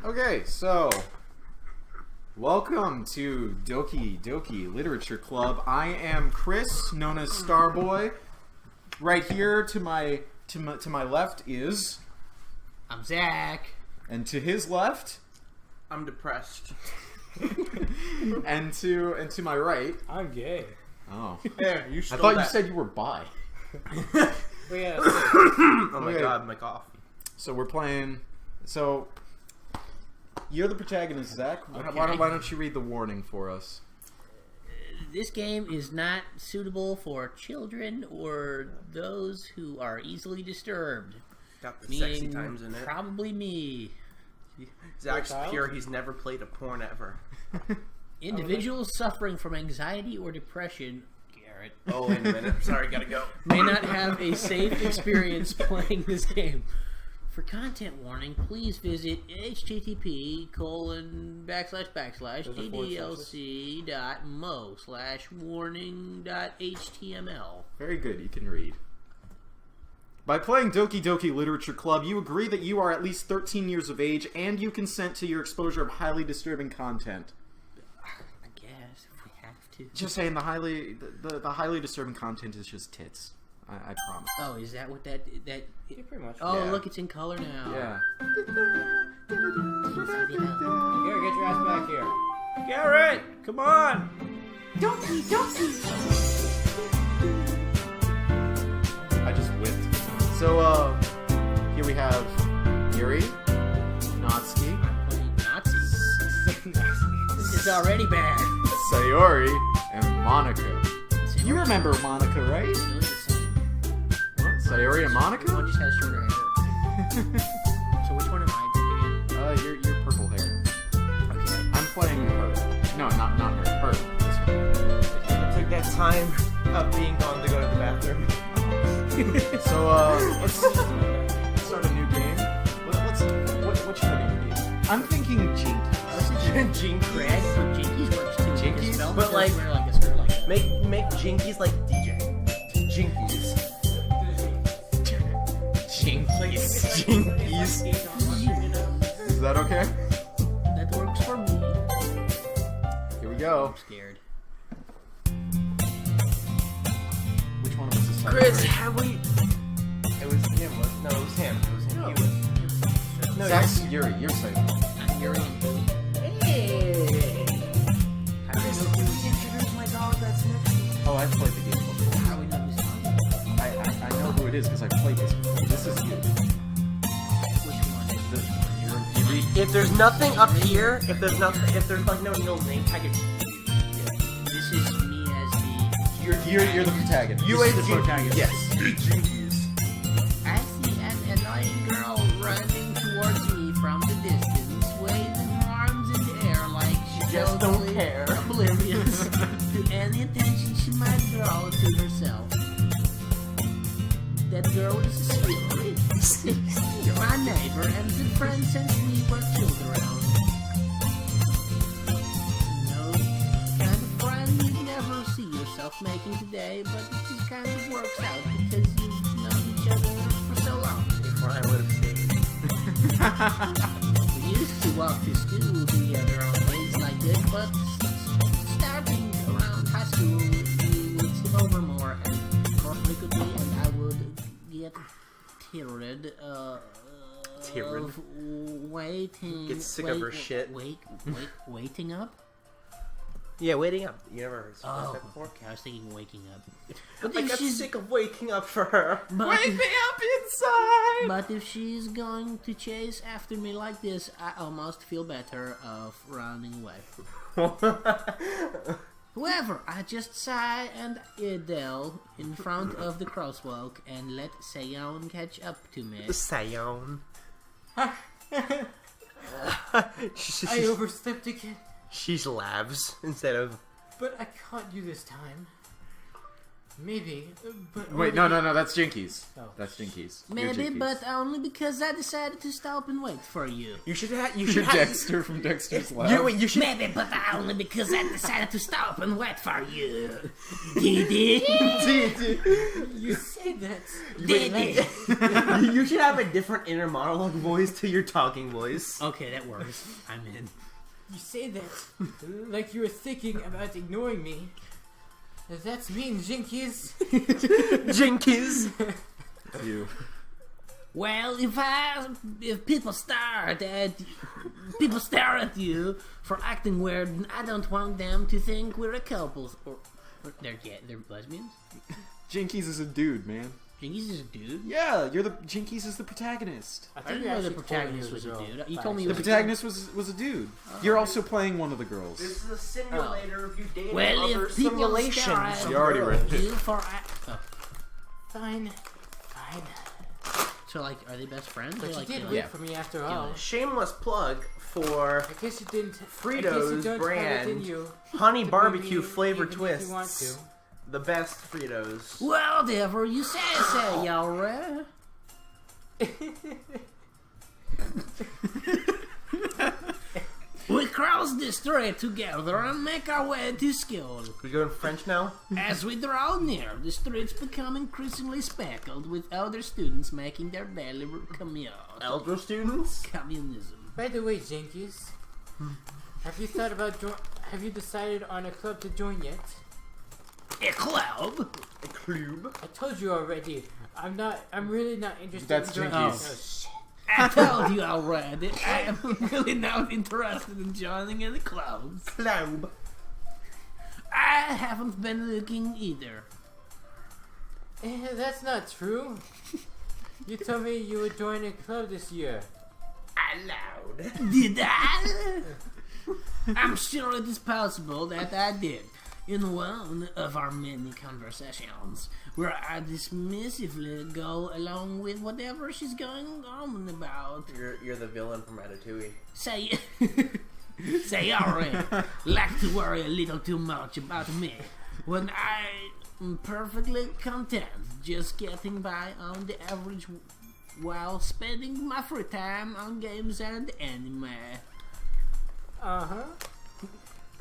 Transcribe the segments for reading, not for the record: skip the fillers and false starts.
Okay, so welcome to Doki Doki Literature Club. I am Chris, known as Starboy. Right here to my left is I'm Zach, and to his left I'm depressed. and to my right. I'm gay. Oh, There, you I stole thought that. you said you were bi. Well, yeah, Oh my Okay. god, my coffee. So we're playing. So you're the protagonist, Zach. Okay. Why don't you read the warning for us? this game is not suitable for children or those who are easily disturbed. Got the Meaning sexy times in it. probably me. Zach's Child? pure, he's never played a porn ever. Individuals suffering from anxiety or depression, Garrett, Oh, wait a minute. Sorry, gotta go. may not have a safe experience playing this game. For content warning, please visit http://ddlc.mo/warning.html. Very good, you can read. By playing Doki Doki Literature Club, you agree that you are at least 13 years of age and you consent to your exposure of highly disturbing content. I guess if we have to. Just saying, the highly disturbing content is just tits. I promise. Oh, is that what that? yeah, pretty much. Oh, Yeah. look, it's in color now. Yeah. Garrett, get your ass back here. Garrett, come on. I just whipped. So, here we have Yuri, Natsuki, Playing Nazis. This is already bad. Sayori, and Monica. You remember Monica, right? It's really the same. What? Sayori and One Monica? just has shorter hair. So which one am I You're purple hair. picking? Okay. I'm playing her. No, not her. Her. This one. I took that time of being gone to go to the bathroom. So, let's start a new game. What should our name be? I'm thinking Jinkies. Gene Craig. Jinkies works too. Jinkies? Because Velma But does like- wear like a skirt like that. Make Jinkies like DJ. Jinkies. Jinkies. Jinkies. Is that okay? That works for me. Here we go. I'm scared. Which one of us is Chris, Sayori? have we... It was him, no, it was him. It was him. No. He was... No, Zach's Yuri. You're Sayori. I'm Yuri and Boo. Hey! How did I know he was introduced my dog that's next to me? Oh, I've played the game before. How do we know who's talking? I know who it is because I've played this before. This is you. Which one? You read. If there's nothing up here, if there's like no name tag, This is me as You're the protagonist. You This as is the protagonist. Yes. I see an annoying girl running towards me from the distance, waving her arms in the air like she just don't totally care. oblivious to any attention she might draw to herself. That girl is Sayori, my neighbor and good friend since we were children. No kind of friend you'd never see yourself making today, but it just kind of works out because you've known each other for so long. Or I would have stayed. We used to walk to school together on days like this, but starting around high school, we would sleep over more and more frequently, and I would get tired Tired? of waiting. Get sick of her shit. Waiting up? Yeah, waiting up. You never heard Oh, that before? okay, I was thinking waking up. But I if got she's sick of waking up for her. but, Wake me up inside. but if she's going to chase after me like this, I almost feel better of running away. However, I just sigh and idle in front of the crosswalk and let Sayon catch up to me. Sayon. I overstepped again, She's laughs instead of... but I caught you this time. Maybe, but Wait, no, that's Jinkies. Oh. That's Jinkies. You're Maybe, Jinkies. but only because I decided to stop and wait for you. You should You're Dexter from Dexter's Lab. You should. Maybe, but only because I decided to stop and wait for you. Didi. you say that. Didi. You should have a different inner monologue voice to your talking voice. Okay, that works. I'm in. You say that like you were thinking about ignoring me. That's mean, Jinkies. Jinkies. You. Well, if people stare at you for acting weird, then I don't want them to think we're a couple. Or they're lesbians. Jinkies is a dude, man. Jinkies is a dude. Yeah, Jinkies is the protagonist. I didn't know the protagonist was a dude. You told me he The was protagonist was a dude. You're also playing one of the girls. This is a simulator of you dating Well, other if people simulations. stare at You already read it. you for Fine. so like, are they best friends? But or you like, did you wait know, for me after all. Shameless plug for I guess you didn't. Fritos I guess you don't brand have it in you honey to barbecue be me flavor even if twists. you want to. The best Fritos. Whatever you say, alright. We cross the street together and make our way to school. We going French now? As we draw near, the streets become increasingly speckled with other students making their daily commute. Elder students? Communism. By the way, Jinkies, have you thought about have you decided on a club to join yet? A club? A club? I told you already. I'm really not interested That's in joining. Jinkies. Oh, shit. I told you already. I am really not interested in joining any clubs. Club. I haven't been looking either. That's not true. You told me you would join a club this year. Allowed. Did I? I'm sure it is possible that I did. In one of our many conversations, where I dismissively go along with whatever she's going on about. You're the villain from Ratatouille. Say, alright, like to worry a little too much about me, when I'm perfectly content just getting by on the average while spending my free time on games and anime. Uh-huh.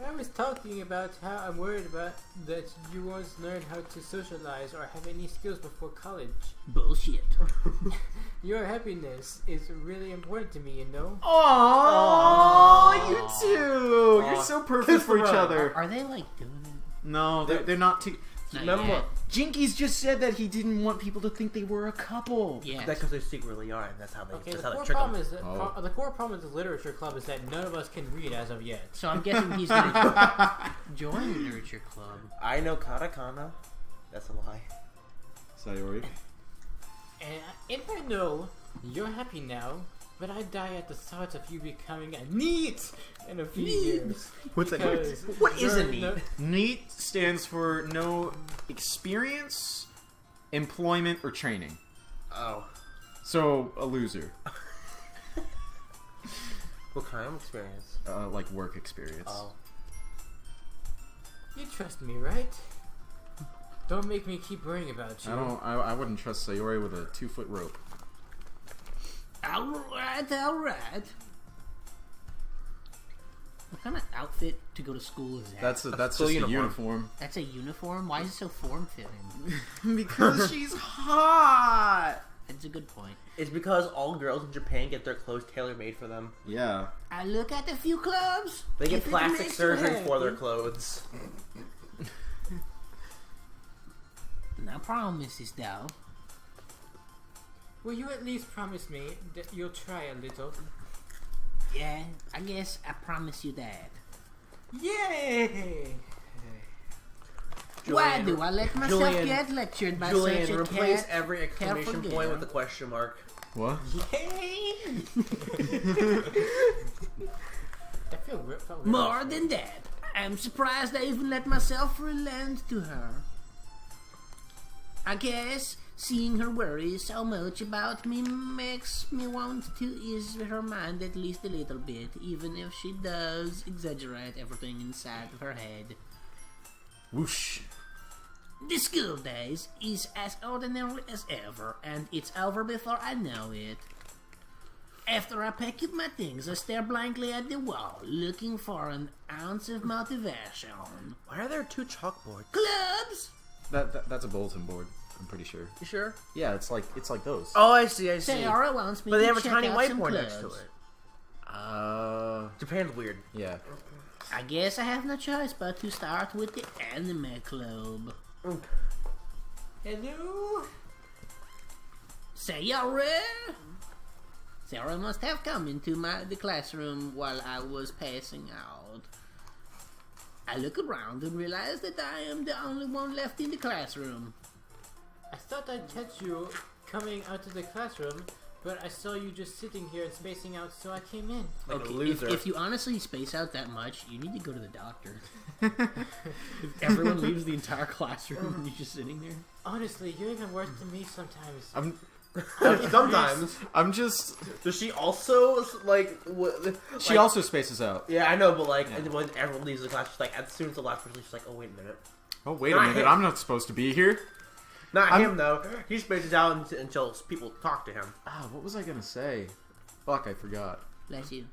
I was talking about how I'm worried about that you won't learn how to socialize or have any skills before college. Bullshit. Your happiness is really important to me, you know? Aww, you two! You're so perfect for each other. Are they like doing it? No, they're not too... Not Remember yet. what? Jinkies just said that he didn't want people to think they were a couple. Yes. That's because they secretly are, and that's how they, Okay, that's the how they core trick them. problem is that Oh. the core problem of the literature club is that none of us can read as of yet. So I'm guessing he's gonna join the literature club. I know katakana. That's a lie. Sayori. And if I know you're happy now, but I die at the thought of you becoming a NEET in a few years. What's a Because NEET? What is a you're NEET? no- NEET stands for no experience, employment, or training. Oh. So, a loser. What kind of experience? Like work experience. Oh. You trust me, right? Don't make me keep worrying about you. I wouldn't trust Sayori with a 2-foot rope. Alright. What kind of outfit to go to school is that? That's school just a uniform. uniform. That's a uniform? Why is it so form-fitting? Because she's hot! That's a good point. It's because all girls in Japan get their clothes tailor-made for them. Yeah. I look at a few clubs. They get If it plastic makes you surgery for their happy. clothes. No promises, though. Will you at least promise me that you'll try a little? Yeah, I guess I promise you that. Yay! Why Julian, do I let myself Julian, get lectured by Julian, such a replace cat? every exclamation careful point girl. with a question mark. What? Yay! I felt really More than that, I'm surprised I even let myself relent to her. I guess seeing her worry so much about me makes me want to ease her mind at least a little bit, even if she does exaggerate everything inside of her head. Whoosh. The school days is as ordinary as ever, and it's over before I know it. After I pack up my things, I stare blankly at the wall, looking for an ounce of motivation. Why are there 2 chalkboards? Clubs! That's a bulletin board. I'm pretty sure. You sure? Yeah, it's like those. Oh, I see. Sarah wants me But to they have a check tiny out some whiteboard next to clubs. it. Japan's weird. Yeah. I guess I have no choice but to start with the anime club. Hello? Sarah? Sarah must have come into the classroom while I was passing out. I look around and realize that I am the only one left in the classroom. I thought I'd catch you coming out of the classroom, but I saw you just sitting here and spacing out, so I came in. Like a Okay, loser. if you honestly space out that much, you need to go to the doctor. If everyone leaves the entire classroom and you're just sitting there. Honestly, you're even worse than me sometimes. Sometimes. I'm just. Does she also, like... She also spaces out. Yeah, I know, but when everyone leaves the class, she's like, as soon as the last person leaves, she's like, oh, wait a minute. Oh wait a Not minute! him. I'm not supposed to be here. Not him, though. He spaces out until people talk to him. Ah, what was I gonna say? Fuck, I forgot. Bless you.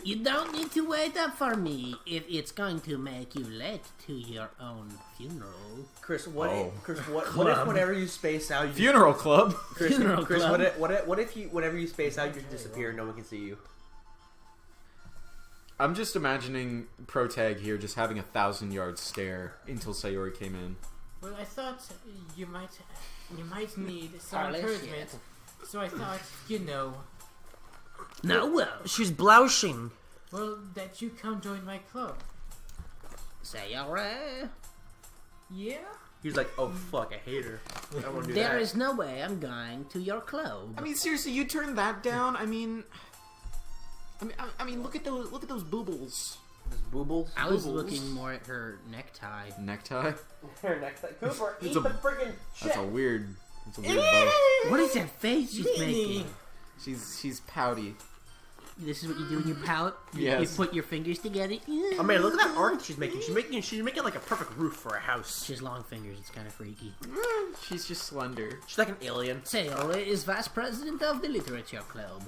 You don't need to wait up for me if it's going to make you late to your own funeral. Chris, what if Club. whenever you space out, you Funeral club. Chris, Funeral Chris, club. what if you whenever you space out, you just disappear and no one can see you? I'm just imagining Protag here just having 1,000-yard stare until Sayori came in. Well, I thought you might need some Holy encouragement, shit. so I thought, you know, No, well, She's bloushing. well, that you come join my club. Sayori. Yeah? He's like, oh fuck, I hate her. I don't want to do There that. is no way I'm going to your club. I mean, seriously, you turned that down? I mean, look at those boobles. This boobles. I was Bubbles. looking more at her necktie. Necktie. Her next Cooper, It's eat a- the friggin' shit. That's a weird bow. What is that face she's making? She's pouty. This is what you do when you pout? Yes. You put your fingers together? Oh man, look at that art she's making. She's making like a perfect roof for a house. She has long fingers. It's kind of freaky. She's just slender. She's like an alien. Sayori is vice president of the literature club.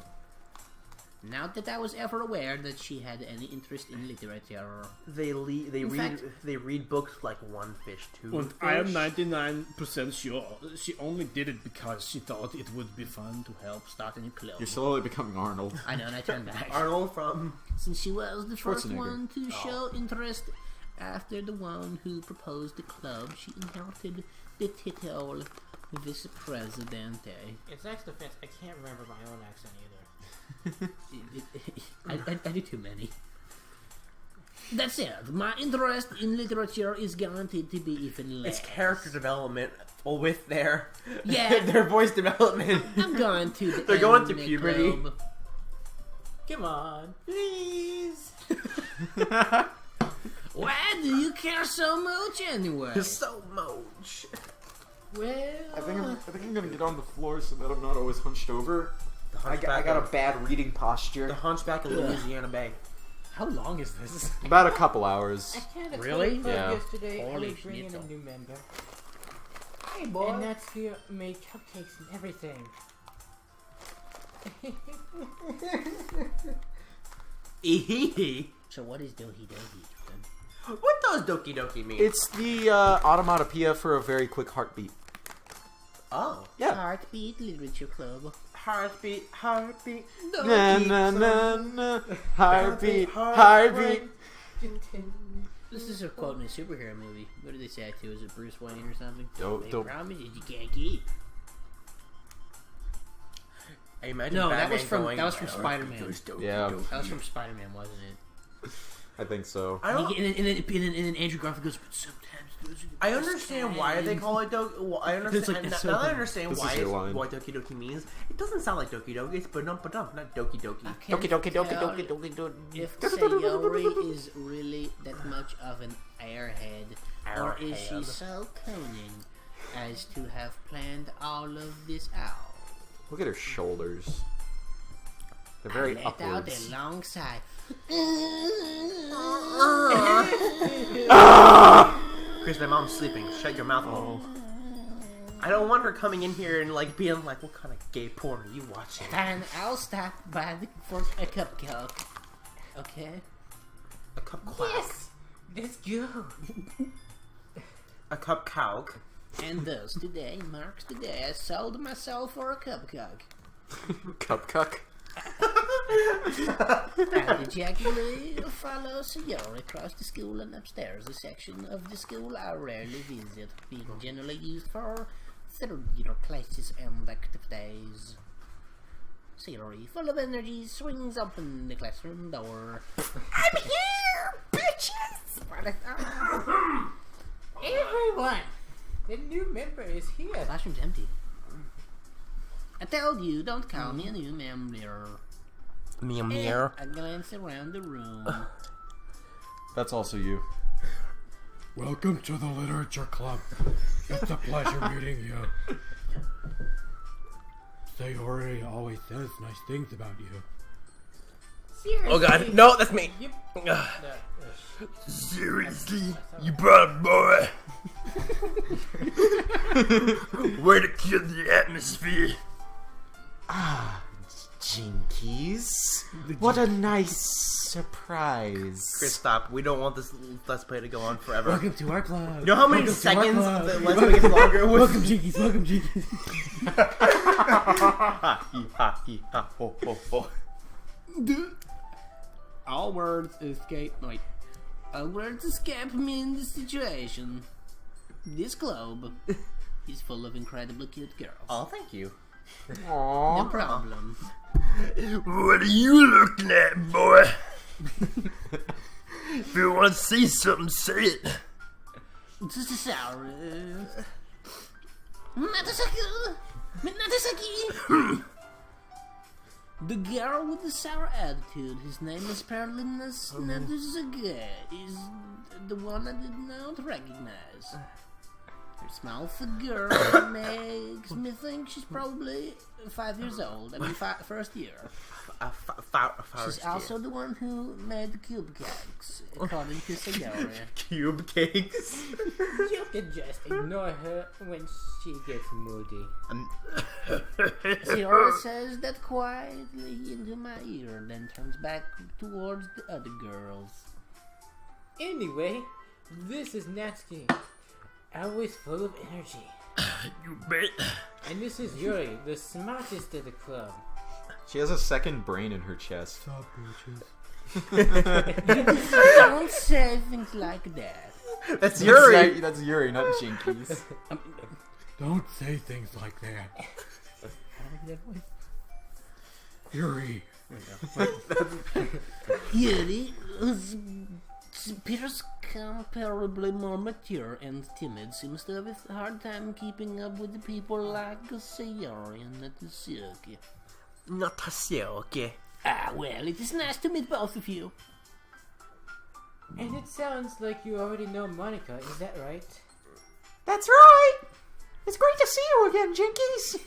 Not that I was ever aware that she had any interest in literature. They fact- read books like one fish, two And fish. I am 99% sure she only did it because she thought it would be fun to help start a new club. You're slowly becoming Arnold. I know, and I turned back. Arnold from Since she was the first Schwarzenegger. one to show interest after the one who proposed the club, she inherited the title Vice Presidente. In Zach's defense, I can't remember my own accent either. I do too many. That said, my interest in literature is guaranteed to be even less. it's character development with their Yeah. their voice development. I'm going to the They're going to anime puberty. club. Come on, please. Why do you care so much anyway? so much. Well, I think I'm gonna get on the floor so that I'm not always hunched over. The I got a bad reading the posture. Hunchback of Louisiana Bay. How long is this? About a couple hours. I had a Really? club Yeah. yesterday. Holy I was bringing schnitzel. a new member, Hey boy. and that's who made cupcakes and everything. So what is Doki Doki? What does Doki Doki mean? It's the onomatopoeia for a very quick heartbeat. oh, Yeah. Heartbeat Literature Club. heartbeat, heartbeat. Na na na na. Heartbeat, heartbeat. This is a quote in a superhero movie. What did they say it to? Is it Bruce Wayne or something? Don't- They don't- promise you can't keep. I imagine No, Batman that was from going, Spider-Man. Yeah, That was from Spider-Man, wasn't it? I think so. I don't. And then Andrew Garfield goes, but sometimes those are the I best understand why they times." call it Doki. Well, I It's understand. like- it's now so that I good. understand This why is your it's, line. what Doki Doki means, it doesn't sound like Doki Doki. It's ba-dum, not Doki Doki. I can't tell if Sayori is really that much of an airhead, or is she Airhead. so cunning as to have planned all of this out? Look at her shoulders. They're very I let out upwards. a long sigh. Chris, my mom's sleeping. Shut your mouth hole. I don't want her coming in here and like being like, what kind of gay porn are you watching? And I'll stop by for a cupcake. Okay? A cup quack. Yes! Let's go! A cup cow. And thus today marks the day I sold myself for a cupcake. Cupcuck. And ejaculated follow Sayori across the school and upstairs, a section of the school I rarely visit, being generally used for third-year classes and activities. Sayori, full of energy, swings open the classroom door. I'm here, bitches! Everyone! The new member is The here! classroom's empty. I told you, don't call me a new member. Meow. I glance around the room. That's also you. Welcome to the Literature Club. It's a pleasure meeting you. Sayori always says nice things about you. Seriously? Oh god, no, that's me. Yep. Seriously? You brought a boy? Way to kill the atmosphere. Ah, Jinkies. What a nice surprise. Chris, stop. We don't want this Let's Play to go on forever. Welcome to our club. You know how many Welcome to our seconds club. the Let's Play gets longer? Welcome, Jinkies. Welcome, Jinkies. Ha, hee, ha, hee, ha, ho, ho, ho. All words escape. Wait. All words escape me in this situation. This club is full of incredibly cute girls. Oh, thank you. No problem. What are you looking at, boy? If you want to see something, say it. This is sour. Natasaki! Natasaki! The girl with the sour attitude, his name is apparently Natasaki, is the one I did not recognize. Her small figure makes me think she's probably 5 years old. I mean, first year. She's also the one who made the cube cakes, according to Sayori. Cube cakes. You can just ignore her when she gets moody. Sayori says that quietly into my ear, then turns back towards the other girls. Anyway, this is Natsuki. Always full of energy. You bet. And this is Yuri, the smartest of the club. She has a second brain in her chest. Stop, bitches. Don't say things like that. That's Yuri. That's Yuri, not Jinkies. Don't say things like that. Yuri. Yuri appears comparably more mature and timid, seems to have a hard time keeping up with the people like Sayori and Natasaki. Natasaki. Ah, well, it is nice to meet both of you. And it sounds like you already know Monica, is that right? That's right! It's great to see you again, Jinkies!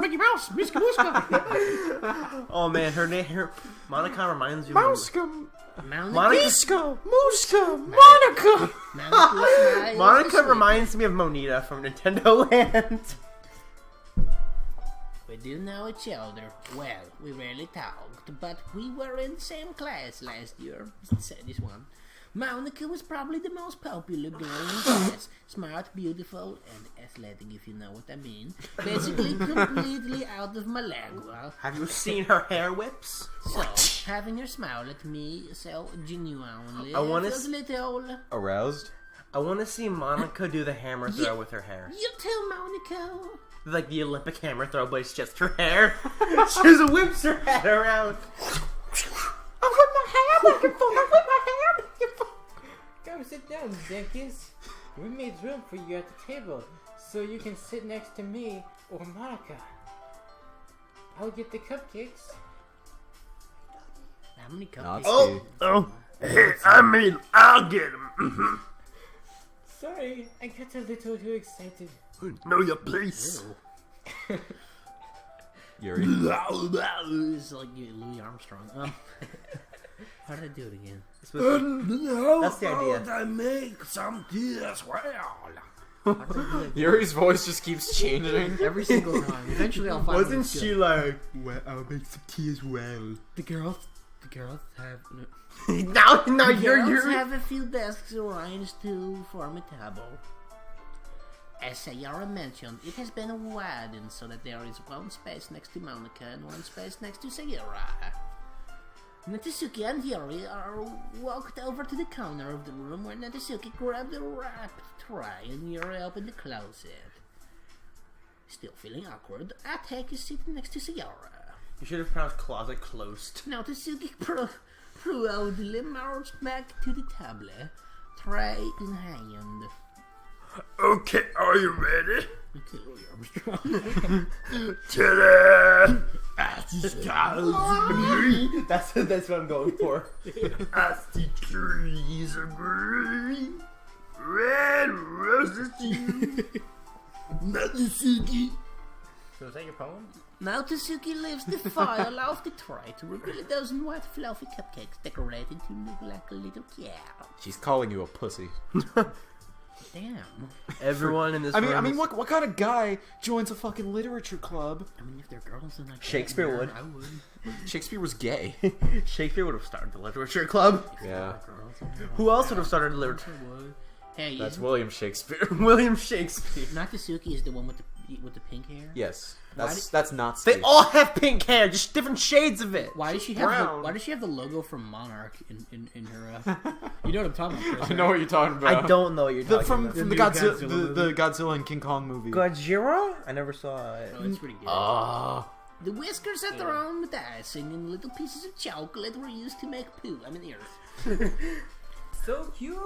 Mickey Mouse, Miska Muska. Oh man, her Monica reminds you of Mouska, Monica. Muska, Monica! Monica reminds me of Monita from Nintendo Land. We do know each other. Well, we rarely talked, but we were in the same class last year. Said this one. Monica was probably the most popular girl in the class. Smart, beautiful, and athletic, if you know what I mean. Basically, completely out of my level. Have you seen her hair whips? So, having her smile at me so genuinely, I wanna feels a little... Aroused? I want to see Monica do the hammer throw with her hair. You too, Monica. Like the Olympic hammer throw, but it's just her hair. She just whips her head around. I whip my hair back and forth, I whip my hair back and forth. Come sit down, Jenkins. We made room for you at the table, so you can sit next to me or Monica. I'll get the cupcakes. How many cupcakes? Oh, hey, I mean, I'll get him. Sorry, I got a little too excited. Know your place. Yuri. It's like Louis Armstrong. How did I do it again? That's the idea. I make some tea as well. How did I do it again? Yuri's voice just keeps changing. Every single time. Eventually I'll find Wasn't what's she good. like, well, I'll make some tea as well? The girls have... No, Girls you're... have a few desks arranged to form a table. As Sayara mentioned, it has been widened so that there is one space next to Monica and one space next to Sayara. Natsuki and Yuri are walked over to the corner of the room where Natsuki grabbed a wrapped tray and Yuri opened the closet. Still feeling awkward, I take a seat next to Sayara. You should have pronounced closet closed. Natsuki proudly marched back to the table, tray in hand. Okay, are you ready? Okay, Louis Armstrong. Ta-da! That's what I'm going for. As the trees are green, red roses too. Natsuki. So is that your poem? Natsuki lifts the file off the tray to reveal a dozen white fluffy cupcakes decorated to look like a little cow. She's calling you a pussy. Damn. Everyone in this I room mean, is- what kind of guy joins a fucking literature club? I mean, if they're girls, then like Shakespeare that, would. I would. Shakespeare was gay. Shakespeare would have started the literature club. Yeah, Who else would have started the literature? I would. Hey, that's William Shakespeare. William Shakespeare. Natsuki is the one with the pink hair. Yes, Why that's Nazi. They all have pink hair, just different shades of it. Why does she have brown. Why does she have the logo from Monarch in her? You know what I'm talking about, Chris, I know what you're talking about. I don't know what you're talking from about. the new Godzilla, Godzilla the Godzilla and King Kong movie. Godzilla? I never saw it. Oh, it's pretty good. Ah, The whiskers at their own with icing and little pieces of chocolate were used to make poo. I mean, earth. So cute.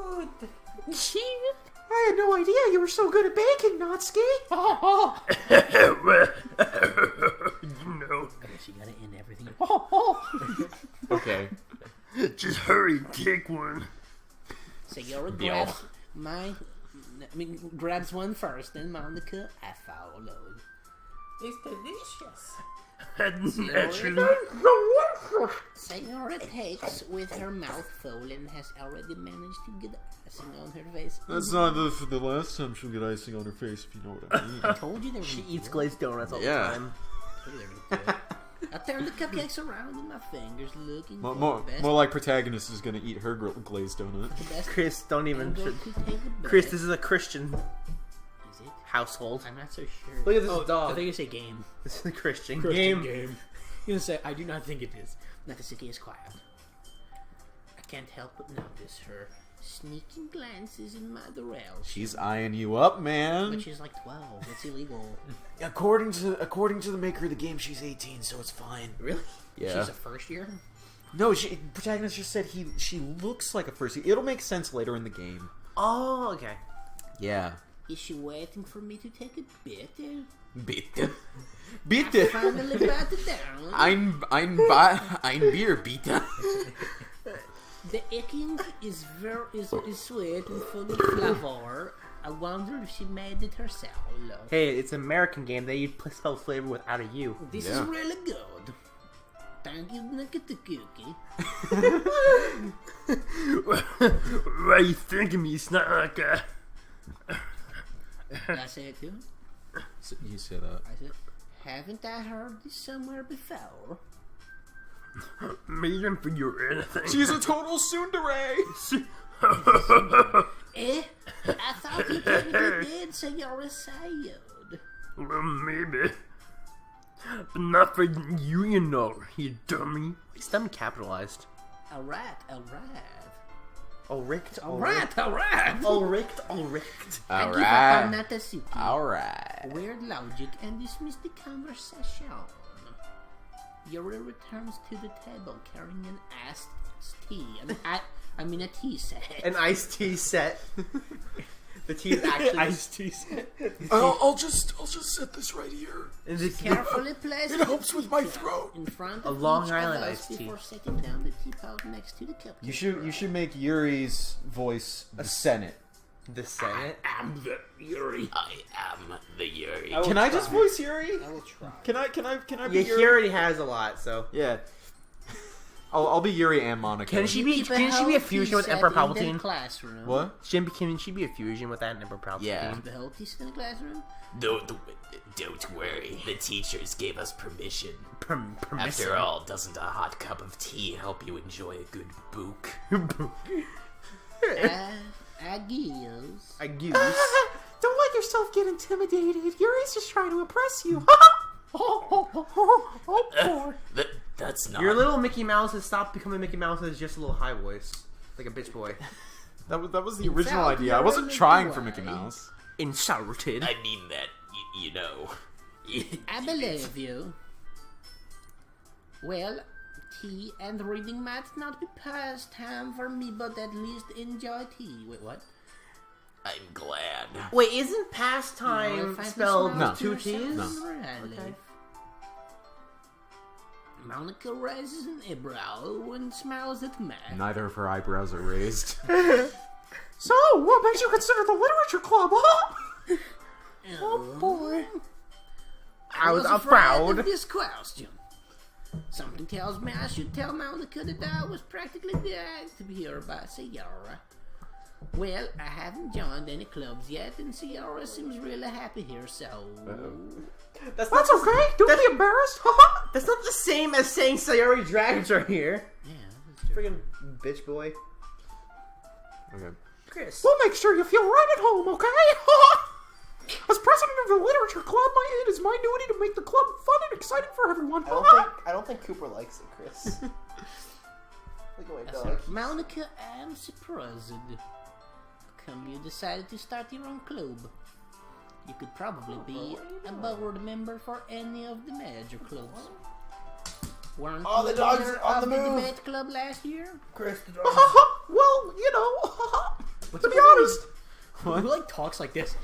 I had no idea you were so good at baking, Natsuki. Well, you know, I guess you gotta end everything. Okay. just hurry, take one. Sayara Deal. grabs one first, then Monica, I followed. It's delicious. Naturally. Sayara takes with her mouth full and has already managed to get icing on her face. That's not the last time she'll get icing on her face, if you know what I mean. I told you they were She gonna eats do it. glazed donuts all Yeah. the time. I told you they were gonna do it. I turned the cupcakes around in my fingers, looking for More the best. more like protagonist is gonna eat her glazed donut. the best Chris, don't even. angle to take a Chris, bite. this is a Christian Is it? household. I'm not so sure. Look at this I dog. think you say game. This is a Christian Game. game. You gonna say I do not think it is. Natsuki is quiet. I can't help but notice her sneaking glances in my direction. She's eyeing you up, But man. she's like 12. It's illegal. According to the maker of the game, she's 18, so it's fine. Really? Yeah. She's a first year? No, protagonist just said she looks like a first. It'll make sense later in the game. Oh, okay. Yeah. Is she waiting for me to take a bit? Bitte. Bitte. Finally bite it down. Ein Bier, bitte. The icing is sweet and full of flavor. I wonder if she made it herself. Hey, it's an American game. They spell flavor without a U. This is really good. Thank you, Nakatukuki. Why you thinking me? It's not like a... Did I say it too? You say that. I said, haven't I heard this somewhere before? Meeting for your anything. She's a total tsundere. I thought you technically did, so you're a Sayod. Well, maybe. But not for you, you know, you dummy. It's them capitalized. Alright. Ulricht. Alright. Ulricht. I give up on Alright. Natsuki. Alright. Weird logic and dismiss the conversation. Yuri returns to the table carrying an iced tea. I mean a tea set. An iced tea set. The tea is actually Iced tea set. I'll just set this right here. Carefully place It helps with my throat. in front A of Long each Island of us iced tea. before setting down the teapot next to the cupcake. You should make Yuri's voice the Senate. the Senate. I'm the Yuri. I am the Yuri. Can I just voice Yuri? I will try. Can I be Yeah, Yuri? he already has a lot, so. Yeah. I'll be Yuri and Monica. Can she be a fusion with Emperor Palpatine? Classroom. What? Can she be a fusion with that Emperor Palpatine? Yeah. Keep a healthy set in the classroom. Don't worry. The teachers gave us permission. Permission. After all, doesn't a hot cup of tea help you enjoy a good book? I guess. I guess. Don't let yourself get intimidated. Yuri's just trying to impress you. That's not. Your little Mickey Mouse has stopped becoming Mickey Mouse and is just a little high voice. Like a bitch boy. That was the original idea. I wasn't trying for Mickey Mouse. Insulted. I mean that, you know. I believe you. Well, tea and reading might not be pastime for me, but at least enjoy tea. Wait, what? I'm glad. Wait, isn't pastime spelled with two T's? No. Okay. Monica raises an eyebrow and smiles at me. Neither of her eyebrows are raised. So, what makes you consider the literature club, huh? Oh boy. I was afraid proud. of this question. Something tells me I should tell Monica that I was practically dead to be here by Sierra. Well, I haven't joined any clubs yet, and Sierra seems really happy here, so... That's okay. Don't be embarrassed. That's not the same as saying Sayori Dragons are here. Yeah, that's true. Friggin' bitch boy. Okay. Chris. We'll make sure you feel right at home, okay? As president of the literature club, it is my duty to make the club fun and exciting for everyone. I don't think Cooper likes it, Chris. Look away, That's dog. right. Monica, I'm surprised. Come, you decided to start your own club. You could probably be a board member for any of the major clubs. Weren't Oh, the you dog's leader on of the move. debate club last year? Chris, the dog. Well, you know, to be honest. Who like talks like this?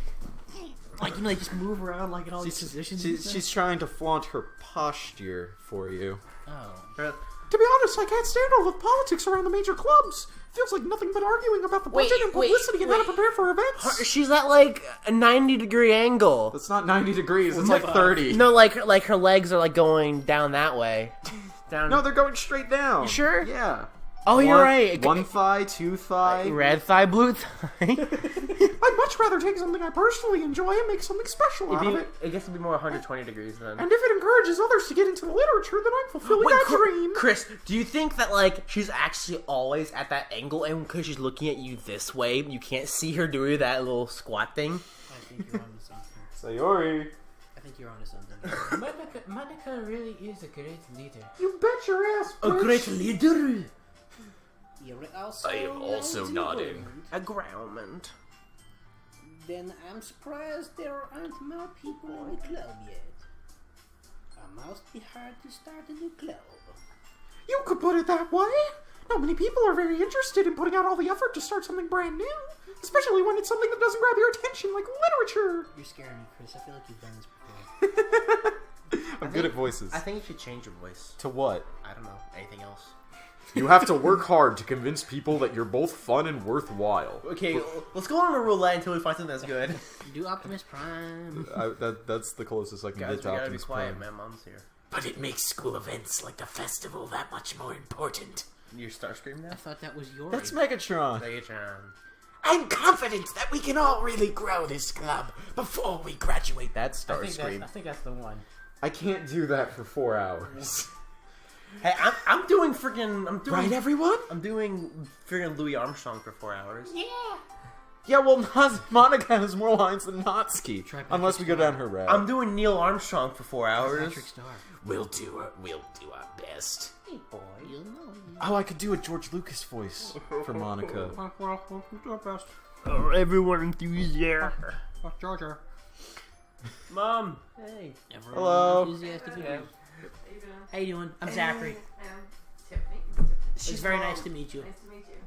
Like, you know, they just move around like in all these positions. and stuff? She's trying to flaunt her posture for you. Oh. To be honest, I can't stand all the politics around the major clubs. Feels like nothing but arguing about the budget and publicity and how to prepare for events. She's at like a 90-degree angle. That's not 90 degrees. It's like 30. No, like her legs are like going down that way. Down. No, they're going straight down. You sure? Yeah. Oh, you're right. One thigh, two thigh. Red thigh, blue thigh. I'd much rather take something I personally enjoy and make something special out of it. I guess it'd be more 120 degrees then. And if it encourages others to get into the literature, then I'm fulfilling that dream. Chris, do you think that like she's actually always at that angle, and because she's looking at you this way, you can't see her doing that little squat thing? I think you're onto something. Sayori. I think you're onto something. Monica really is a great leader. You bet your ass, bitch. A great leader. You're also I am also nodding. A ground. Then I'm surprised there aren't more people in the club yet. It must be hard to start a new club. You could put it that way. Not many people are very interested in putting out all the effort to start something brand new. Especially when it's something that doesn't grab your attention, like literature. You're scaring me, Chris. I feel like you've done this before. I'm good at voices. I think you should change your voice. To what? I don't know. Anything else? You have to work hard to convince people that you're both fun and worthwhile. Okay, let's go on a roulette until we find something that's good. Do Optimus Prime. That's the closest I can Guys, get we to gotta be Optimus quiet, Prime. man. Mom's here. But it makes school events like the festival that much more important. You Starscream I now? thought that was yours. That's Megatron. Megatron. I'm confident that we can all really grow this club before we graduate. That's I think Starscream. that's the one. I can't do that for 4 hours. Hey, I'm doing freaking. I'm doing. Right, everyone? I'm doing freaking Louis Armstrong for 4 hours. Yeah, well, Monica has more lines than Natsuki. Unless we go down her route. I'm doing Neil Armstrong for 4 hours. Patrick Star. We'll do our best. Hey boy, you'll know. Oh, I could do a George Lucas voice for Monica. Oh, everyone enthusiastic. Georgia. Mom. Hey. Everyone Hello. enthusiastic about it. How you doing? I'm Zachary. Tiffany. It's very nice to meet you. Nice to meet you.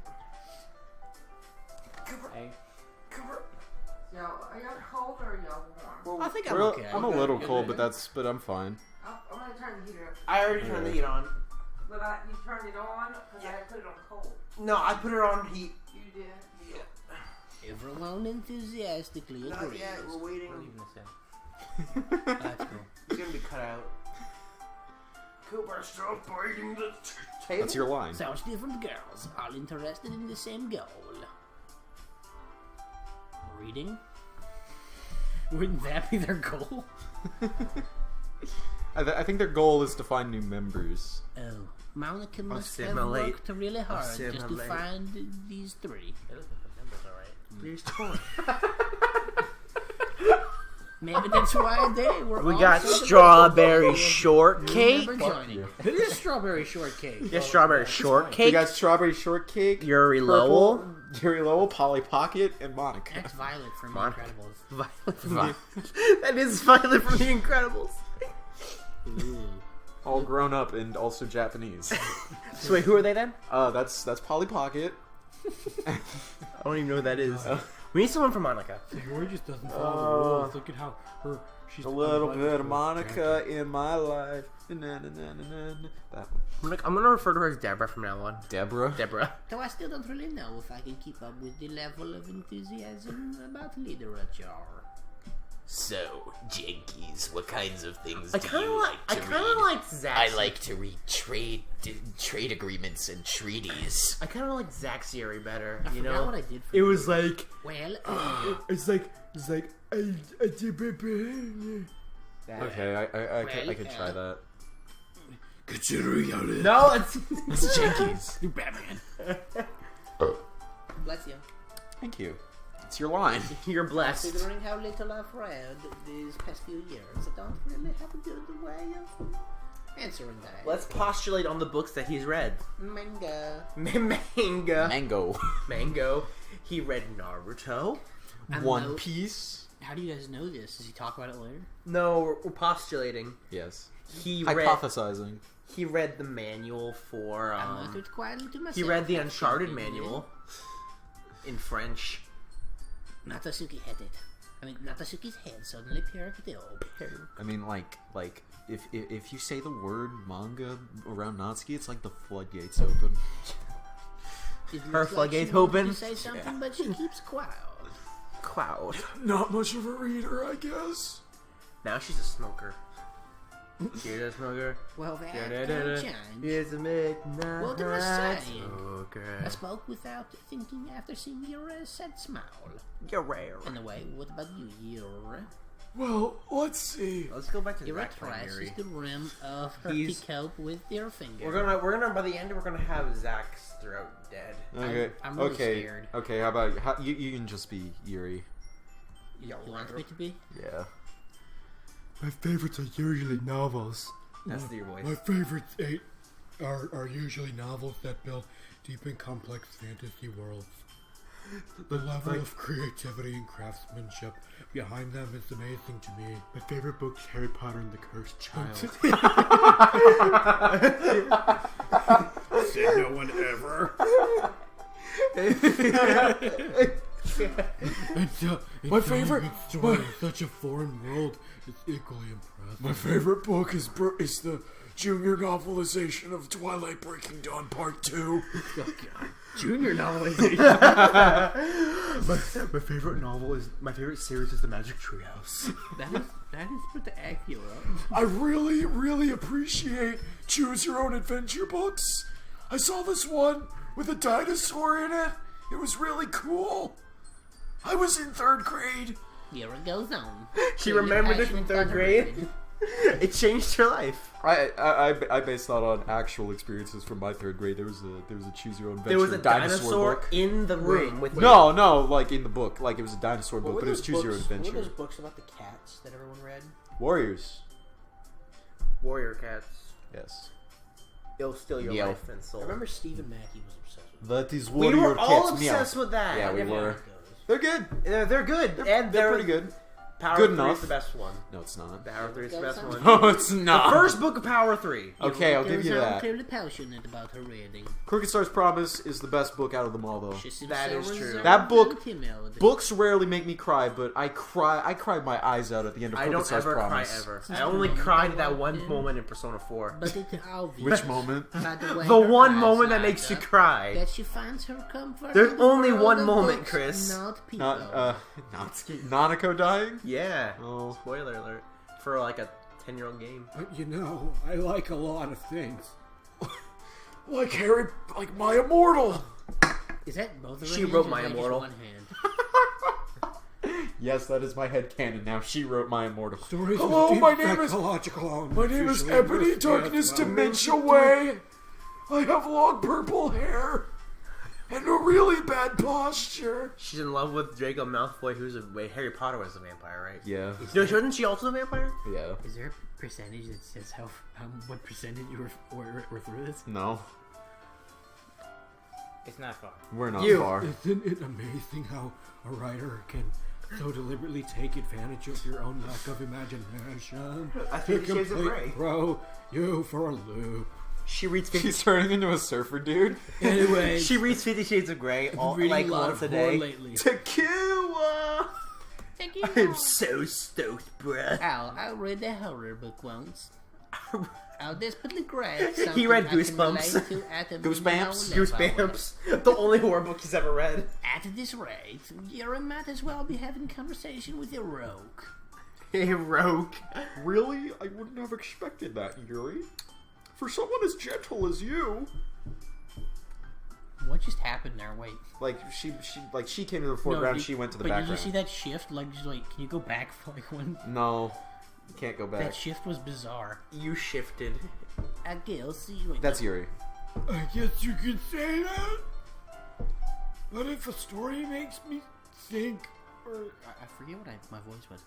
Hey. Y'all, are y'all cold or are y'all warm? I think I'm Well, okay. I'm a little cold, but I'm fine. I'm gonna turn the heater up. I already turned the heat on. But you turned it on because I had put it on cold. No, I put it on heat. You did? Yeah. Everyone enthusiastically Not agrees. yet. We're waiting. What are you gonna say? That's cool. It's gonna be cut out. Cooper, stop biting the table? That's your line. Sounds different girls, all interested in the same goal. Reading? Wouldn't that be their goal? I think their goal is to find new members. Oh, Monica must have assimilate. worked really hard just to Assimilate. find these three. There's 20. Maybe that's why they were. We all got so strawberry devoted. shortcake. Remember joining. It is strawberry shortcake. Yeah, strawberry We shortcake. got Strawberry Shortcake, Yuri Purple, Lowell. Yuri Lowell, Polly Pocket, and Monica. That's Violet from The Monica. Incredibles. Violet from that is Violet from The Incredibles. Ooh. All grown up and also Japanese. So wait, who are they then? That's Polly Pocket. I don't even know who that is. We need someone for Monica. Yuri just doesn't follow the rules. Look at how she's A little bit of Monica in my life. Na, na, na, na, na, na. That one. I'm gonna refer to her as Deborah from now on. Deborah. Deborah. Though I still don't really know if I can keep up with the level of enthusiasm about literature. So, Jinkies, what kinds of things I do kind you of like I to kind read? of like Zach's. I like to read trade agreements and treaties. I kind of like Zach's theory better. I You forgot know, what I did for It was like, Well, it's like, Okay, I could try that. Considering how it no, it's It's Jinkies. you Batman. bless you. Thank you. It's your line. you're blessed. Considering how little I've read these past few years, I don't really have a good way of answering that. Let's postulate on the books that he's read. Manga. Manga. Mango. Mango. He read Naruto. I One know- Piece. How do you guys know this? Does he talk about it later? No, we're postulating. Yes. He read. Hypothesizing. He read the manual for. I'm not quietly to myself. He read the I've Uncharted seen it. manual in French. Natasuki had it. I mean, Natasuki's head suddenly perked up. I mean, like if you say the word manga around Natsuki, it's like the floodgates open. It Her looks like floodgates she wanted open. to say something, but she keeps quiet. Cloud. Not much of a reader, I guess. Now she's a smoker. She's a smoker. Well, that Da-da-da-da. changed. Here's a midnight What am I saying? smoker. I spoke without thinking after seeing your sad smile. You're rare. Anyway, what about you? You're Well, let's see. Let's go back to You're Zach's trash theory. is the rim of her He's- teacup with your finger. We're gonna by the end we're gonna have Zach's throat dead. Okay. I'm really okay. scared. Okay. How about you can just be Yuri. You want me to be? Yeah. my favorites are usually novels. That's your voice. My favorites are usually novels that build deep and complex fantasy worlds. The level of creativity and craftsmanship behind them is amazing to me. My favorite book is Harry Potter and the Cursed Child. Said no one ever. My favorite story in such a foreign world is equally impressive. My favorite book is the junior novelization of Twilight Breaking Dawn Part 2. Junior novelization. My favorite series is The Magic Treehouse. That is pretty accurate. I really, really appreciate choose your own adventure books. I saw this one with a dinosaur in it. It was really cool. I was in 3rd grade. Here it goes on. She remembered it from 3rd grade. It changed her life. I based that on actual experiences from my 3rd grade. There was a choose your own adventure There was a dinosaur book. in the room with No, like in the book, like it was a dinosaur book, but it was choose your own What were adventure. those books about the cats that everyone read? Warriors. Warrior cats. Yes. It'll steal your Yeah. life and soul. I remember Stephen Mackey was obsessed with That is we warrior were all cats. Meow. obsessed with that. Yeah, we it. were. Those. They're good. They're good, and They're pretty good. Power Good 3 enough. is the best one. No, it's not. Power 3 is the best one. No, it's not. First book of Power 3. Okay, I'll give Goes you on that. clearly passionate about her reading. Crooked Star's Promise is the best book out of them all, though. She seems That so is true. reserved That book- and timid. Books rarely make me cry, but I cried my eyes out at the end of I Crooked don't Star's ever Promise. cry ever. Since I only the moment cried I at that walked one in. moment in Persona 4. But it's obvious. Which moment? By the way, The her one eyes moment that light makes you up, cry. That she finds her comfort. There's in the only world one of moment, books, Chris. Not people. Not Nanako dying? Yeah. Oh. Spoiler alert. For like a 10-year-old game. You know, I like a lot of things. like Harry, like My Immortal. Is that both of her She hands, wrote or My is that just Immortal. one hand? Yes, that is my headcanon now. She wrote My Immortal. Stories Hello, with deep my name is- psychological My name is usually Ebony invest- Darkness yes, well, Dementia Way. I have long purple hair and a really bad posture. She's in love with Draco Malfoy, who's Harry Potter was a vampire, right? Yeah. No, wasn't she also a vampire? Yeah. Is there a percentage that says what percentage you were through this? No, It's not far. we're not You. far. Isn't it amazing how a writer can so deliberately take advantage of your own lack of imagination I to think Shades of Grey. complete throw you for a loop? She reads 50. She's turning into a surfer dude. Anyway, She reads 50 Shades of Grey all, reading like a lot once of a horror day. lately. Tequila! I'm so stoked, bruh. I read a horror book once. I'll desperately grab something He read I can Goosebumps. relate to at a Goosebumps? minimal level. Goosebumps. The only horror book he's ever read. At this rate, you might as well be having conversation with a rogue. A rogue. Really? I wouldn't have expected that, Yuri. For someone as gentle as you. What just happened there? Wait. Like she came to the foreground. did- she went to the but background. did you see that shift? Like, just like, can you go back for like one? No, you can't go back. That shift was bizarre. You shifted. I guess. Wait, That's Yuri. I guess you could say that. But if a story makes me think, or I forget what my voice was.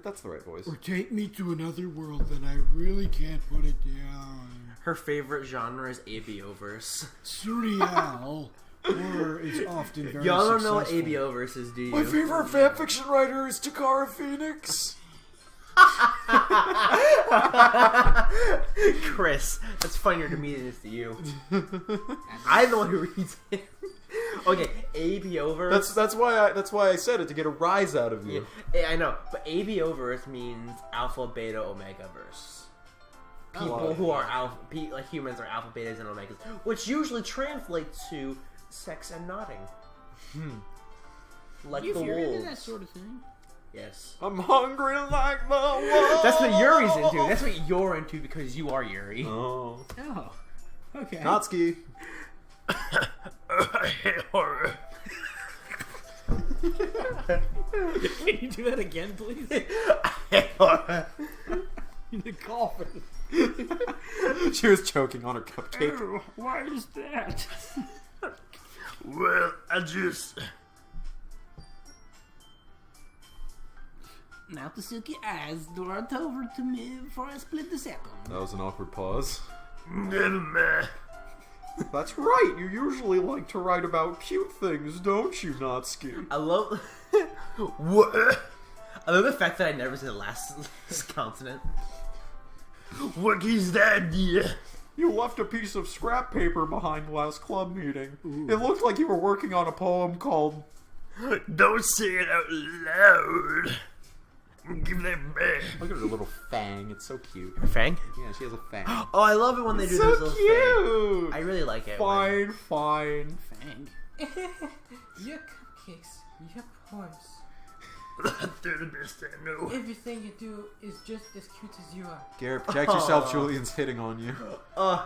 That's the right voice. or take me to another world, then I really can't put it down. Her favorite genre is ABO-verse. Surreal. Horror is often very Y'all don't know successful. what ABO-verse is, do you? My favorite fanfiction writer is Takara Phoenix. Chris, that's funnier to me than it is to you. I'm the one who reads it. Okay, ABO-verse. That's why I said it, to get a rise out of you. Yeah, I know, but ABO-verse means Alpha, Beta, Omega-verse. People who are like humans are alpha, betas, and omegas, which usually translates to sex and nodding. Like You the you're into wolves. that sort of thing. Yes. I'm hungry like the wolves. That's what Yuri's into. That's what you're into because you are Yuri. Oh. Oh. Okay. Natsuki. I hate horror. Can you do that again, please? The coffin. She was choking on her cupcake. Oh, why is that? Well, I just... Now the silky eyes dart over to me before I split the second. That was an awkward pause. Never mind. That's right. You usually like to write about cute things, don't you, Natsuki? I love. What? I love the fact that I never said the last consonant. What is that, dear? You left a piece of scrap paper behind last club meeting. It looked like you were working on a poem called... Don't say it out loud. Give that back. Look at her little fang. It's so cute. Fang? Yeah, she has a fang. Oh, I love it when they do so those little cute! things. I really like it. Fine, fine. Fang. Your cupcakes, your poems. They're the best I know. Everything you do is just as cute as you are. Garrett, protect yourself. Julian's hitting on you. Uh,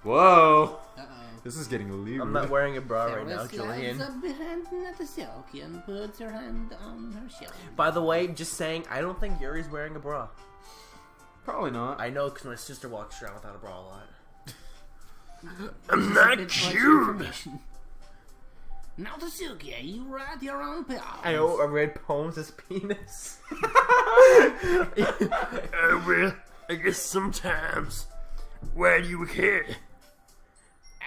Whoa. Uh-oh. This is getting lewd. I'm not wearing a bra right now, Sarah Julian. slides up behind Natasyoki and puts her hand on her shoulder. By the way, just saying, I don't think Yuri's wearing a bra. Probably not. I know because my sister walks around without a bra a lot. I'm Bit not much cute. information. Natasyoki, you write your own poems. I know, I read poems as penis. Well, I guess sometimes. Why do you care?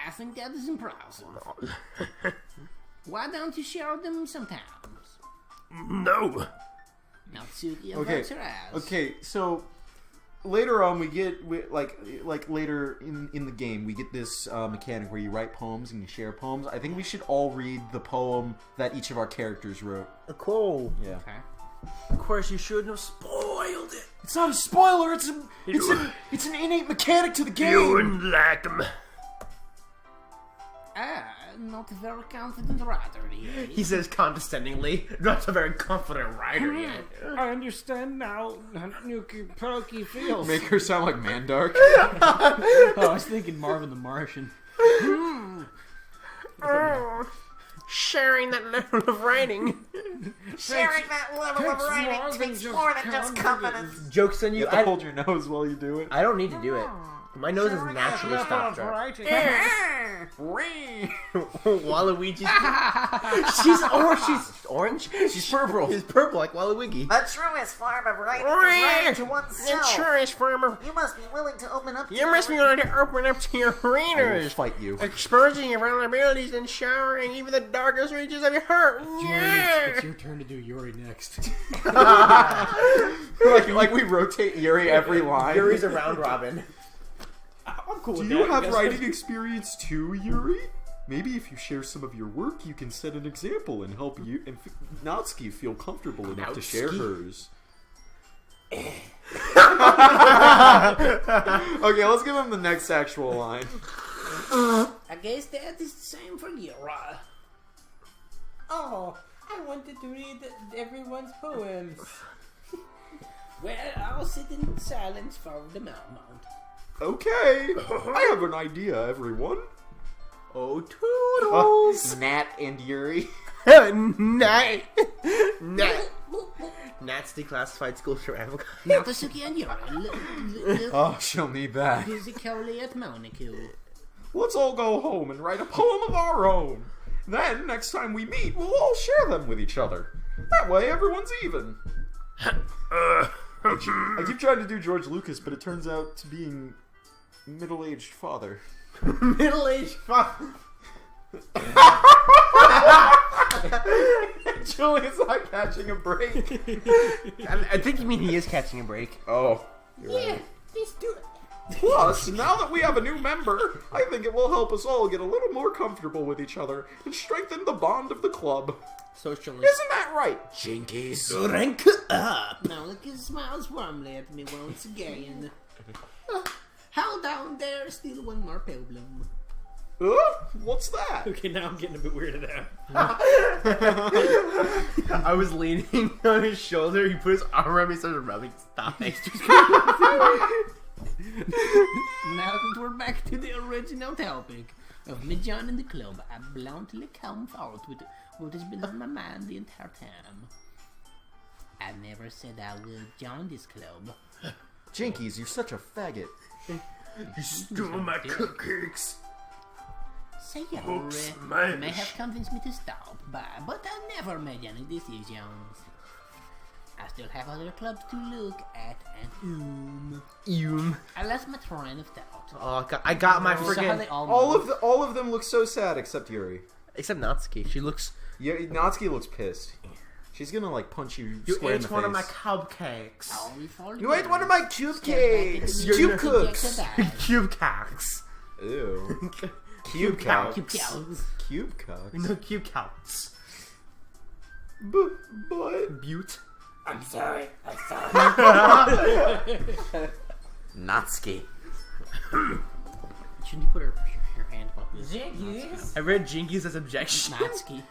I think that is impressive. Why don't you share them sometimes? No. Natasyoki Okay. averts her eyes. Okay, so later on like later in the game we get this mechanic where you write poems and you share poems. I think we should all read the poem that each of our characters wrote. Cool. Yeah. Okay. Of course, you shouldn't have spoiled it. It's not a spoiler. It's an innate mechanic to the game. You wouldn't like them. not a very confident writer yet. He says condescendingly, not a very confident writer yet. I understand now how Nuki Pokey feels. Make her sound like Mandark. Oh, I was thinking Marvin the Martian. Sharing that level of writing. Sharing that level of writing takes more than just confidence. Joke's on You you. have to hold your nose while you do it. I don't need to do it. My nose is naturally stopped up. Waluigi's. She's orange. She's purple. She's purple like Waluigi. The truest form of writing is writing to oneself. truest form of. You must be willing to open up to You must be willing to open up to your I will readers, fight you. exposing your vulnerabilities and showering even the darkest reaches of your heart. It's your turn to do Yuri next. like we rotate Yuri every line. Yuri's a round robin. I'm cool Do with you that. have Yes. writing experience too, Yuri? Maybe if you share some of your work, you can set an example and help you and Natsuki feel comfortable enough to share hers. Okay, let's give him the next actual line. I guess that is the same for Yura. Oh, I wanted to read everyone's poems. Well, I'll sit in silence for the moment. Okay, I have an idea, everyone. Oh, toodles. Nat and Yuri. Nat. Nat's declassified school ceramic. Natsuki and Yura look Oh, she'll need that. physically at Monaco. Let's all go home and write a poem of our own. Then, next time we meet, we'll all share them with each other. That way, everyone's even. I keep trying to do George Lucas, but it turns out to being middle-aged father. Middle-aged fuck. Julian's not catching a break. I think you mean he is catching a break. Oh. Yeah, let's do it. Plus, now that we have a new member, I think it will help us all get a little more comfortable with each other and strengthen the bond of the club. Socially. Isn't that right? Jinkies. Rank up. Monica smiles warmly at me once again. Hold on, there's still one more problem. What's that? Okay, now I'm getting a bit weirded out. I was leaning on his shoulder. He put his arm around me and started rubbing. Stop it. Now that we're back to the original topic of me joining the club, I bluntly come forth with what has been on my mind the entire time. I never said I would join this club. Jinkies, you're such a faggot. You stole my cupcakes. So you smash. may have convinced me to stop by, but I never made any decisions. I still have other clubs to look at and I lost my train of thought. Oh, God, I got my So how friggin' they all All of them look so sad except Yuri. except Natsuki. She looks. Yeah, Natsuki looks pissed. She's gonna like punch you You square in ate the one of my face. cupcakes. all before You ate one of my cupcakes. Cube cooks. Cube cocks. Ew. Cube cow. Cube cocks. No cube cocks. But Butte. I'm sorry. Natsuki. Shouldn't you put her hand above this? Jinkies? I read Jinkies as objection. Natsuki.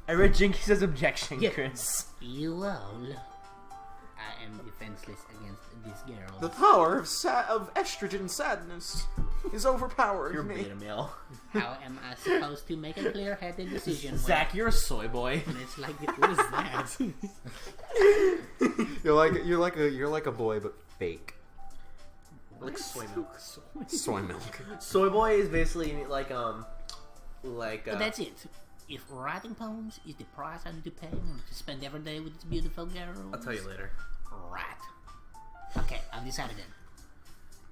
I read Jinkies as objection, Yeah. Chris. You all. I am defenseless against this girl. The power of estrogen sadness is overpowering You're me. beta male. How am I supposed to make a clear-headed decision when Zach, you're a soy boy. it's like, what is that? You're like a boy but fake. Like soy milk. Soy milk. Soy boy is basically like But that's it. If writing poems is the price I need to pay to spend every day with this beautiful girl, I'll tell you later. Right. Okay, I've decided then.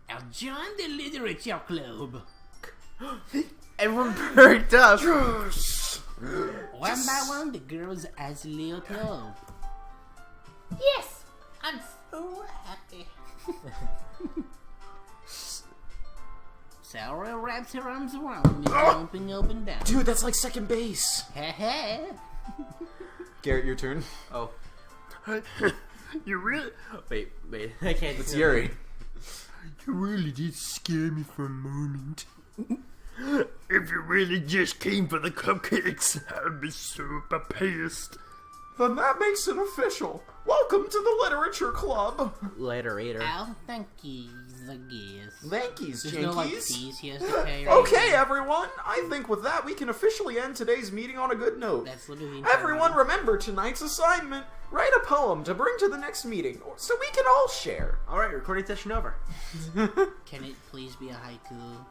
I'll join the literature club. Everyone perked up. One by one, the girls as Leo club. Yes, I'm so happy. Sarah wraps her arms around me, jumping up and down. Dude, that's like second base. Heh. Garrett, your turn. Oh. You really? Wait. I can't. It's Yuri. You really did scare me for a moment. If you really just came for the cupcakes, I'd be super pissed. Then that makes it official. Welcome to the Literature Club. Literator. Oh, thank you, I guess. Thankies, There's no, like, Jinkies. fees he has to pay. Or Okay, anything. everyone. I think with that, we can officially end today's meeting on a good note. That's literally Everyone remember tonight's assignment. Write a poem to bring to the next meeting, so we can all share. Alright, recording session over. Can it please be a haiku?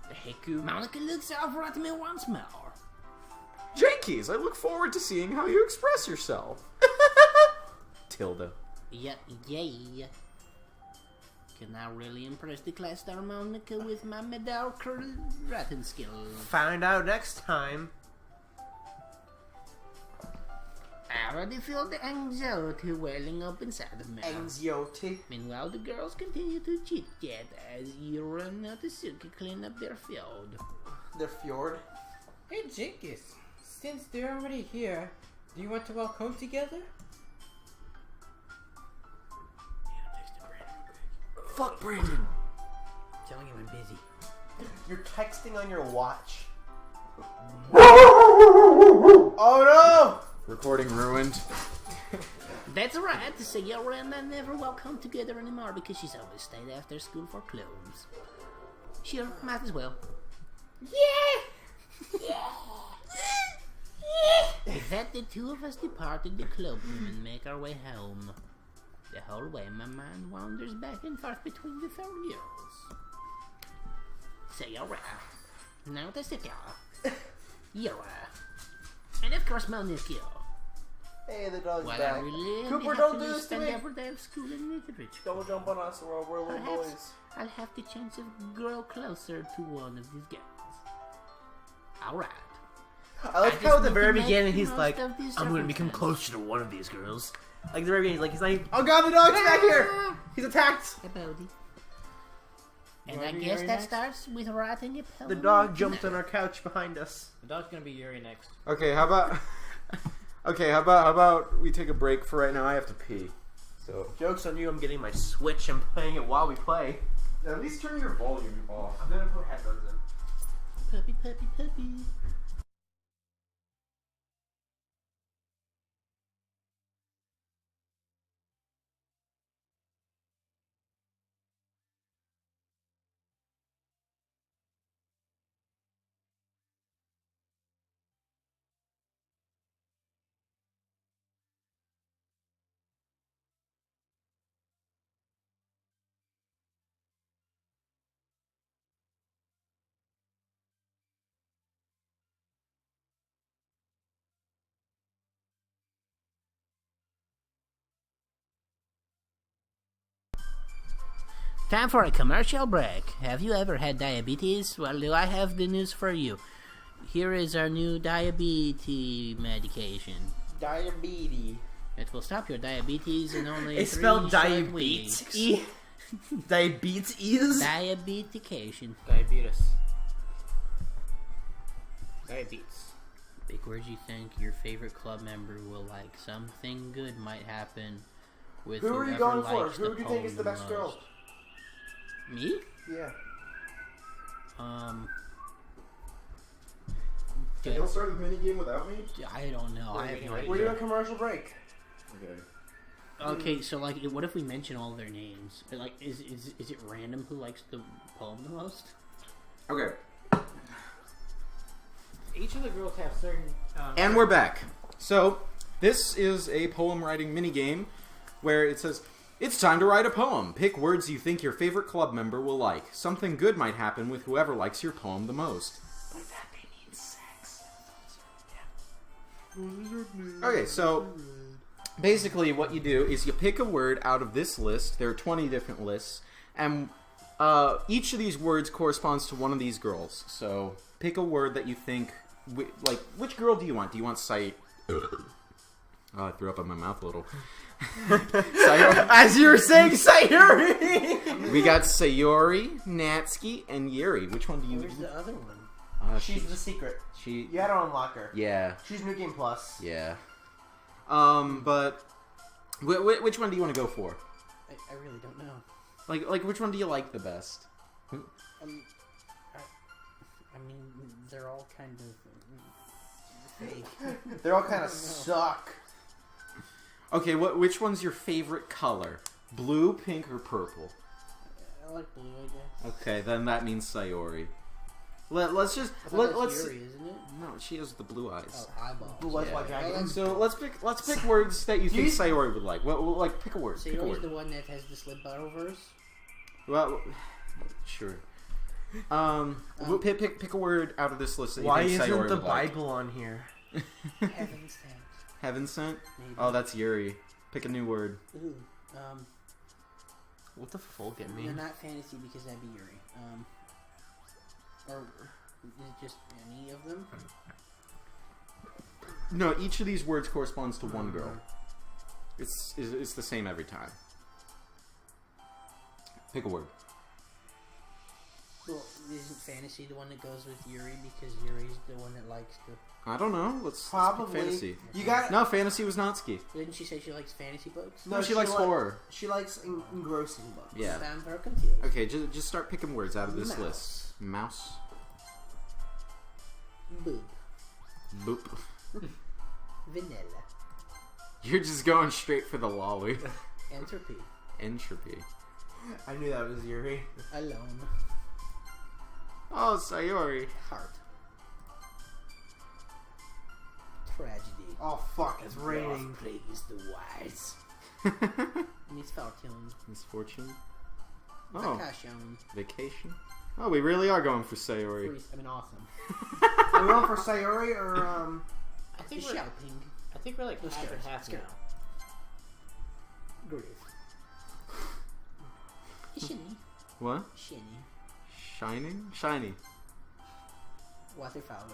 A haiku? Monica looks over at me once more. Jinkies, I look forward to seeing how you express yourself. Tilda. Yeah, yay. Can I really impress the class star Monica with my mediocre writing skills? Find out next time. I already feel the anxiety welling up inside of me. Anxiety. Meanwhile, the girls continue to chit-chat as you run out the suit to clean up their field. The fjord. Hey, Jinkies. Since they're already here, do you want to walk home together? Fuck Brandon. Telling him I'm busy. You're texting on your watch. Oh no! Recording ruined. That's right, Sayora and I never walk home together anymore because she's always stayed after school for clothes. Sure, might as well. Yeah! With that, the two of us departed the clubroom and make our way home. The whole way, my mind wanders back and forth between the four girls. Sayora. Now to Sayora. Yora. And of course, Monica. Hey, the dog's Well, I back. really Cooper, have don't to do this to spend me. every day of school in literature. Don't jump on us, we're little Perhaps boys. I'll have the chance of grow closer to one of these girls. Alright. I like how at the very beginning he's most like, of these I'm gonna become circumstances." closer to one of these girls. Like at the very beginning, he's like, oh god, the dog's back here! He's attacked! Hey, Bodie. And wanna I be guess Yuri that next? starts with writing a poem. The dog jumped on our couch behind us. The dog's gonna be Yuri next. Okay, how about how about we take a break for right now? I have to pee. So Joke's on you, I'm getting my Switch and playing it while we play. at least turn your volume off. I'm gonna put headphones in. Puppy, puppy, puppy. Time for a commercial break. Have you ever had diabetes? Well, do I have the news for you. Here is our new diabetes medication. Diabetes. It will stop your diabetes in only It's 3 spelled short weeks. diabetes. Diabetes? Diabetication. Diabetes. Diabetes. Big words you think your favorite club member will like. Something good might happen with Who are you whoever going for? likes Who do you think is the best most. girl? Me? Yeah. You'll start the mini game without me. I don't know. I have no We're doing idea. a commercial break. Okay. Okay, so like, what if we mention all their names? Like, is it random who likes the poem the most? Okay. Each of the girls have certain. And we're back. So, this is a poem writing mini game where it says, it's time to write a poem. Pick words you think your favorite club member will like. Something good might happen with whoever likes your poem the most. By that they mean sex. Okay, so basically what you do is you pick a word out of this list. There are 20 different lists. And each of these words corresponds to one of these girls. So pick a word that you think... Like, which girl do you want? Do you want Sight? Oh, I threw up in my mouth a little. As you were saying, Sayuri! We got Sayori, Natsuki, and Yuri. Which one do you... Where's the other one? She's the secret. She... You had to unlock her. Yeah. She's New Game Plus. Yeah. But... which one do you want to go for? I really don't know. Like which one do you like the best? I I mean, they're all kind of fake. They all kind of suck. Okay, which one's your favorite color? Blue, pink, or purple? I like blue, I guess. Okay, then that means Sayori. Let's Yuri, isn't it? No, she has the blue eyes. Oh, eyeballs. Blue eyes white dragon. So let's pick words that you think Sayori would like. Well, pick a word. Pick a Sayori's word. the one that has the slip bottle verse. Well, sure. Pick a word out of this list that you Why think Sayori isn't the would like. Bible on here? Heaven sent. Heaven sent? Maybe. Oh, that's Yuri. Pick a new word. Ooh. What the fuck it No, mean? not fantasy because that'd be Yuri. Or is it just any of them? No, each of these words corresponds to one girl. It's the same every time. Pick a word. Well, isn't fantasy the one that goes with Yuri because Yuri's the one that likes the... I don't know. Let's Probably. pick fantasy. You got No, fantasy was Natsuki. Didn't she say she likes fantasy books? No, she likes horror. She likes engrossing books. Yeah. I'm very confused. Okay, just start picking words out of this Mouse. list. Mouse. Boob. Boop. Vanilla. You're just going straight for the lolly. Entropy. Entropy. I knew that was Yuri. Alone. Oh, Sayori. Heart. Tragedy. Oh fuck, it's raining. Plagues the wise. Misfortune. Misfortune. Oh, Vacation. vacation. Oh, we really are going for Sayori. Awesome. Are we going for Sayori or I think The we're shopping. I think we're like Let's half go, and half let's go. now. Grief. Shiny. What? Shiny. Shining? Shiny. Waterfowl.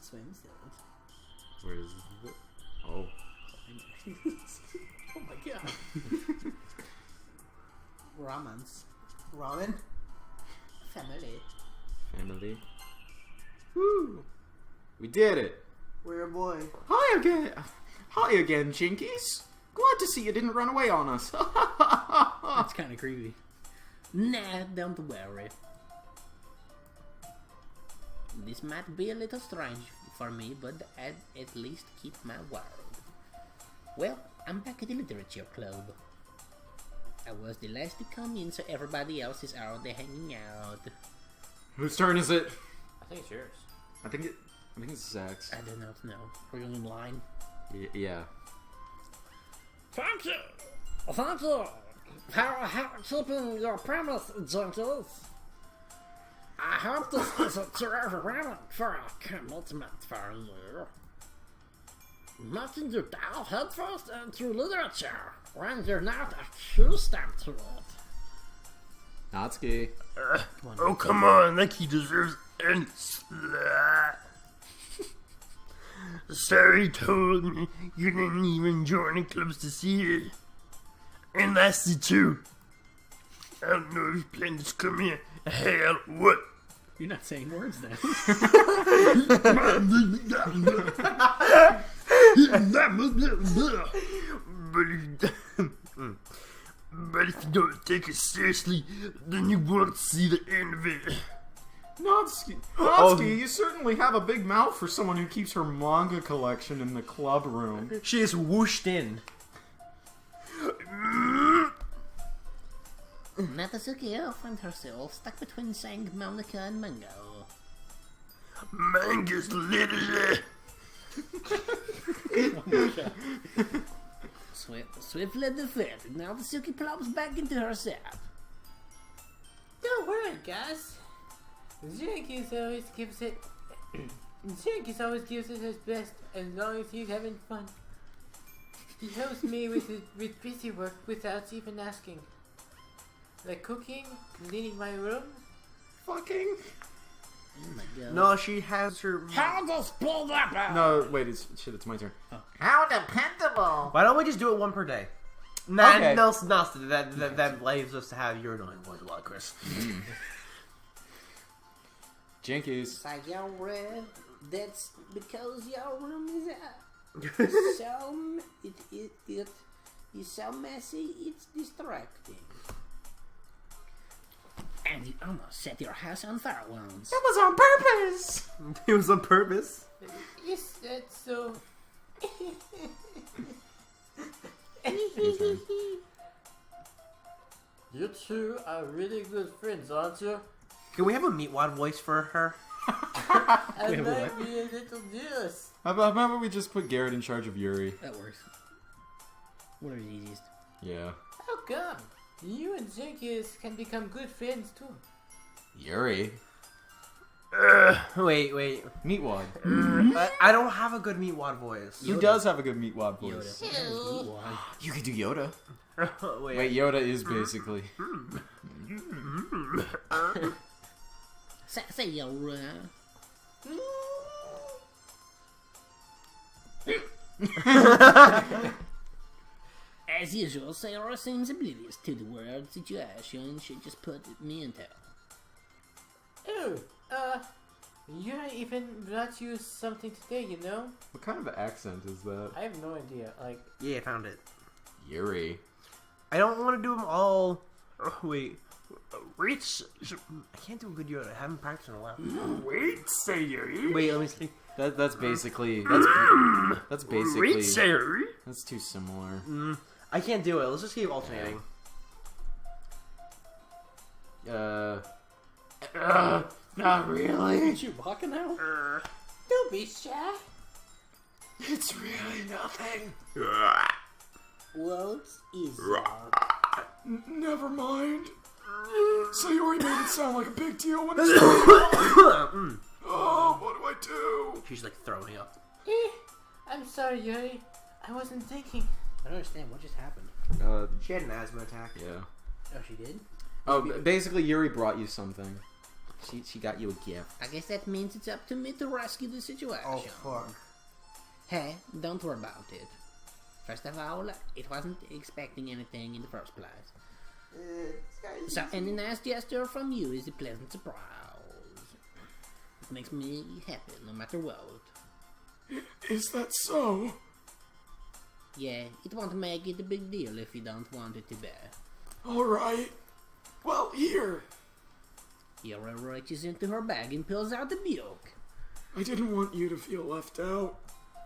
Swimsuit. Where is it? Oh. Oh my god. Romance. ramen? Family. Family. Woo! We did it. We're a boy. Hi again. Hi again, Jinkies. Glad to see you didn't run away on us. That's kind of creepy. Nah, don't worry. This might be a little strange for me, but I'd at least keep my word. Well, I'm back at the literature club. I was the last to come in, so everybody else is already hanging out. Whose turn is it? I think it's yours. I think it's Zach's. I do not know. Are you in line? Yeah. Thank you! Thank you! How keeping your promise, Jenkins? I hope this isn't too overwhelming for a commitment for you. Making you dive headfirst into literature when you're not accustomed to it. Natsuki. Oh, come on, like he deserves any slack. Sorry told me you didn't even join the clubs to see it. And that's the truth. I don't know if you plan to come here. Hell, what? You're not saying words then. But if you don't take it seriously, then you won't see the end of it. Natsuki, you certainly have a big mouth for someone who keeps her manga collection in the club room. She is whooshed in. Natsuki found herself stuck between Sang, Monica, and Mango. Manga's literally... Swiftly defeated, now Natsuki plops back into herself. Don't worry, guys. Jenkins always gives it. Jenkins always gives it his best as long as he's having fun. He helps me with busy work without even asking. Like cooking, cleaning my room. Fucking. Oh my god. No, she has her. How just pull that back? No, wait, it's my turn. How dependable. Why don't we just do it one per day? Nah, Okay. no, that leaves us to have your annoying voice a lot, Chris. Jinkies. Sayori, that's because your room is it is so messy, it's distracting. And You almost set your house on fire once. That was on purpose! It was on purpose. Is that so? You two are really good friends, aren't you? Can we have a meatwad voice for her? I might be a little jealous. How about we just put Garrett in charge of Yuri? That works. Whatever's easiest. Yeah. How come? You and Jenkins can become good friends too. Yuri? Wait. Meatwad. I don't have a good meatwad voice. He does have a good Meatwad voice. Yoda. You could do Yoda. Wait. Wait, Yoda is basically... Say Yoda. As usual, Sarah seems oblivious to the world situation she just put me into. Oh, Yuri even brought you something today, you know? What kind of accent is that? I have no idea. Like, Yeah, I found it. Yuri. I don't want to do them all. Oh, wait. Reach. I can't do a good Yoda. I haven't practiced in a while. Wait, say Yuri. Wait, let me see. That's basically... That's basically... Wait, say Yuri. That's too similar. I can't do it. Let's just keep alternating. Not really. Chewbacca now? don't be shy. It's really nothing. What is Never mind. Sayori made it sound like a big deal when it's Oh, what do I do? She's like throwing up. I'm sorry, Yuri. I wasn't thinking. I don't understand what just happened. She had an asthma attack. Yeah. Oh, she did? Oh, basically Yuri brought you something. She got you a gift. I guess that means it's up to me to rescue the situation. Oh, fuck. Hey, don't worry about it. First of all, it wasn't expecting anything in the first place. So any nice gesture from you is a pleasant surprise. It makes me happy no matter what. Is that so? Yeah, it won't make it a big deal if you don't want it to be. Alright. Well, here. Yura reaches into her bag and pulls out the book. I didn't want you to feel left out,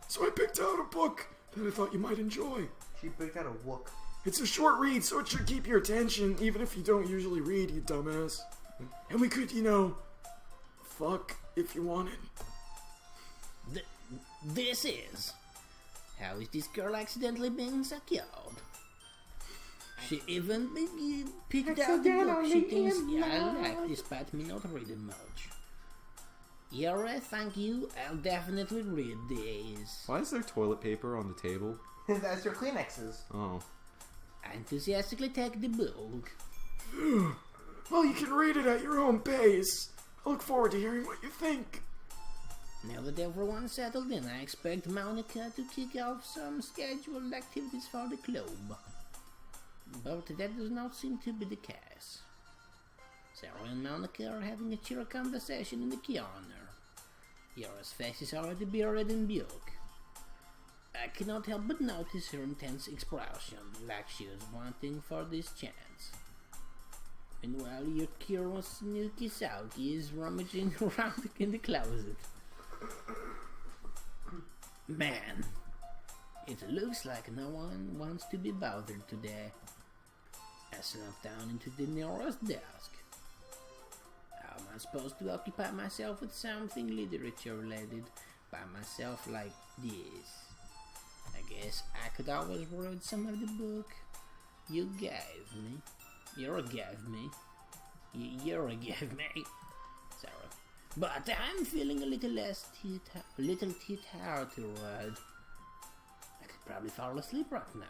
so I picked out a book that I thought you might enjoy. She picked out a wook. It's a short read, so it should keep your attention, even if you don't usually read, you dumbass. And we could, fuck if you wanted. This is... How is this girl accidentally being secured? She even picked out the book she thinks I like, despite me not reading much. Yura, thank you. I'll definitely read these. Why is there toilet paper on the table? That's your Kleenexes. Oh. I enthusiastically take the book. Well, you can read it at your own pace. I look forward to hearing what you think. Now that everyone's settled in, I expect Monica to kick off some scheduled activities for the club. But that does not seem to be the case. Sarah and Monica are having a cheery conversation in the corner. Yura's face is already buried in book. I cannot help but notice her intense expression, like she was wanting for this chance. Meanwhile, your curious Snooky Sauki is rummaging around in the closet. Man, it looks like no one wants to be bothered today. I slumped down into the nearest desk. How am I supposed to occupy myself with something literature related by myself like this? I guess I could always read some of the book you gave me. Yura gave me. Yura gave me. Sorry. But I'm feeling a little too tired to read. I could probably fall asleep right now.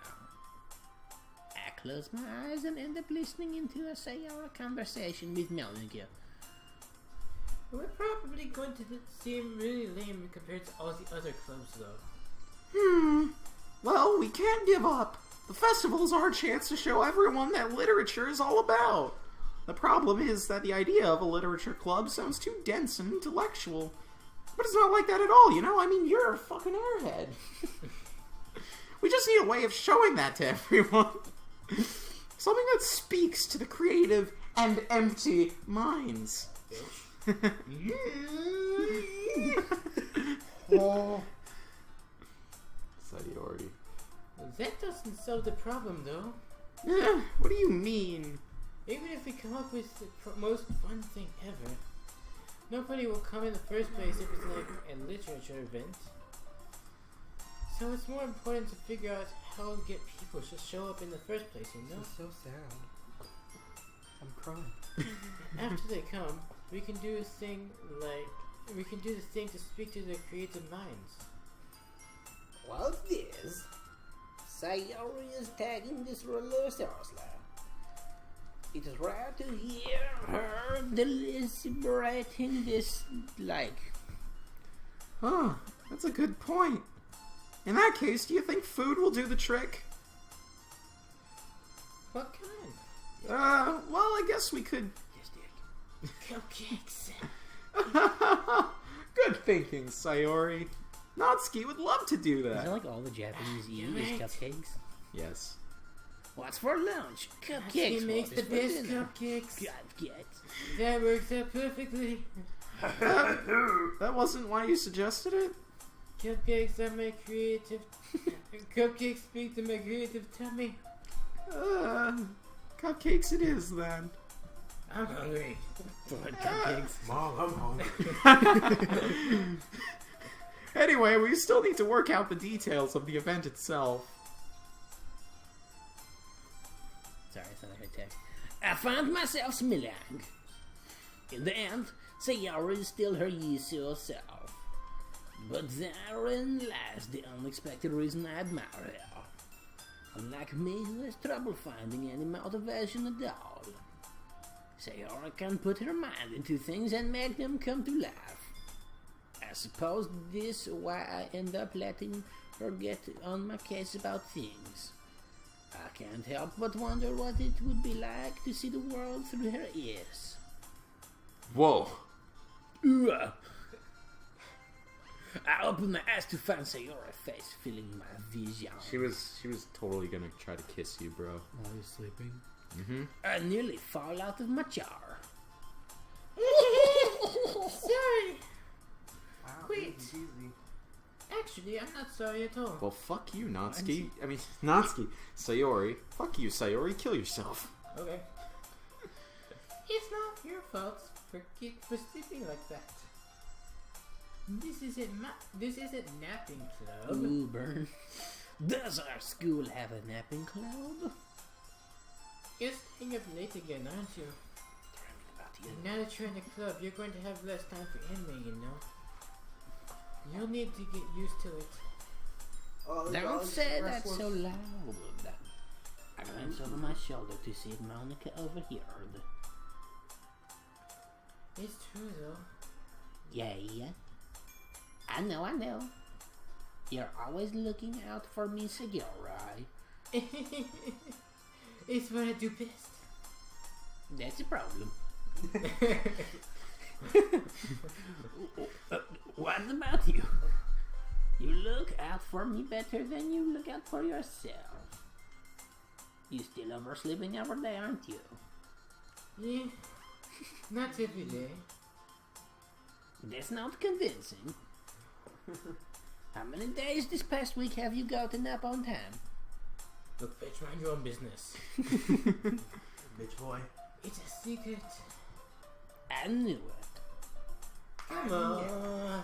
I close my eyes and end up listening into a Sayara conversation with Monica. We're probably going to seem really lame compared to all the other clubs, though. Well, we can't give up. The festival is our chance to show everyone that literature is all about. The problem is that the idea of a literature club sounds too dense and intellectual. But it's not like that at all, I mean, you're a fucking airhead. We just need a way of showing that to everyone. Something that speaks to the creative and empty minds. Oh, Sayori. That doesn't solve the problem, though. What do you mean? Even if we come up with the most fun thing ever, nobody will come in the first place if it's like a literature event. So it's more important to figure out how to get people to show up in the first place, you know? it's so sad. I'm crying. After they come, we can do a thing to speak to their creative minds. What's this? Sayori is tagging this ruler seriously. It is rare to hear her deliberating this like. Huh, that's a good point. In that case, do you think food will do the trick? What kind? Well, I guess we could... Cupcakes. Good thinking, Sayori. Natsuki would love to do Is that that. like all the Japanese eat is right. cupcakes? Yes. What's for lunch? He Cupcakes. makes What the is for best dinner? cupcakes. Cupcakes. That works out perfectly. That wasn't why you suggested it? Cupcakes are my creative... Cupcakes speak to my creative tummy. Cupcakes it is, then. I'm hungry. Cupcakes. Mom, I'm hungry. Anyway, we still need to work out the details of the event itself. Sorry, it's not a good text. I found myself smiling. In the end, Sayori is still her usual self. But therein lies the unexpected reason I admire her. Unlike me, who has trouble finding any motivation at all. Sayori can put her mind into things and make them come to life. I suppose this is why I end up letting her get on my case about things. I can't help but wonder what it would be like to see the world through her ears. Whoa. Ugh. I opened my eyes to find Sayori's face filling my vision. She was totally gonna try to kiss you, bro. While he's sleeping. I nearly fall out of my chair. Sorry. Wow, Wait. easy. Actually, I'm not sorry at all. Well, fuck you, Natsuki. I mean, Natsuki. Sayori. Fuck you, Sayori. Kill yourself. Okay. It's not your fault for sleeping like that. This isn't napping club. Ooh, burn. Does our school have a napping club? You're staying up late again, aren't you? Now that you're in the club, you're going to have less time for anime, you know. You'll need to get used to it. Don't say that so loud. I glanced over my shoulder to see if Monica overheard. It's true, though. Yeah. I know. You're always looking out for me, Sayori. It's what I do best. That's a problem. What about you? You look out for me better than you look out for yourself. You still oversleeping over there, aren't you? Yeah, not every day. That's not convincing. How many days this past week have you gotten up on time? Look, bitch, mind your own business. Bitch boy. It's a secret. I knew it. Come on.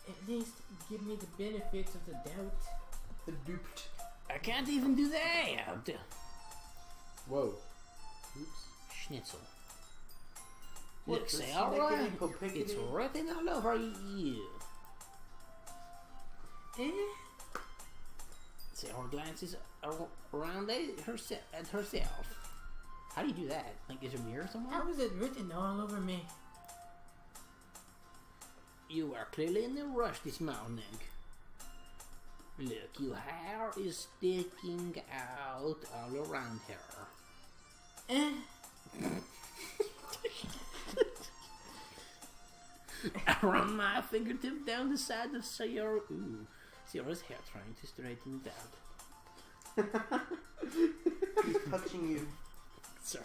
At least give me the benefits of the doubt. The duped. I can't even do that. Whoa. Oops. Schnitzel. What, Look, the Sayori, snickety-popickety? it's written all over you. Sayori glances around at herself. How do you do that? Like, is there a mirror somewhere? How is it written all over me? You are clearly in a rush this morning. Look, your hair is sticking out all around her. I run my fingertip down the side of Sayori's hair, trying to straighten it out. He's touching you. Sorry.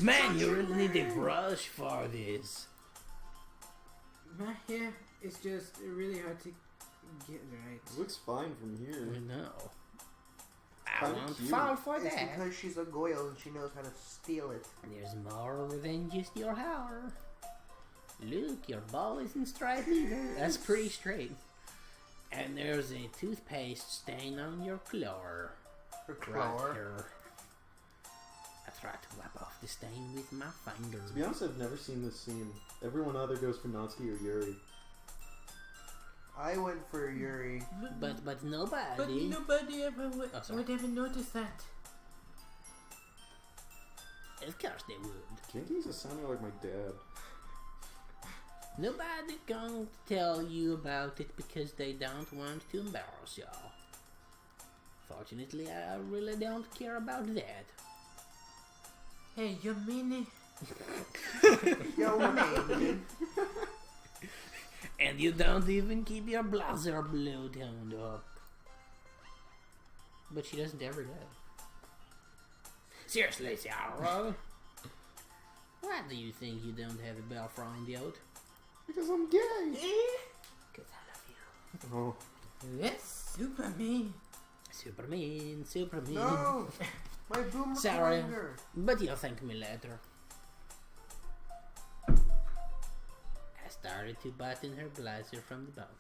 Man, you really need a brush for this. My hair is just really hard to get right. It looks fine from I here. know. I Kinda won't cute. fall for It's that. because she's a goyle and she knows how to steal it. There's more than just your hair. Look, your ball isn't straight either. That's pretty straight. And there's a toothpaste stain on your claw. Her Right claw. here. I tried to wipe off the stain with my finger. To be honest, I've never seen this scene. Everyone either goes for Natsuki or Yuri. I went for Yuri. But nobody. But nobody ever Oh, sorry. would ever notice that. Of course they would. Jinkies is sounding like my dad. Nobody going to tell you about it because they don't want to embarrass y'all. Fortunately, I really don't care about that. Hey, you mean Yo, man. And you don't even keep your blazer blue toned up. But she doesn't ever do. Seriously, Sarah. Why do you think you don't have a girlfriend yet? Because I'm gay. Because I love you. Oh. That's Superman. Superman. No! My boom Sorry. recorder. But you'll thank me later. I started to button her blazer from the bottom.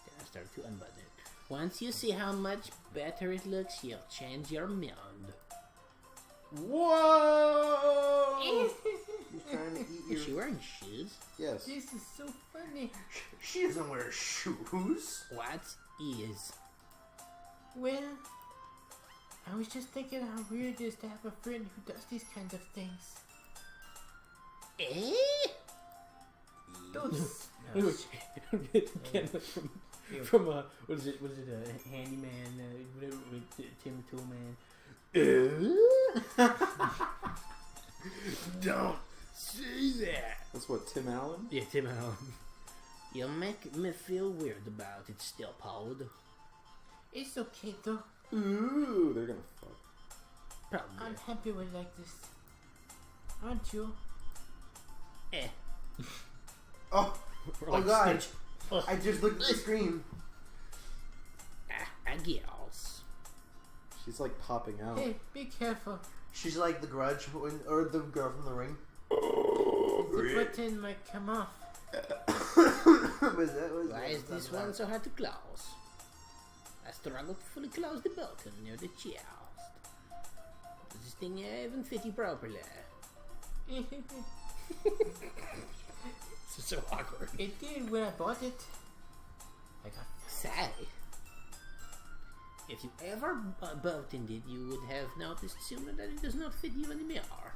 Then I started to unbutton it. Once you see how much better it looks, you'll change your mind. Whoa! She's trying to eat Is she your... wearing shoes? Yes. This is so funny. She doesn't wear shoes. What is? Well, I was just thinking how weird it is to have a friend who does these kinds of things. Eh? Those. from what is it? Was it a handyman? Whatever with Tim Toolman. Don't say that. That's what, Tim Allen? Yeah, Tim Allen. You'll make me feel weird about it still, Paul. It's okay though. Ooh, they're gonna fuck. Probably. I'm happy with like this. Aren't you? Eh. Oh, oh god. Ugh. I just looked at the screen. I guess. She's like popping out. Hey, be careful. She's like the Grudge, or the girl from The Ring. The button might come off. Why is this one so hard to close? I struggle to fully close the button near the chest. Does this thing even fit you properly? This is so awkward. It did when I bought it. I got Say, if you ever buttoned it, you would have noticed sooner that it does not fit you anymore.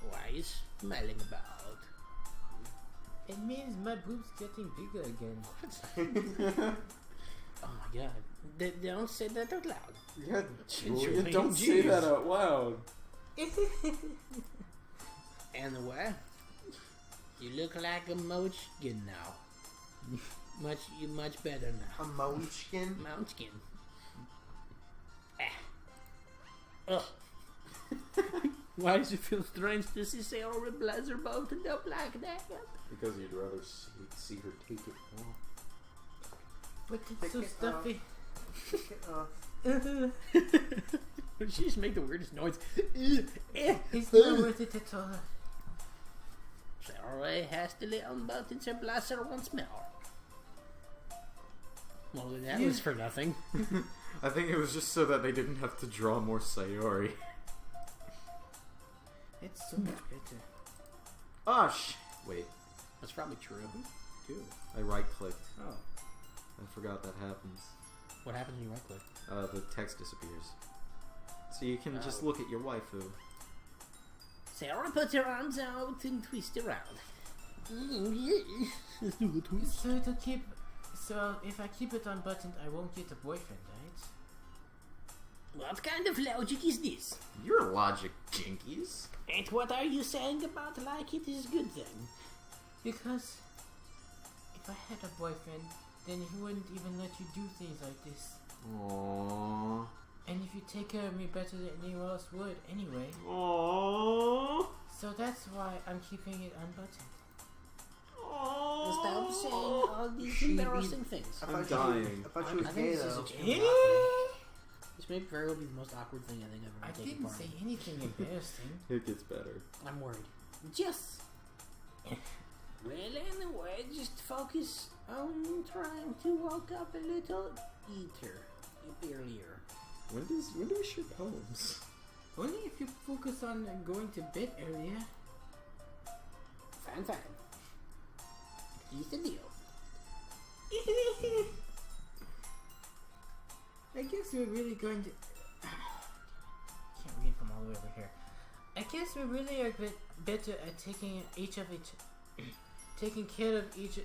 Why are you smiling about? It means my boob's getting bigger again. Oh my god. Don't say that out loud. Yeah, Julia, Julia, don't say jeez. that out loud. Anyway, you look like a munchkin now. much better now. A munchkin? Munchkin. Ugh. Why does it feel strange to see Sarah with blazer buttoned up like that? Because you'd rather see her take it off. But it's Take so it stuffy. Take it off. She just make the weirdest noise. It's not worth it at all. Sarah hastily unbuttons her blazer once more. Well, that was for nothing. I think it was just so that they didn't have to draw more Sayori. It's so much better. Ah, wait. That's probably true, too. I right-clicked. Oh. I forgot that happens. What happens when you right click? The text disappears. So you can just look at your waifu. Sarah puts her arms out and twists around. So it'll keep. So if I keep it unbuttoned, I won't get a boyfriend, right? What kind of logic is this? Your logic, Jinkies. And what are you saying about like it is a good thing? Because if I had a boyfriend, then he wouldn't even let you do things like this. Aww. And if you take care of me better than anyone else would, anyway. Aww. So that's why I'm keeping it unbuttoned. Stop saying all these embarrassing things. I'm dying. I thought she was I gay think this is though. extremely awkward. This may very well be the most awkward thing I think I've I ever taken didn't part say in. anything embarrassing. It gets better. I'm worried. Yes. Well, anyway, just focus on trying to woke up a little earlier. When do we share poems? Only if you focus on going to bed earlier. Fine. Here's the deal. I guess we're really going to... Can't read from all the way over here. I guess we really are a bit better at taking care of each.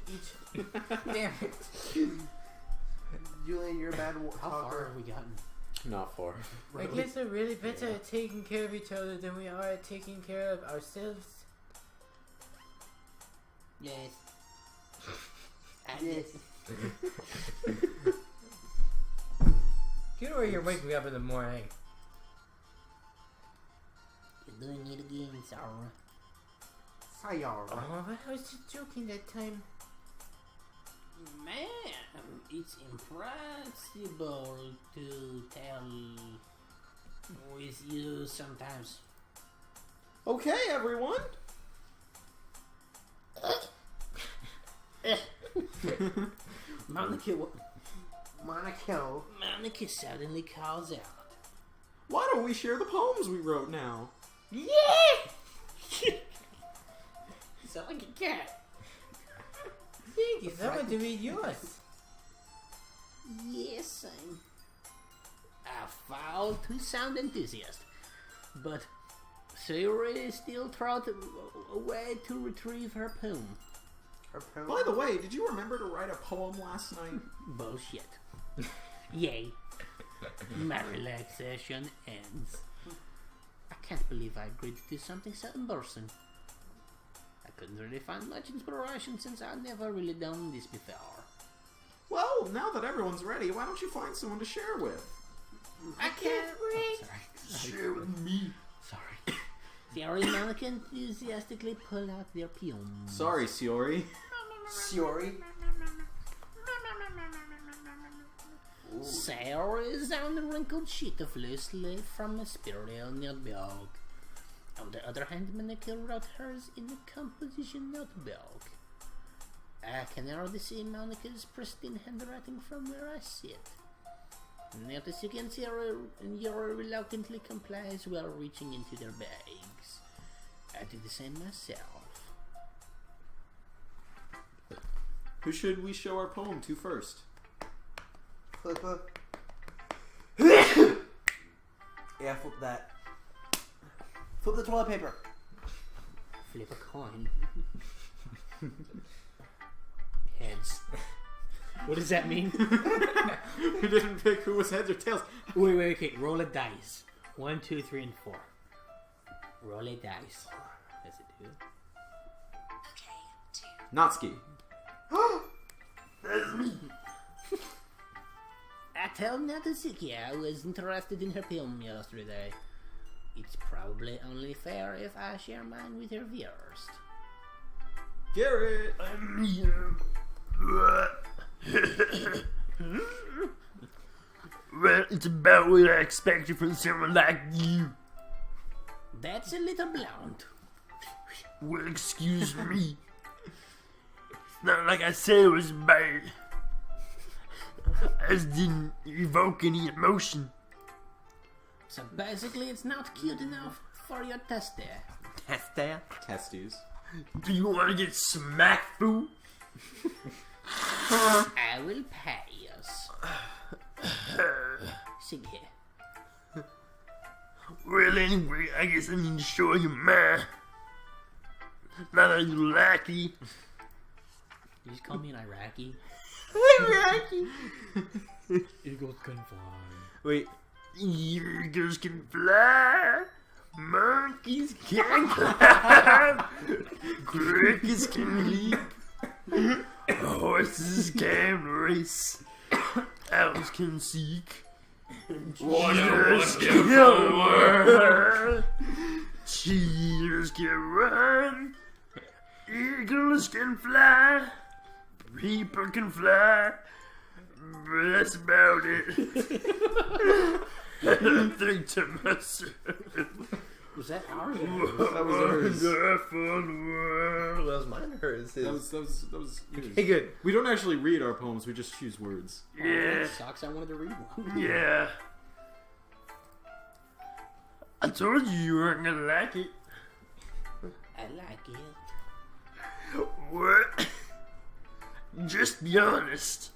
Damn it. Julian, you're a bad How far talker. have we gotten? Not far. I guess we're really better at taking care of each other than we are at taking care of ourselves. Yes. Yes. Get over here, wake me up in the morning. You're doing it again, Sarah. Sayara. Oh, but I was just joking that time. Man, it's impossible to tell with you sometimes. Okay, everyone. Monica suddenly calls out. Why don't we share the poems we wrote now? Yeah! You sound like a cat. Thank you, someone to read yours. Yes, I'm a foul to sound enthusiast, but Sarah is still trying a way to retrieve her poem. By the way, did you remember to write a poem last night? Bullshit. Yay. My relaxation ends. I can't believe I agreed to do something so embarrassing. I couldn't really find much inspiration since I've never really done this before. Well, now that everyone's ready, why don't you find someone to share with? I can't read. Sorry. Share with me. Sorry. Sarah and Monica enthusiastically pull out their poems. Sorry, Siori. Siori. Sarah is on a wrinkled sheet of loose leaf from a spiral notebook. On the other hand, Monica wrote hers in a composition notebook. I can already see Monica's pristine handwriting from where I sit. Notice you can see Sarah reluctantly complies while reaching into their bags. I do the same myself. Who should we show our poem to first? Flipper. Yeah, flip that. Flip the toilet paper. Flip a coin. Heads. What does that mean? We didn't pick who was heads or tails. Wait, okay. Roll a dice. 1, 2, 3, and 4. Roll a dice. Does it do it? Natsuki. That's me. I told Natsuki I was interested in her poem yesterday. It's probably only fair if I share mine with her viewers. Garrett. I'm here. Well, it's about what I expected from someone like you. That's a little blunt. Well, excuse me. It's not like I said it was bad. I just didn't evoke any emotion. So basically it's not cute enough for your tester. Tester? Testes. Do you want to get smacked, fool? I will pay us. Sig here. Well, anyway, I guess I need to show you mine. Not that you like it. You just call me an Iraqi. Iraqi. Eagles can fly. Wait, Eagles can fly. Monkeys can climb. Crickets can leap. Horses can race. Owls can seek. Cheers can run. Cheers can run. Eagles can fly. Reaper can fly. But that's about it. I don't think to myself. Was that ours? That was hers. That was mine or hers? That was yours. Okay, good. We don't actually read our poems, we just choose words. Yeah. Sucks, I wanted to read one. Yeah. I told you weren't gonna like it. I like it. What? Just be honest.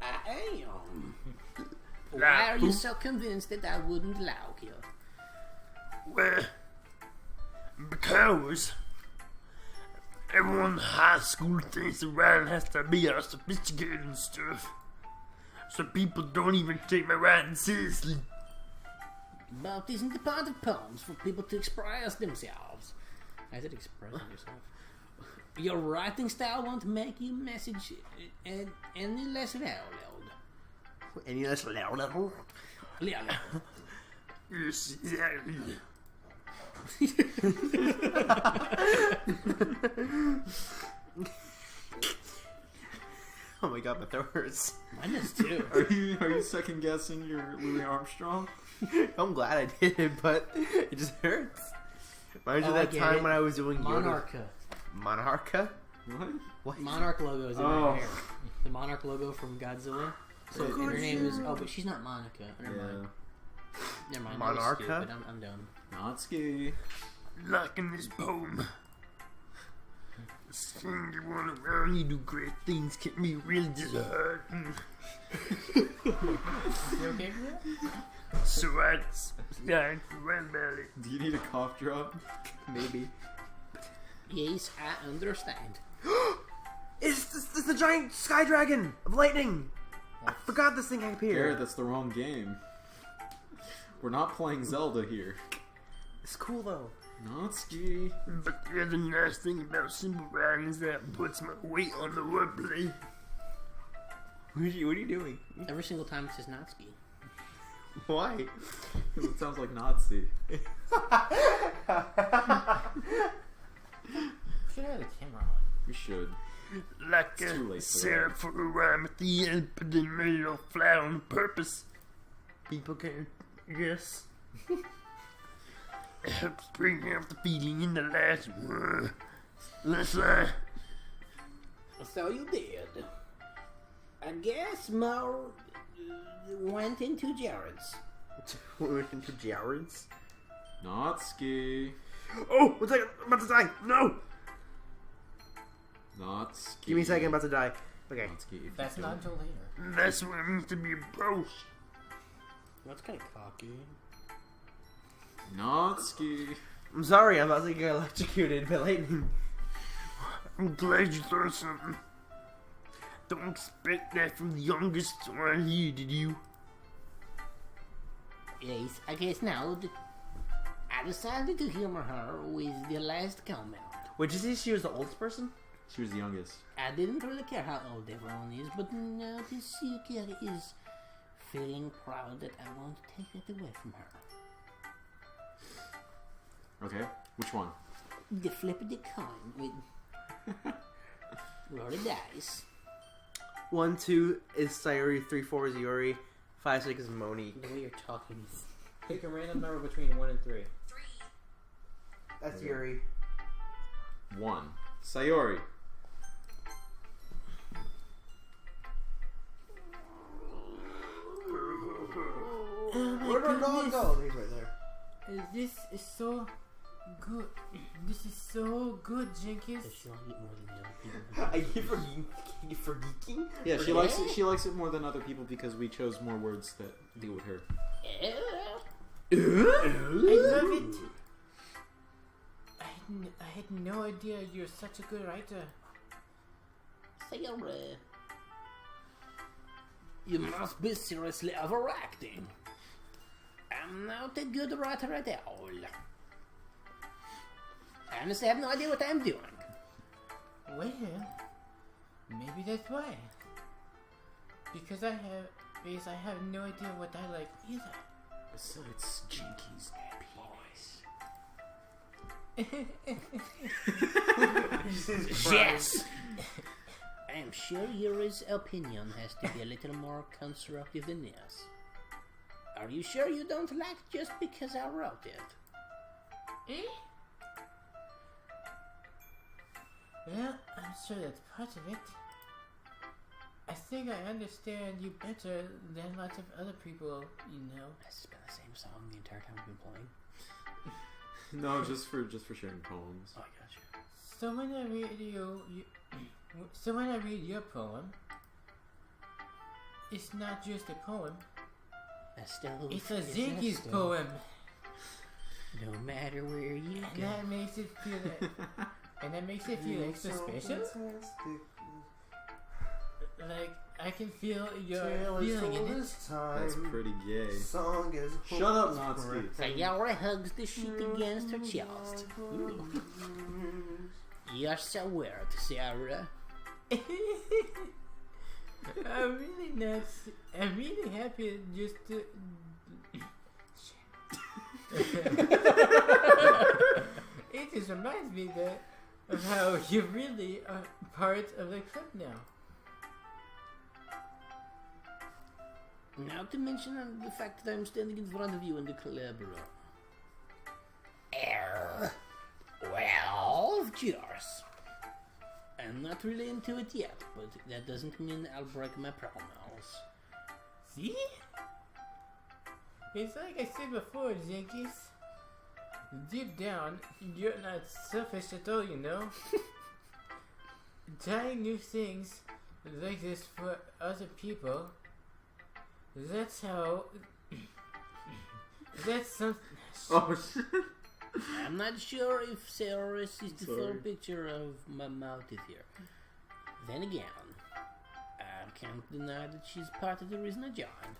I am. Why are you so convinced that I wouldn't like you? Well, because everyone in high school thinks that writing has to be all sophisticated and stuff. So people don't even take my writing seriously. But isn't the point of poems for people to express themselves? I said expressing yourself. Your writing style won't make your message any less loud. Any less loud? Loud. Yes, exactly. Oh my god, my throat hurts. Mine does too. Are you second guessing your Louis Armstrong? I'm glad I did it, but it just hurts. Reminds me Oh, I of that get time it. when I was doing yoga. Monarcha. Monarcha? What? Monarch logo is in Oh. my hair. The Monarch logo from Godzilla. So and her name is. Oh, but she's not Monica. Never mind. Never mind. that was Monarcha? stupid. I'm done. Natsuki. Like in this poem. Seeing everyone around you do great things can be really disheartening. You okay for that? So I decided to write about it. Do you need a cough drop? Maybe. Yes, I understand. It's the giant sky dragon of lightning! I forgot this thing Garrett, appeared. that's the wrong game. We're not playing Zelda here. It's cool though. Natsuki. But the other nice thing about simple writing is that it puts my weight on the wordplay. What are you doing? Every single time it says Natsuki. Why? Because it sounds like Nazi. Should have had a camera on. We should. Like It's too a late for syrup for a rhyme at the end, but then made it all flat on purpose. People can. Yes. It helps bring out the feeling in the last word. Let's lie. So you did. I guess Mo went into Jared's. We went into Jared's. Natsuki. Oh! One second! I'm about to die! No! Natsuki. Give me a second, I'm about to die. Okay. Natsuki, if you That's don't- not until later. That's what it means to be a pro. That's kind of cocky. Natsuki. I'm sorry, I'm about to get electrocuted by lightning. I'm glad you thought something. Don't expect that from the youngest one here, did you? Yes, I guess now I decided to humor her with the last comment. Wait, did you say she was the oldest person? She was the youngest. I didn't really care how old everyone is, but now this Yuki is feeling proud that I won't take it away from her. Okay, which one? The flip of the coin with roll the dice. 1, 2 is Sayori, 3, 4 is Yuri, 5, 6 is Moni. The way you're talking is Pick a random number between 1 and 3. That's Okay. Yuri. 1. Sayori. Where'd our dog go? He's right there. This is so good. This is so good, Jenkins. that she'll eat more than the other people. I keep for geeking? Yeah, she likes it. She likes it more than other people because we chose more words that deal with her. I love it. I had no idea you're such a good writer. Sayori, you must be seriously overacting. I'm not a good writer at all. I honestly have no idea what I'm doing. Well, maybe that's why. Because I have because I have no idea what I like either. Besides Jinky's Yes! I'm sure Yuri's opinion has to be a little more constructive than this. Are you sure you don't like just because I wrote it? Well, I'm sure that's part of it. I think I understand you better than lots of other people, you know. This has been the same song the entire time we've been playing. No, just for sharing poems. Oh, I got you. So when I read your poem, it's not just a poem. It's a Zinky's poem. No matter where you And go. that makes it feel extra special. Like I can feel your feeling in it. That's pretty gay. Song is Shut up, Natsuki. Sayori hugs the sheet against her chest. Ooh. You're so weird, Sarah. I'm really happy just to. It just reminds me of how you really are part of the club now. Not to mention the fact that I'm standing in front of you in the club room. Well, of course. I'm not really into it yet, but that doesn't mean I'll break my promise. See? It's like I said before, Jinkies. Deep down, you're not selfish at all, you know? Trying new things like this for other people. That's how. That's something. Oh shit. I'm not sure if Sarah sees the full picture of my motive here. Then again, I can't deny that she's part of the reason I joined.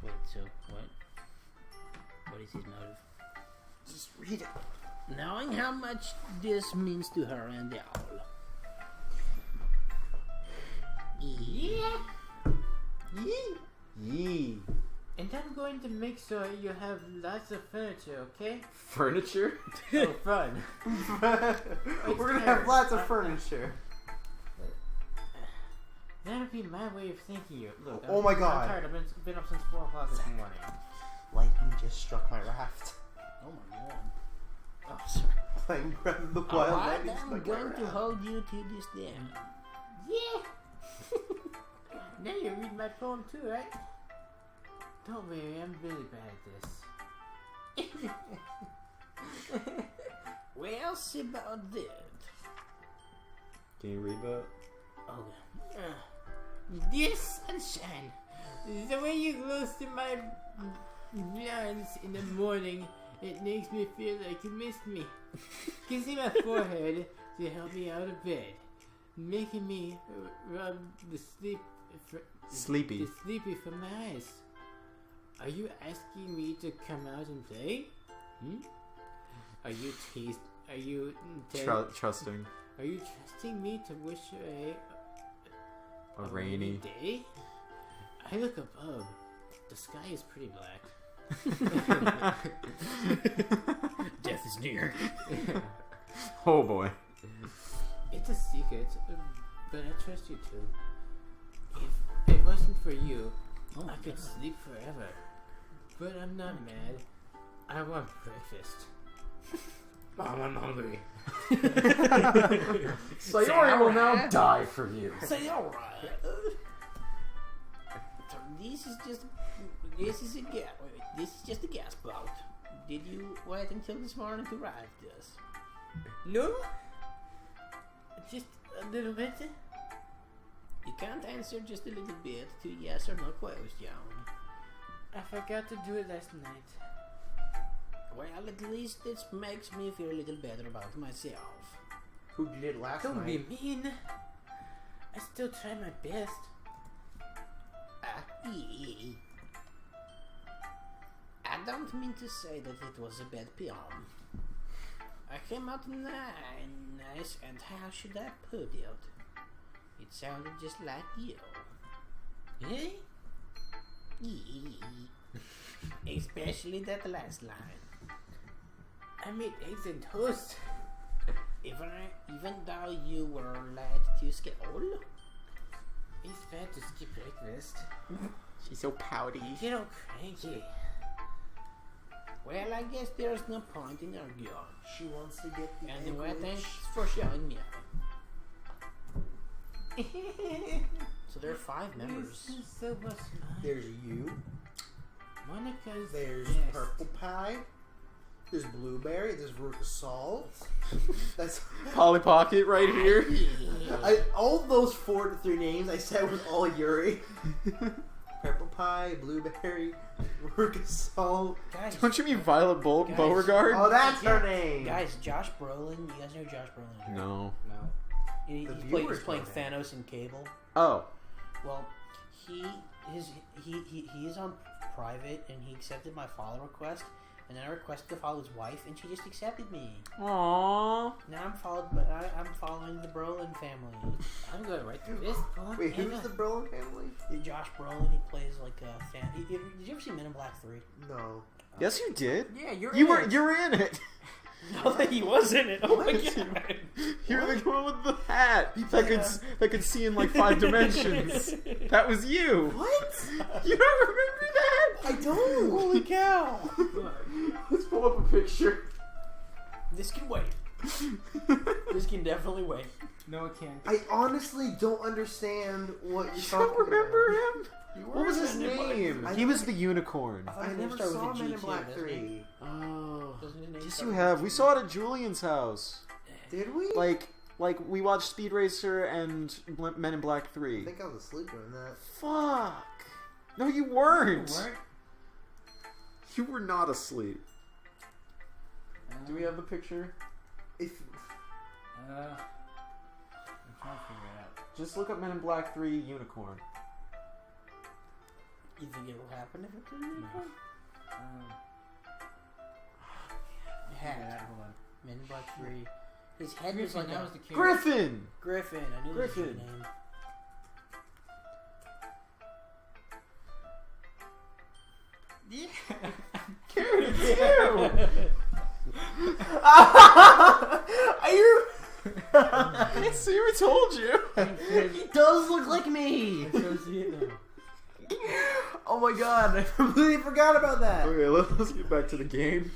Wait, so what? What is his motive? Just read it. Knowing how much this means to her and the owl. Yeah! Yee. And I'm going to make sure you have lots of furniture, okay? Furniture? Oh, fun. We're gonna have lots of furniture. That would be my way of thanking you. Look, Oh my God. I'm tired. I've been up since 4 o'clock this morning. Lightning just struck my raft. Oh my god. Oh, sorry. Playing Breath of the Wild. Alright, lightning I'm struck my going to raft. hold you to this then. Yeah! Now you read my poem too, right? Don't worry, I'm really bad at this. Well, see about that. Can you read that? Okay. Dear sunshine, the way you glow through my blinds in the morning, it makes me feel like you missed me. Kissing my forehead to help me out of bed, making me rub the Sleepy. the sleepy from my eyes. Are you asking me to come out and play? Are you Trusting. Are you trusting me to wish you A rainy. day? I look above. The sky is pretty black. Death is near. Oh boy. It's a secret, but I trust you too. If it wasn't for you, I could sleep forever. But I'm not mad. I want breakfast. Mom, I'm hungry. Sayori will now die for you. Sayori. So this is just a gas boat. Did you wait until this morning to write this? No? Just a little bit? You can't answer just a little bit to yes or no question. I forgot to do it last night. Well, at least this makes me feel a little better about myself. Who did it last Don't night? be mean. I still try my best. I don't mean to say that it was a bad poem. I came out nice, and how should I put it? It sounded just like you. Eh? Especially that last line. I made eggs and toast. Even though you were led to school, It's bad to skip breakfast. She's so pouty. Get all cranky. well, I guess there's no point in arguing. She wants to get the Anyway, egg thanks which- for showing me. So there are 5 members. This is so much fun. There's you. Monica's. There's yes. purple pie. There's blueberry. There's root salt. That's Polly Pocket right here. all those 4 to 3 names I said was all Yuri. Purple pie, blueberry, root salt. Guys, Don't you mean Violet Beauregard? Oh, that's her name. guys, Josh Brolin. You guys know who Josh Brolin is? No. No. He's viewers playing know him. Thanos in Cable. Oh. Well, he is on private, and he accepted my follow request. And then I requested to follow his wife, and she just accepted me. Aww. Now I'm following the Brolin family. I'm going right through this one. Wait, who's the Brolin family? Josh Brolin, he plays like a fan. Did you ever see Men in Black 3? No. Yes, you did. Yeah, you're You in were it. in it. No, that he was in it. Oh my god. You were the one with the hat that could see in like 5 dimensions. That was you. What? You don't remember that? I don't. Holy cow. Let's pull up a picture. This can wait. This can definitely wait. No, it can't. I honestly don't understand what you're You talking don't remember about. him? What was his name? I He was the unicorn. I never Start with saw a G Men in too, Black doesn't 3. Oh. Doesn't his name Yes, start you with have. a We G? saw it at Julian's house. Did we? Like we watched Speed Racer and Men in Black 3. I think I was asleep during that. Fuck. No, you weren't. What? You were not asleep. Do we have the picture? If I'm trying to figure it out. Just look up Men in Black 3 Unicorn. You think it will happen if it's a unicorn? Yeah, hold on. Men in Black 3. His head was Griffin, like that a was the character. Griffin! Griffin. I knew that was his Griffin. name. Karen, it's you! are you? See, we told you. He does look like me. So see it now. Oh my god, I completely forgot about that. Okay, let's get back to the game.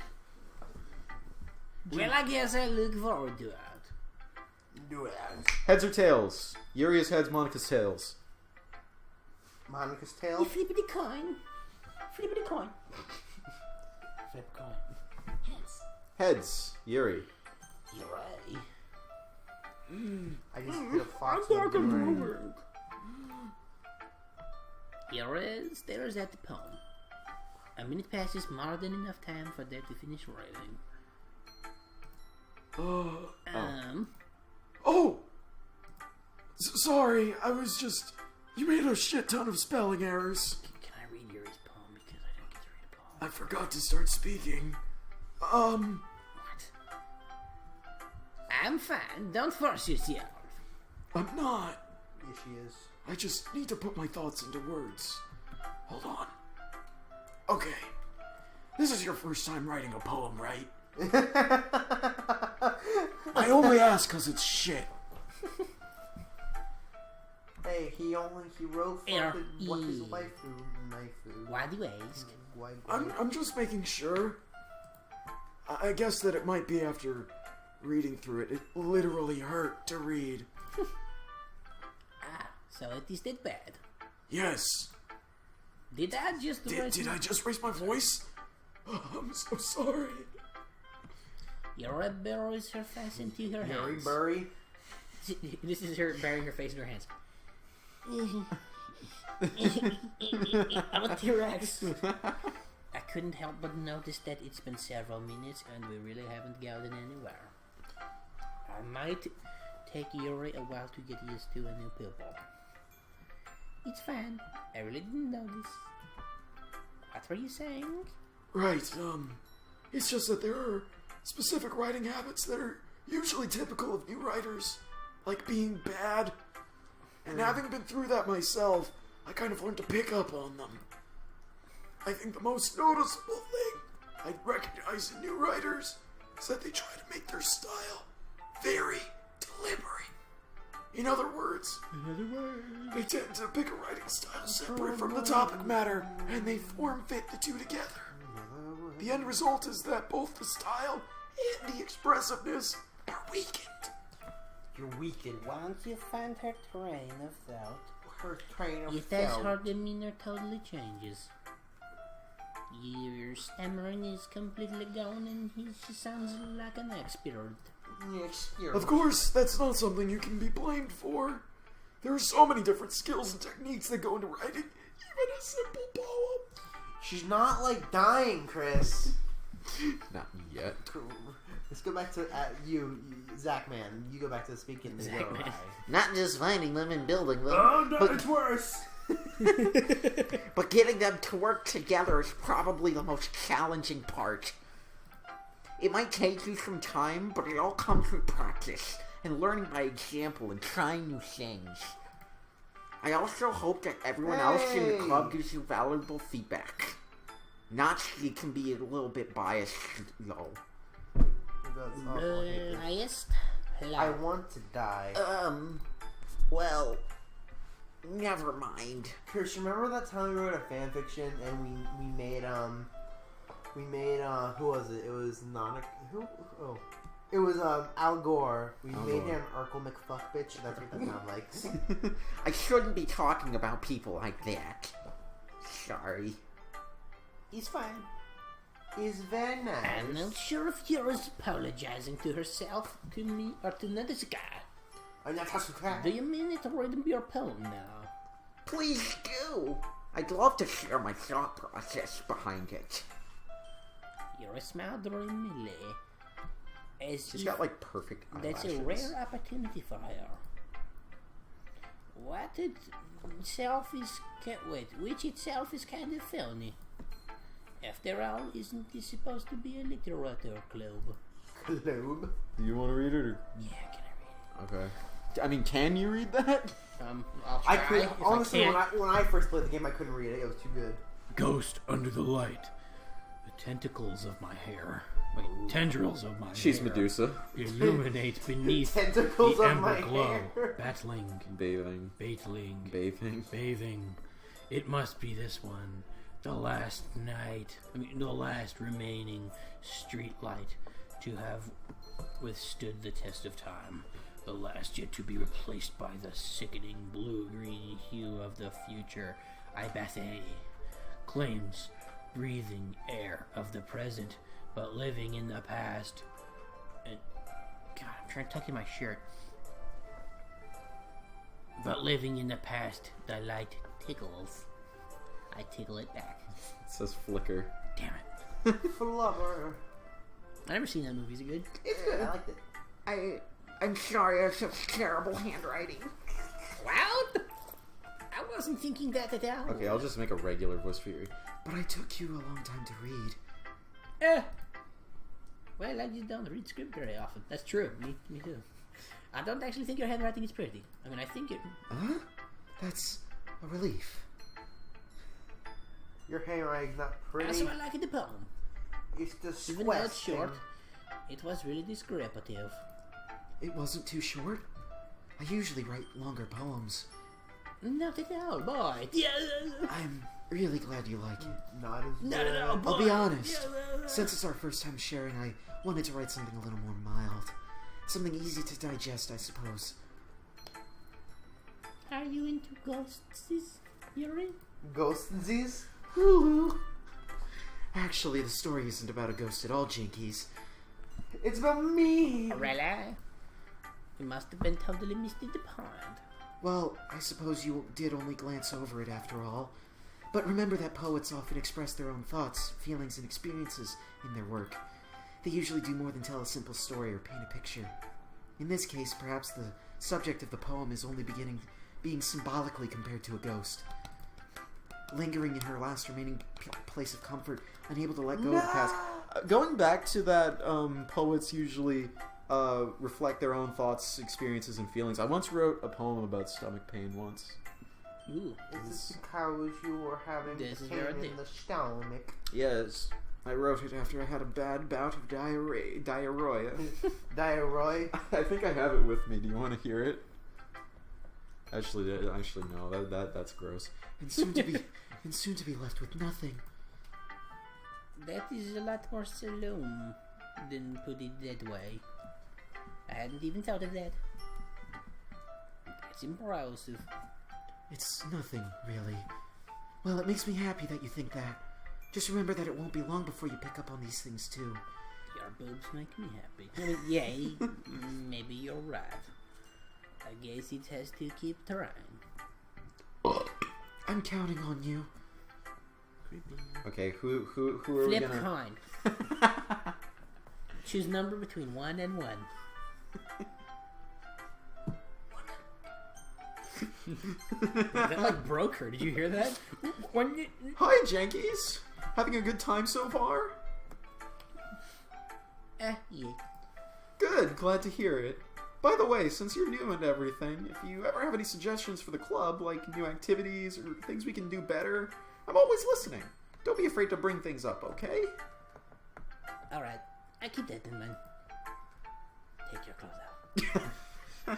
Well, I guess I look forward to it. Do it. Heads or tails? Yuri's heads, Monica's tails. Monica's tail. Flippity coin. Flippity coin. Flip coin. Heads, Yuri. You're right. I just did a fox. I'm Here is, there is that poem. A minute passes more than enough time for them to finish writing. Oh! Sorry, I was just... You made a shit ton of spelling errors. Can I read Yuri's poem? Because I don't get to read a poem. I forgot to start speaking. What? I'm fine. Don't force yourself. I'm not. Yes, she is. I just need to put my thoughts into words. Hold on. Okay. This is your first time writing a poem, right? I only ask because it's shit. Hey, he wrote fucking what his R.E.. waifu. Why do you ask? I'm just making sure. I guess that it might be after reading through it. It literally hurt to read. Ah, so it is that bad. Yes. Did I just Did I just raise my voice? I'm so sorry. Yuri burrows her face into her Harry hands. Burry. This is her burying her face in her hands. I'm a T-Rex. I couldn't help but notice that it's been several minutes and we really haven't gotten anywhere. I might take Yuri a while to get used to a new people. It's fine. I really didn't notice. What were you saying? Right, it's just that there are specific writing habits that are usually typical of new writers, like being bad. And having been through that myself, I kind of learned to pick up on them. I think the most noticeable thing I recognize in new writers is that they try to make their style very deliberate. In other words, they tend to pick a writing style separate from the topic matter, and they form-fit the two together. The end result is that both the style and the expressiveness are weakened. You're weakened. Once you find her train of thought, Her train of it does thought. her demeanor totally changes. Your stammering is completely gone and she sounds like an expert. Of course, that's not something you can be blamed for. There are so many different skills and techniques that go into writing even a simple poem. She's not like dying, Chris. Not yet. Let's go back to you, Zach Man. You go back to speaking to Zach Man. Not just finding them and building them, Oh no, it's worse. but getting them to work together is probably the most challenging part. It might take you some time, but it all comes with practice and learning by example and trying new things. I also hope that everyone else in the club gives you valuable feedback. Natsuki can be a little bit biased, though. That's awful. I hate this. Highest. I want to die. Well, never mind. Chris, remember that time we wrote a fanfiction and we made who was it? It was it was Al Gore. We made him Urkel McFuckbitch. That's what that sound like. I shouldn't be talking about people like that. Sorry. He's fine. He's very nice. I'm not sure if Yura's apologizing to herself, to me, or to another guy. I'm not touching crap. Do you mean it to read your poem now? Please do. I'd love to share my thought process behind it. You're a smothering Millie. She's got like perfect eyelashes. That's a rare opportunity for her. What itself is... which itself is kind of funny. After all, isn't this supposed to be a literature club? Club? Do you want to read it? Or? Yeah, can I read it? Okay. I mean, can you read that? I'll try. I could honestly I when I first played the game, I couldn't read it. It was too good. Ghost under the light. The tentacles of my hair. Wait, tendrils of my She's hair. Medusa. Illuminate beneath Tentacles the of ember my glow. hair. Battling. Bathing. Bathing. Bathing. It must be this one. The last night. The last remaining street light to have withstood the test of time. The last yet to be replaced by the sickening blue-green hue of the future. Ibathe claims breathing air of the present, but living in the past. And God, I'm trying to tuck in my shirt. But living in the past, the light tickles. I tickle it back. It says flicker. Damn it. Flubber. I've never seen that movie. Is it good? It's good. I liked it. I'm sorry, I have such terrible handwriting. Cloud? I wasn't thinking that at all. Okay, I'll just make a regular voice for you. But I took you a long time to read. Well, I just don't read script very often. That's true. Me too. I don't actually think your handwriting is pretty. I mean, I think it... Huh? That's a relief. Your handwriting's not pretty. That's what I like in the poem. It's just Even though it's short, it was really descriptive. It wasn't too short. I usually write longer poems. Not at all, boy. Yeah. I'm really glad you like it. Not as Not at all, boy. I'll be honest. Since it's our first time sharing, I wanted to write something a little more mild. Something easy to digest, I suppose. Are you into ghosts, Yuri? Ghostinsies? Actually, the story isn't about a ghost at all, Jinkies. It's about me. Really? You must have been totally missed in the pond. Well, I suppose you did only glance over it after all. But remember that poets often express their own thoughts, feelings, and experiences in their work. They usually do more than tell a simple story or paint a picture. In this case, perhaps the subject of the poem is only being symbolically compared to a ghost. Lingering in her last remaining place of comfort, unable to let go of the past. Going back to that, poets usually reflect their own thoughts, experiences, and feelings. I once wrote a poem about stomach pain once. Ooh. This is because you were having This is pain very in deep. the stomach. Yes. I wrote it after I had a bad bout of diarrhea. Diarrhea. I think I have it with me. Do you want to hear it? Actually, no. That's gross. And soon to be left with nothing. That is a lot more solemn than put it that way. I hadn't even thought of that. That's impressive. It's nothing, really. Well, it makes me happy that you think that. Just remember that it won't be long before you pick up on these things, too. Your boobs make me happy. I mean, yeah, maybe you're right. I guess it has to keep trying. I'm counting on you. Okay, who are we Flip gonna... coin. Choose number between 1 and 1. That like broke her. Did you hear that? Hi, Jankies. Having a good time so far? Yeah. Good, glad to hear it. By the way, since you're new and everything, if you ever have any suggestions for the club, like new activities or things we can do better, I'm always listening. Don't be afraid to bring things up, okay? Alright, I keep that in mind. Take your clothes out.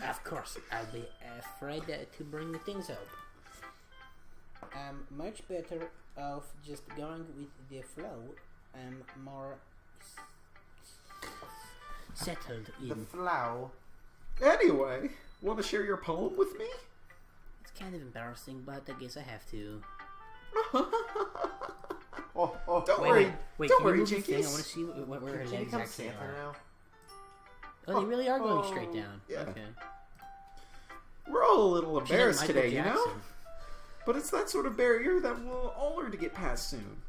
Of course, I'll be afraid to bring the things up. I'm much better off just going with the flow. I'm more settled in. The flow. Anyway, want to share your poem with me? It's kind of embarrassing, but I guess I have to. Don't worry. Wait, Don't can worry, you move the thing? I Jinkies. want to see where her Can you legs become actually Santa are. now? Oh, they really are going straight down. Yeah. Okay. We're all a little She's like embarrassed Michael today, you know? Jackson. But it's that sort of barrier that we'll all learn to get past soon.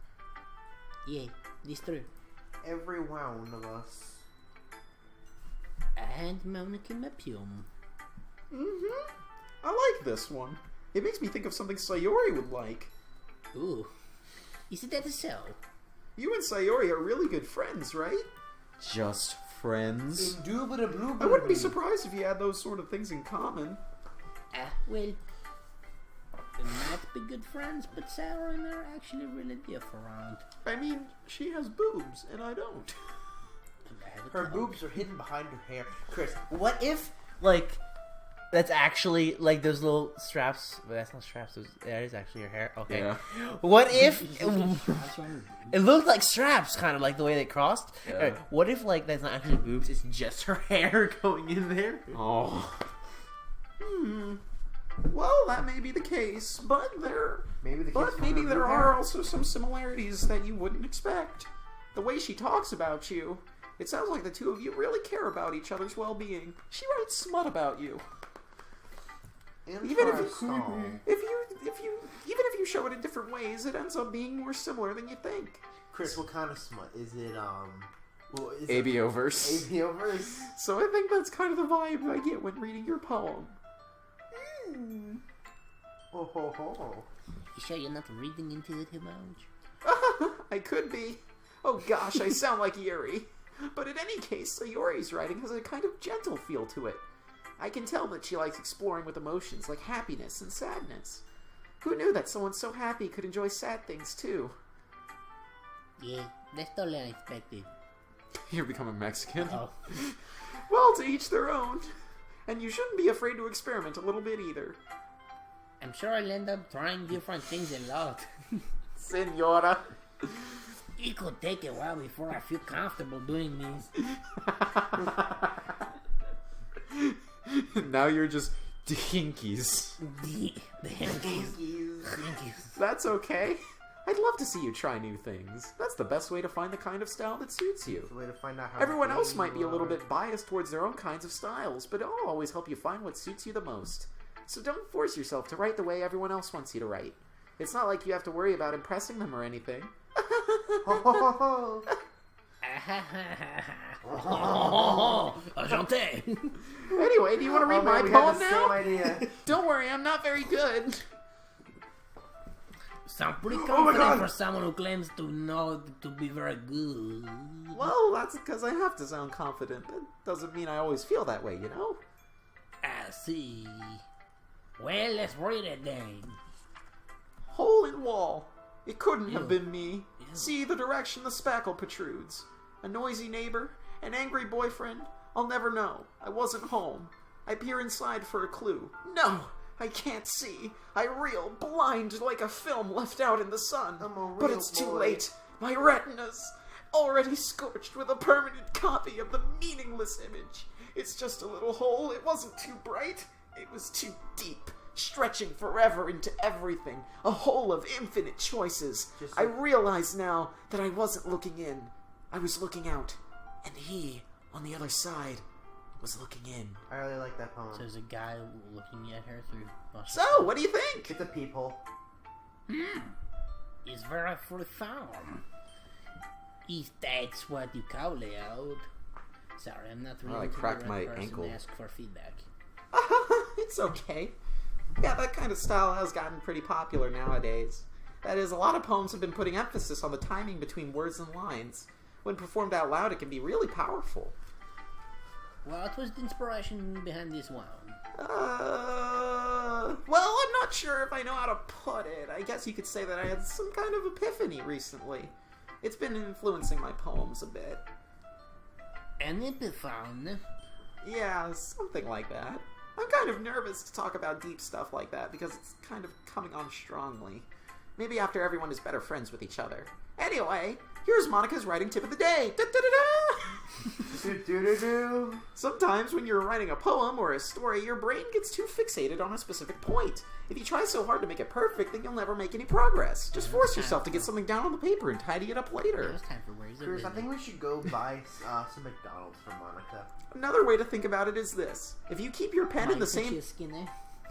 Yeah, this true. Every one of us. And Monica Mapium. Mm-hmm. I like this one. It makes me think of something Sayori would like. Ooh. Isn't that a cell? You and Sayori are really good friends, right? Just friends. Indubitably. I wouldn't be surprised if you had those sort of things in common. Well, we might be good friends, but Sarah and I are actually really different. I mean, she has boobs, and I don't. Her boobs are hidden behind her hair. Chris, What if, like, that's actually, like, those little straps, but that's not straps, that is actually your hair? Okay. Yeah. What if, it looked like straps, kind of, like the way they crossed. Yeah. Alright, what if, like, that's not actually boobs, it's just her hair going in there? Oh. Well, that may be the case, but maybe there are also some similarities that you wouldn't expect. The way she talks about you, it sounds like the two of you really care about each other's well-being. She writes smut about you. Even if you show it in different ways, it ends up being more similar than you think. Chris, what kind of smut? Is it, well, is ABO-verse. it ABO-verse? So I think that's kind of the vibe I get when reading your poem. Oh ho ho. You sure you're not reading into it too much? I could be. Oh gosh, I sound like Yuri. But in any case, Sayori's writing has a kind of gentle feel to it. I can tell that she likes exploring with emotions like happiness and sadness. Who knew that someone so happy could enjoy sad things too? Yeah, that's totally unexpected. You're becoming Mexican. Oh. Well, to each their own. And you shouldn't be afraid to experiment a little bit either. I'm sure I'll end up trying different things a lot. Senora. It could take a while before I feel comfortable doing these. Now you're just dinkies. The hankies. That's okay. I'd love to see you try new things. That's the best way to find the kind of style that suits you. It's a way to find out how Everyone else gay might be you a little are. bit biased towards their own kinds of styles, but it'll always help you find what suits you the most. So don't force yourself to write the way everyone else wants you to write. It's not like you have to worry about impressing them or anything. Enchanté. Anyway, do you want to read my man, we have poem the now? Same idea. Don't worry, I'm not very good. Sound pretty my confident God. for someone who claims to know to be very good. Well, that's because I have to sound confident. That doesn't mean I always feel that way, you know? I see. Well, let's read it then. Hole in wall. It couldn't have Ew. been me. Ew. See the direction the spackle protrudes. A noisy neighbor, an angry boyfriend. I'll never know. I wasn't home. I peer inside for a clue. No, I can't see. I reel, blind like a film left out in the sun. But it's too late. My retina's already scorched with a permanent copy of the meaningless image. It's just a little hole. It wasn't too bright. It was too deep, stretching forever into everything. A hole of infinite choices. I realize now that I wasn't looking in. I was looking out. And he, on the other side, was looking in. I really like that poem. So there's a guy looking at her through. So, what do you think? It's a peephole. It's very profound. If that's what you call it. Sorry, I'm not really I the cracked right my person ankle. to ask for feedback. It's okay. Yeah, that kind of style has gotten pretty popular nowadays. That is, a lot of poems have been putting emphasis on the timing between words and lines. When performed out loud, it can be really powerful. What was the inspiration behind this one? Well, I'm not sure if I know how to put it. I guess you could say that I had some kind of epiphany recently. It's been influencing my poems a bit. An epiphone? Yeah, something like that. I'm kind of nervous to talk about deep stuff like that because it's kind of coming on strongly. Maybe after everyone is better friends with each other. Anyway, here's Monica's writing tip of the day. Do-do-do-do. Sometimes when you're writing a poem or a story, your brain gets too fixated on a specific point. If you try so hard to make it perfect, then you'll never make any progress. Just force yourself to get something down on the paper and tidy it up later. It's time for words of Chris, I wisdom. think we should go buy some McDonald's for Monica. Another way to think about it is this. If you keep your pen in the same...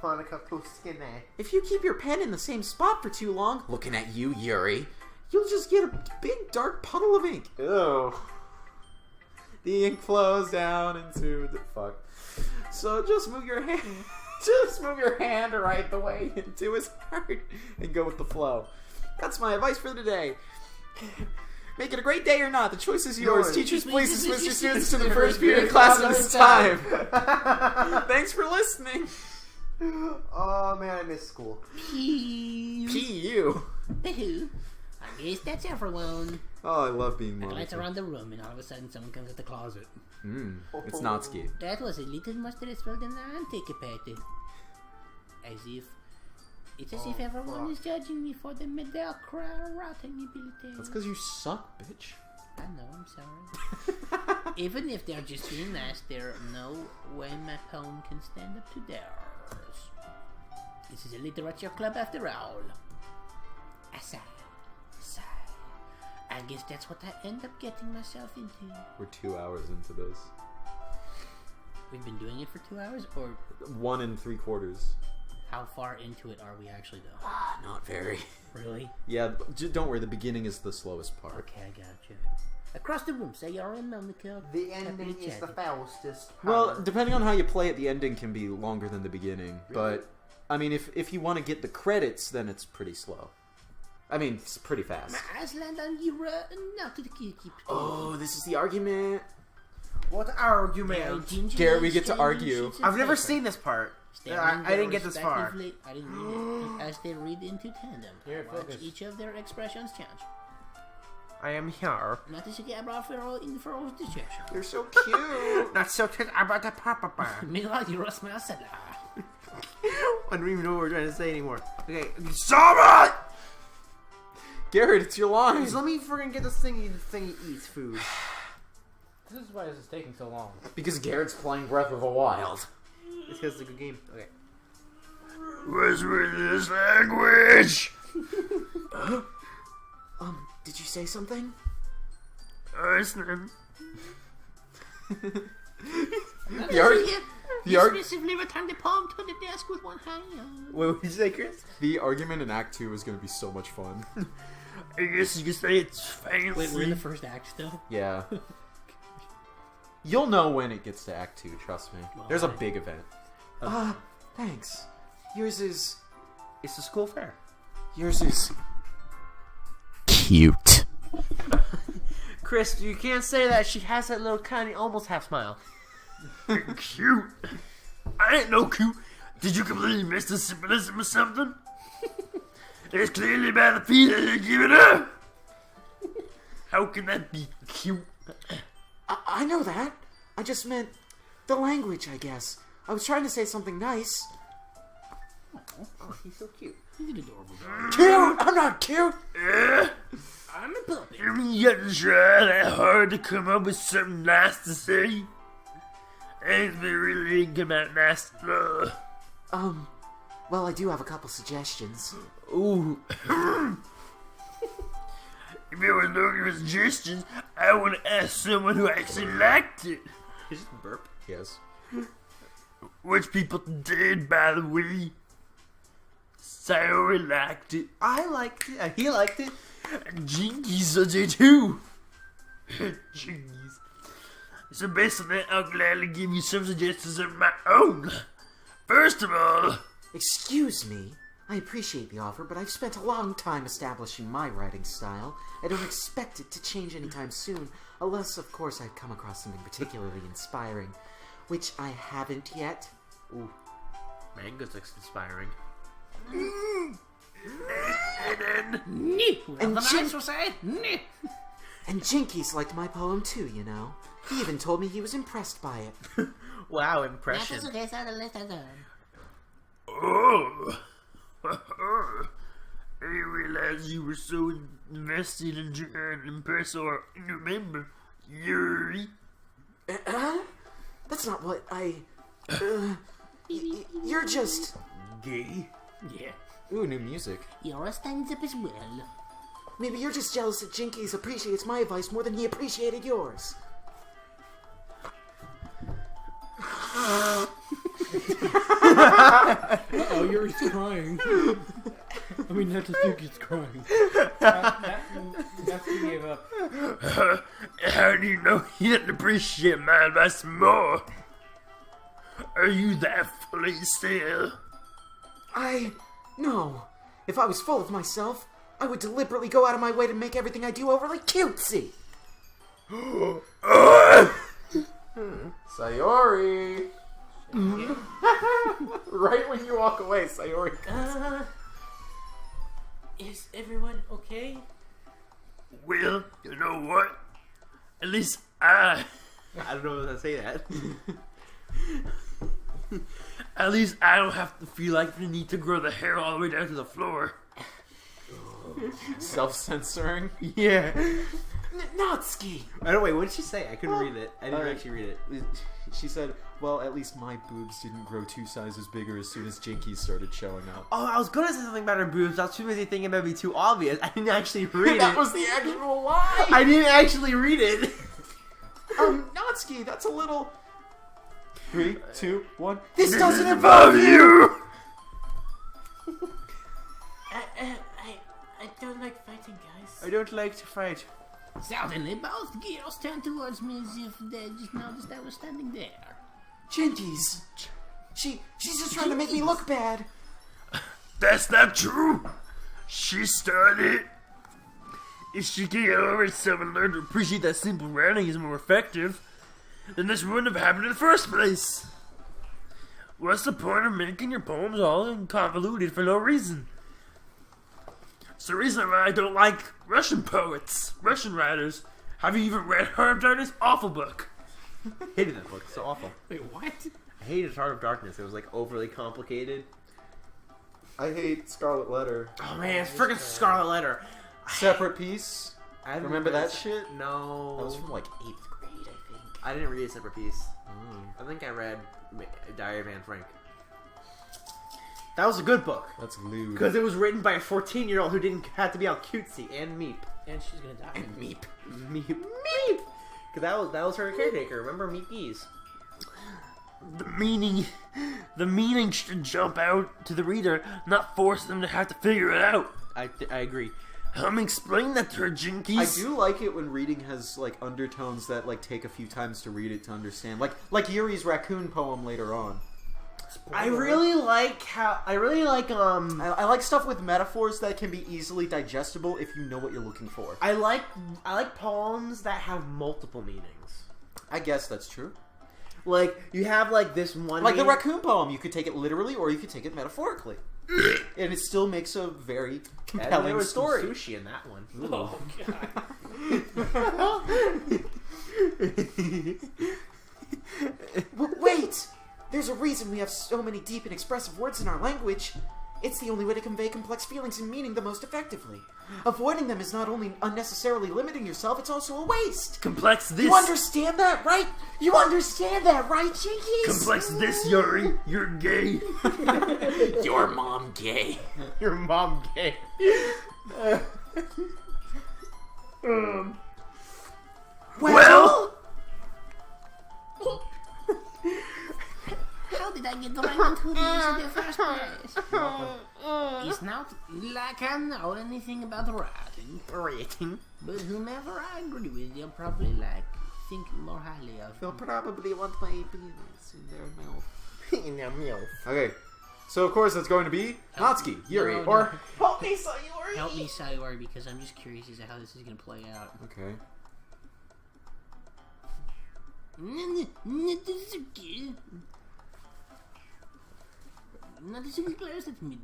Monica Puskine. If you keep your pen in the same spot for too long, looking at you, Yuri, you'll just get a big dark puddle of ink. Ew. The ink flows down into the fuck. So just move your hand, right the way into his heart and go with the flow. That's my advice for today. Make it a great day or not. The choice is yours. Teachers, please dismiss your students to the first period class at this time. Thanks for listening. Oh man, I miss school. P.U. I guess that's everyone. Oh, I love being I glance Monica. around the room and all of a sudden someone comes at the closet. It's Natsuki. That was a little more stressful than I anticipated. It's as if everyone is judging me for the mediocre writing ability. That's because you suck, bitch. I know, I'm sorry. Even if they're just being nice, there's no way my poem can stand up to theirs. This is a literature club after all. I sigh. I guess that's what I end up getting myself into. We're 2 hours into this. We've been doing it for 2 hours, or 1 3/4. how far into it are we actually though? Not very. Really? Yeah, don't worry. The beginning is the slowest part. Okay, I got you. Across the room, say you're in Monica. The ending is the fastest. Well, depending on how you play it, the ending can be longer than the beginning. Really? But, I mean, if you want to get the credits, then it's pretty slow. I mean, it's pretty fast. My eyes land on you, not to the keep. Oh, this is the argument. What argument? Garrett, we get to argue. I've never seen this part. I didn't get this far. I didn't read it. As they read into tandem, Here, watch focus. each of their expressions change. I am here. Not as a gabra for discussion. You're so cute. Not so good about the papa. Meanwhile, you roast my salad. I don't even know what we're trying to say anymore. Okay, stop it! Garrett, it's your line. Please let me freaking get this thing. The thing eats food. This is why this is taking so long. Because Garrett's playing Breath of the Wild. It's because it's a good game. Okay. What's with this language? Did you say something? Listening. Expressively return the palm to the desk with one hand. What would you say, Chris? The argument in Act 2 is going to be so much fun. I guess you could say it's fancy. Wait, we're in the first act still? Yeah. You'll know when it gets to Act 2, trust me. There's a big event. Thanks. Yours is... It's a school fair. Yours is... Cute. Chris, you can't say that. She has that little tiny, almost half smile. Cute. I ain't no cute. Did you completely miss the symbolism or something? It's clearly by the feet that you give it up. How can that be cute? I know that. I just meant the language, I guess. I was trying to say something nice. Oh, he's so cute. He's an adorable dog. Cute! I'm not cute! I'm a puppy. You have to try that hard to come up with something nice to say. Ain't they really come out nice? Well, I do have a couple suggestions. Ooh. If you were looking for suggestions, I want to ask someone who actually liked it. He's just a burp. Yes. Which people did, by the way. Sayori liked it. I liked it. He liked it. And Jinkies did too. Jinkies. So based on that, I'll gladly give you some suggestions of my own. First of all... Excuse me. I appreciate the offer, but I've spent a long time establishing my writing style. I don't expect it to change anytime soon, unless, of course, I've come across something particularly inspiring, which I haven't yet. Ooh. Mango's looks inspiring. Well, And the Jin- nice will say, "Nyeh." And Jinkies liked my poem too, you know. He even told me he was impressed by it. Wow, That impression. is okay, so let's go. Oh. I didn't realize you were so invested in trying to impress or remember Yuri. That's not what I... you're just... Gay. Yeah. Ooh, new music. You're a stand-up as well. Maybe you're just jealous that Jinkies appreciates my advice more than he appreciated yours. Oh, Yuri's crying. I mean, Natsuki's crying. That's he gave up. How do you know he didn't appreciate my advice more? Are you that full of yourself? No. If I was full of myself, I would deliberately go out of my way to make everything I do overly cutesy. Sayori! Right when you walk away, Sayori comes. Is everyone okay? Well, you know what? At least I don't know if I say that. At least I don't have to feel like the need to grow the hair all the way down to the floor. Self-censoring. Yeah. Natsuki! I don't wait. What did she say? I couldn't read it. I didn't actually read it. She said, well, at least my boobs didn't grow 2 sizes bigger as soon as Jinkies started showing up. Oh, I was gonna say something about her boobs. I was too busy thinking that'd be too obvious. I didn't actually read That it. was the actual lie! I didn't actually read it. Natsuki, that's a little... 3, 2, 1. This doesn't Above you! I don't like fighting, guys. I don't like to fight. Suddenly, both girls turned towards me as if they just noticed I was standing there. Jinkies! She's just trying to make me look bad. That's not true. She started. If she can get over herself and learn to appreciate that simple writing is more effective, then this wouldn't have happened in the first place. What's the point of making your poems all convoluted for no reason? It's the reason why I don't like Russian poets, Russian writers. Have you even read Heart of Darkness? Awful book. Hated that book. It's so awful. Wait, what? I hated Heart of Darkness. It was like overly complicated. I hate Scarlet Letter. Oh man, it's freaking Scarlet Letter. Separate Piece. I haven't Remember read that shit? No. That was from like 8th grade, I think. I didn't read a separate piece. I think I read Diary of Anne Frank. That was a good book. That's lewd. Because it was written by a 14-year-old who didn't have to be all cutesy and meep. And she's gonna die. And Meep. Meep. Meep! Because that was her caretaker. Remember Meep Geese? The meaning should jump out to the reader, not force them to have to figure it out. I agree. Explain that to her, Jinkies. I do like it when reading has like undertones that like take a few times to read it to understand. Like Yuri's raccoon poem later on. I really like I like stuff with metaphors that can be easily digestible if you know what you're looking for. I like poems that have multiple meanings. I guess that's true. Like you have like this one Like the meaning- raccoon poem, you could take it literally or you could take it metaphorically. and it still makes a very And compelling there was story. sushi in that one. Oh god. Wait! There's a reason we have so many deep and expressive words in our language. It's the only way to convey complex feelings and meaning the most effectively. Avoiding them is not only unnecessarily limiting yourself, it's also a waste. Complex this. You understand that, right? You understand that, right, Jinkies? Complex this, Yuri. You're gay. Your mom gay. Your mom gay. Well? How did I get right into this in the first place? It's not like I know anything about writing. But whomever I agree with, they'll probably like thinking more highly of. They'll probably want my penis in their mouth. In your meal. Okay, so of course it's going to be Natsuki, Yuri, No, or... Help me, Sayori! Help me, Sayori, because I'm just curious as to how this is going to play out. Okay. Not a single place that's me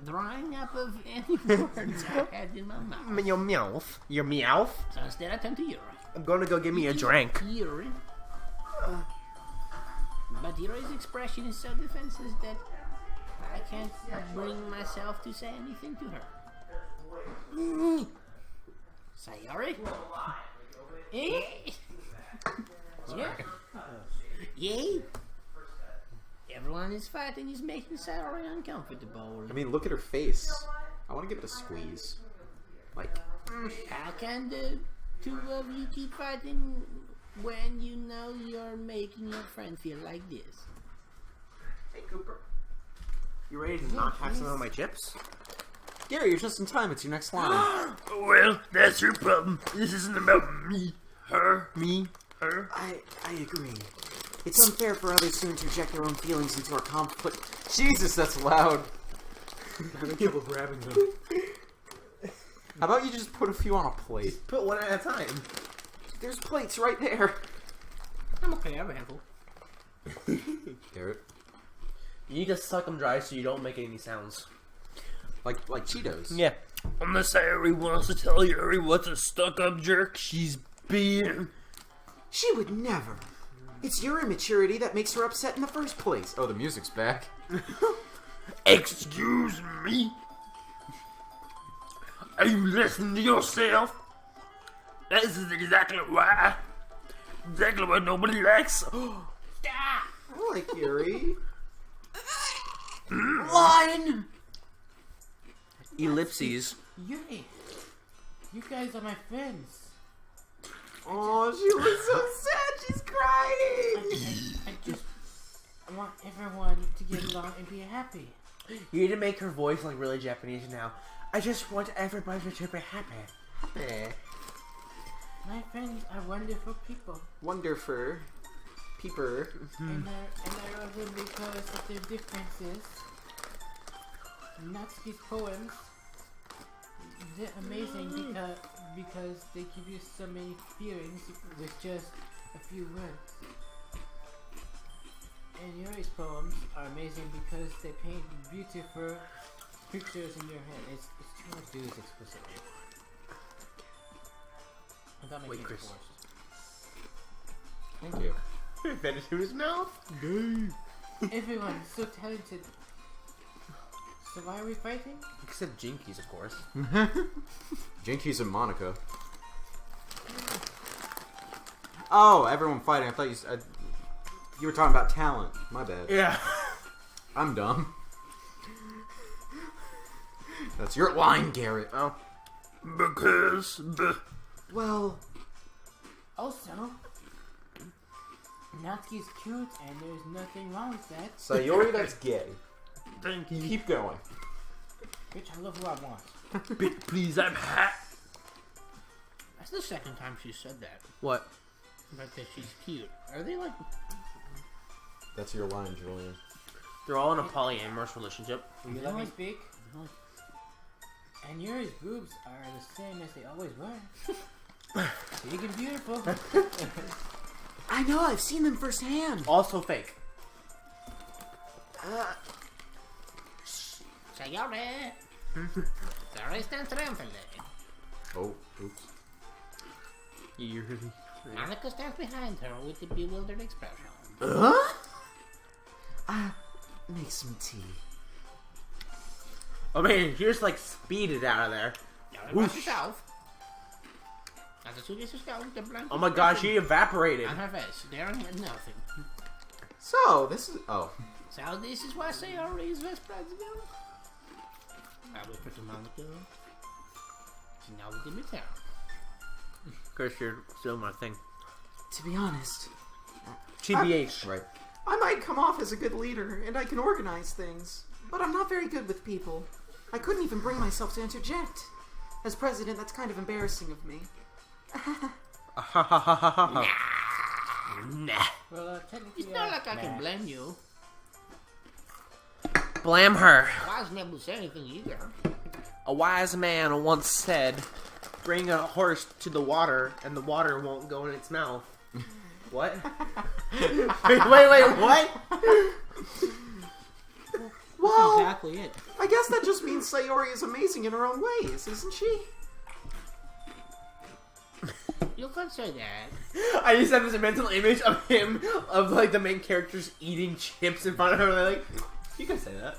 drawing up of any words I had in my mouth. Your meowth. Your meowth. So instead I turn to Yuri. I'm gonna go get me a drink. Yuri. But Yuri's expression is so defenseless that I can't bring myself to say anything to her. Sayori? Yeah. Yay. Everyone is fighting is making Sayori uncomfortable. I mean, look at her face. I want to give it a squeeze. Like, How can the two of you keep fighting when you know you're making your friend feel like this? Hey, Cooper. You ready to not have some of my chips? Gary, you're just in time. It's your next line. Well, that's your problem. This isn't about me, her, me, her. I agree. It's unfair for others to interject their own feelings into our conflict. Jesus, that's loud. Having trouble grabbing them. How about you just put a few on a plate? Put one at a time. There's plates right there. I'm okay, I have a handful. Garrett. You need to suck them dry so you don't make any sounds. Like Cheetos. Yeah. Unless Sayori wants to tell Yuri what's a stuck-up jerk she's being. She would never. It's your immaturity that makes her upset in the first place. Oh, the music's back. Excuse me? Are you listening to yourself? This is exactly why. Exactly what nobody likes. I like Yuri. Line! Ellipses. Yuri, you guys are my friends. Oh, she looks so sad. She's crying. I want everyone to get along and be happy. You need to make her voice like really Japanese now. I just want everybody to be happy. Happy. My friends are wonderful people, Wonderful. Peeper. and I love them because of their differences. Natsuki's poems, they're amazing because they give you so many feelings with just a few words. And Yuri's poems are amazing because they paint beautiful pictures in your head. It's too much to do this explicitly. Without making Wait, it Chris. forced. Thank you. Fed it to his mouth. Everyone is so talented. So why are we fighting? Except Jinkies, of course. Jinkies and Monica. Oh, everyone fighting. I thought you were talking about talent. My bad. Yeah. I'm dumb. That's your line, Garrett. Oh. Because the. Well, Also, Natsuki's cute and there's nothing wrong with that. Sayori, that's gay. Thank you. Keep going. Bitch, I love who I want. Bitch, please, I'm hot. That's the second time she said that. What? About that she's cute. Are they like... That's your line, Julian. They're all in a polyamorous relationship. Will you let me speak? And Yuri's boobs are the same as they always were. Big and beautiful. I know. I've seen them firsthand. Also fake. Sayori! Sorry, stand triumphantly. Oh, oops. Monica stands behind her with a bewildered expression. Make some tea. Oh man, you just like speeded out of there. Watch yourself. As soon as you go, the blank. Oh my gosh, she evaporated. On her face, staring at nothing. So, this is... Oh. So this is why Sayori is vice president? I whispered to Monica. She nodded in return. Chris, you're still my thing. To be honest, TBH. Right. I might come off as a good leader, and I can organize things. But I'm not very good with people. I couldn't even bring myself to interject. As president, that's kind of embarrassing of me. Nah. Well, technically, It's not like I can blame you. Blame her. I was never say anything either. A wise man once said, bring a horse to the water and the water won't go in its mouth. What? wait, what? Well, Exactly it. I guess that just means Sayori is amazing in her own ways, isn't she? You could say that. I just have this mental image of him, of like the main characters eating chips in front of her. Like, you can say that.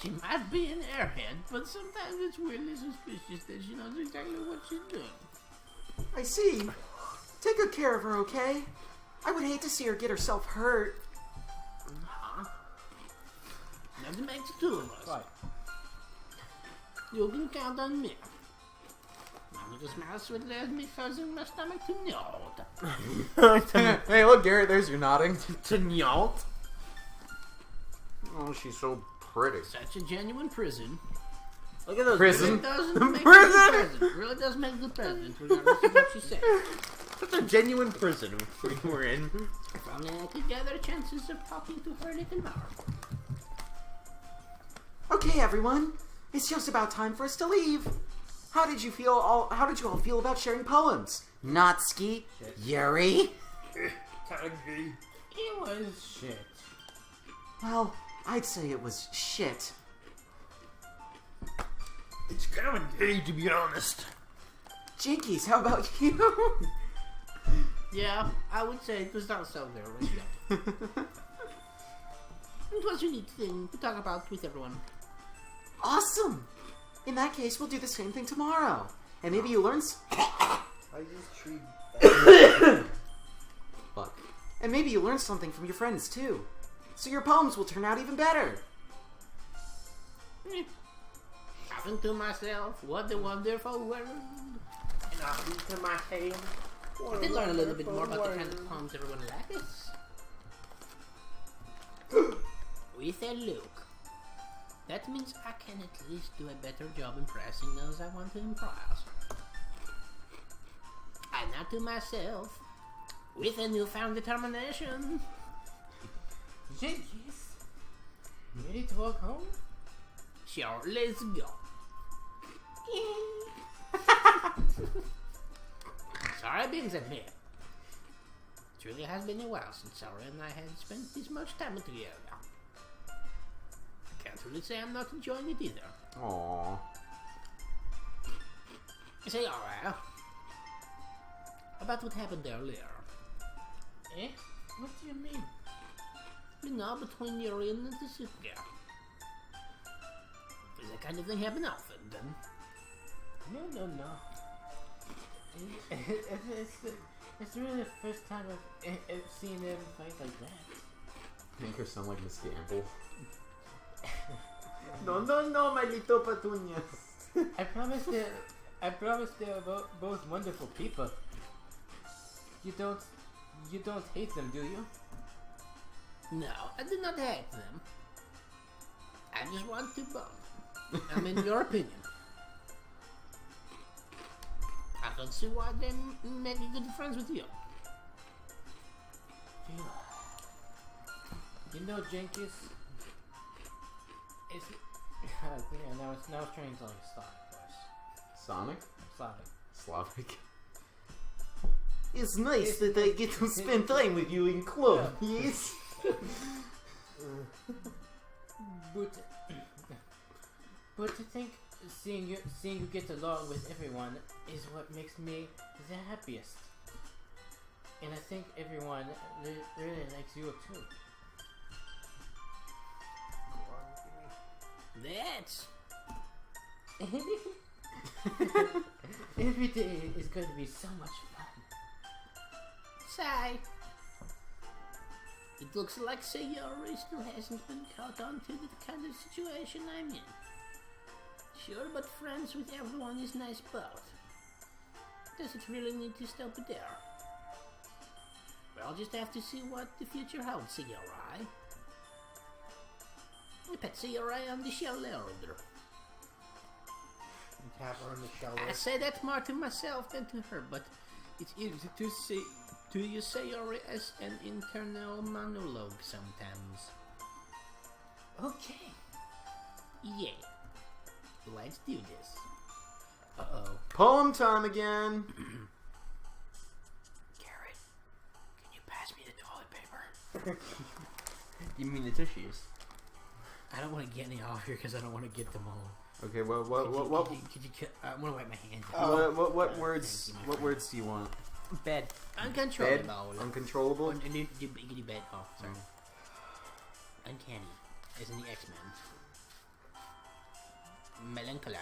She might be an airhead, but sometimes it's weirdly suspicious that she knows exactly what she's doing. I see. Take good care of her, okay? I would hate to see her get herself hurt. Nothing makes the two of us. Right. You can count on me. Monica smiles sweetly as me, causing my stomach to nod. Hey, look, Garrett, there's your nodding. To Nyalt? Oh, she's so pretty. Such a genuine prison. Look at those Prison. It doesn't make Prison? a good president. Really does make a good president, regardless of what you say. Such a genuine prison we're in. If only I could gather chances of talking to her a little more. Okay, everyone. It's just about time for us to leave. How did you all feel about sharing poems? Natsuki? Yuri? It was shit. Well, I'd say it was shit. It's kind of gay, to be honest. Jinkies, how about you? Yeah, I would say it was not so very shit. It was a unique thing to talk about with everyone. Awesome! In that case, we'll do the same thing tomorrow. And maybe you learn I just treat. Fuck. And maybe you learn something from your friends, too. So your poems will turn out even better. Talking to myself, what a wonderful world. And I'll be to my head. I did learn a little bit more about the kind of poems everyone likes. With a look. That means I can at least do a better job impressing those I want to impress. And not to myself. With a newfound determination. Jinkies, ready to walk home? Sure, let's go. Sorry being at me. Truly has been a while since Sarah and I had spent this much time together. I can't really say I'm not enjoying it either. Aww. Say, alright. About what happened earlier. Eh? What do you mean? You know, between Yuri and the soup girl. Does that kind of thing happen often, then? No. It's really the first time I've seen them fight like that. Make her sound like Miss Gamble. No, my little petunias. I promise they're both wonderful people. You don't hate them, do you? No, I did not hate them. I just want to bone. I mean, your opinion. I don't see why they make good friends with you. You know, Jenkins. It's yeah. Now it's turning into like Slavic voice. Sonic? Slavic. Slavic. It's nice that I get to spend time with you in club, yes? But to think seeing you get along with everyone is what makes me the happiest. And I think everyone really likes you too. That's Every day is going to be so much fun. Sigh. It looks like Sayori still hasn't been caught on to the kind of situation I'm in. Sure, but friends with everyone is nice, but does it really need to stop there? We'll just have to see what the future holds, Sayori. I pat Sayori on the shoulder. Tap her on the shoulder. I say that more to myself than to her, but it's easy to say to you Sayori as an internal monologue sometimes. Okay. Yeah. Let's do this. Uh-oh. Poem time again. Garrett, can you pass me the toilet paper? You mean the tissues? I don't want to get any off here because I don't want to get them all. Okay, what? Could you I want to wipe my hands. What words? What words do you want? Bed. Uncontrollable. Bed? Uncontrollable? Giggity bed. Oh, sorry. Uncanny, as in the X-Men. Melancholy.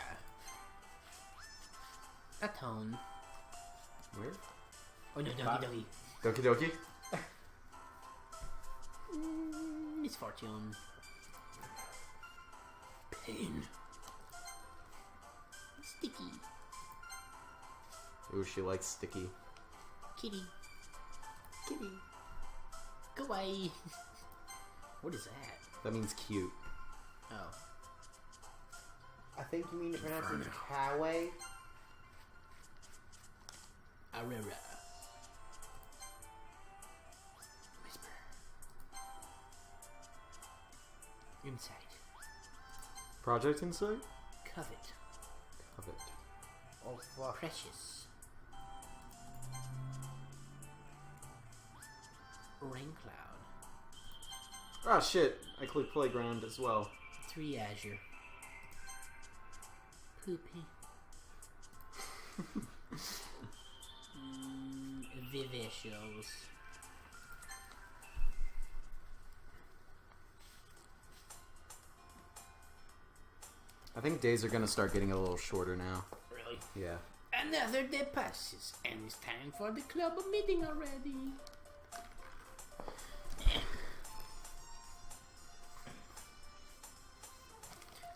Atone. Where? Oh no, Doki Doki. Doki Doki? Misfortune. Pain. Sticky. Ooh, she likes sticky. Kitty. Kitty. Go away. What is that? That means cute. Oh. I think you mean to pronounce it Kawaii. Arera. Whisper. Insight. Project Insight? Covet. Covet. Oh, fuck. Precious. Rain cloud. Ah, shit. I clicked Playground as well. 3 azure. Poopy. Vivacious. I think days are gonna start getting a little shorter now. Really? Yeah. Another day passes, and it's time for the club meeting already.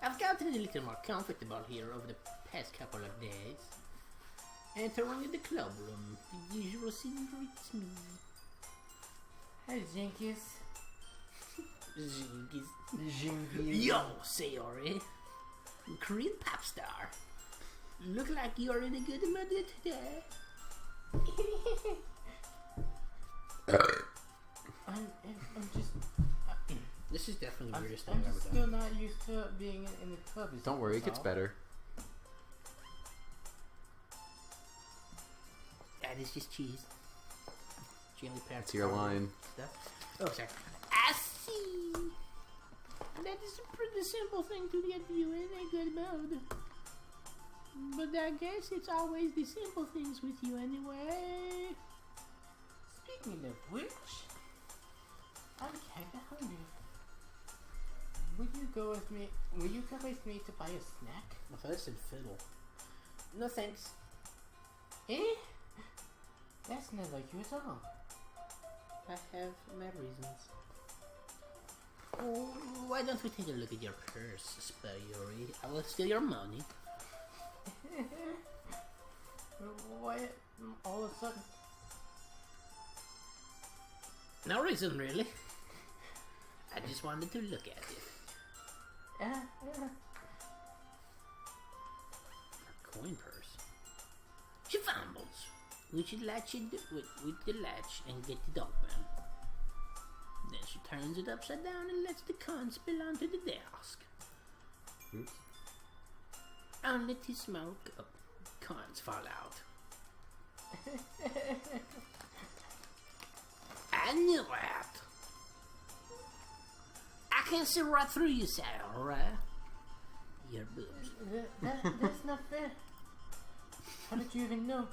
I've gotten a little more comfortable here over the past couple of days. Entering the club room, the usual scene greets me. Hi, Jinkies. Jinkies. Yo, Sayori. Korean pop star. Look like you're in a good mood today. I'm just. This is definitely the weirdest thing I'm I've ever just done. still not used to being in the club. Don't worry, it gets better. That is just cheese. Chili pepper. That's your line. Stuff. Oh, sorry. I see. That is a pretty simple thing to get you in a good mood. But I guess it's always the simple things with you anyway. Speaking of which, I'm kinda hungry. Will you go with me? Will you come with me to buy a snack? I thought I said fiddle. No thanks. Eh? That's not like you at all. I have my reasons. Oh, why don't we take a look at your purse, Spayori? I will steal your money. Why all of a sudden? No reason, really. I just wanted to look at it. A coin purse. She fumbles. We should latch it with the latch and get the dog man. Then she turns it upside down and lets the coin spill onto the desk. Oops. Only to smoke up. Coins fall out. I knew it. I can see right through you, Sarah. Your boobs. That's not fair. How did you even know?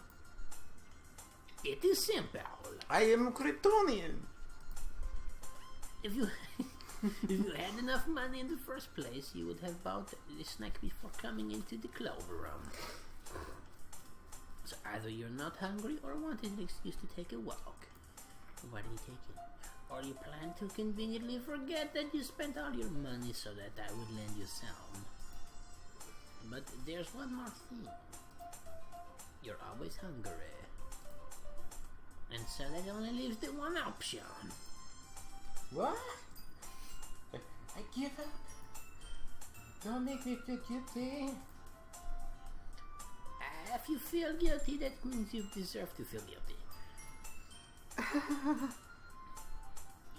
It is simple. I am Kryptonian. If you if you had enough money in the first place, you would have bought the snack before coming into the clover room. So either you're not hungry or wanted an excuse to take a walk. What are you taking? Or you plan to conveniently forget that you spent all your money so that I would lend you some. But there's one more thing. You're always hungry. And so that only leaves the one option. What? I give up. Don't make me feel guilty. If you feel guilty, that means you deserve to feel guilty.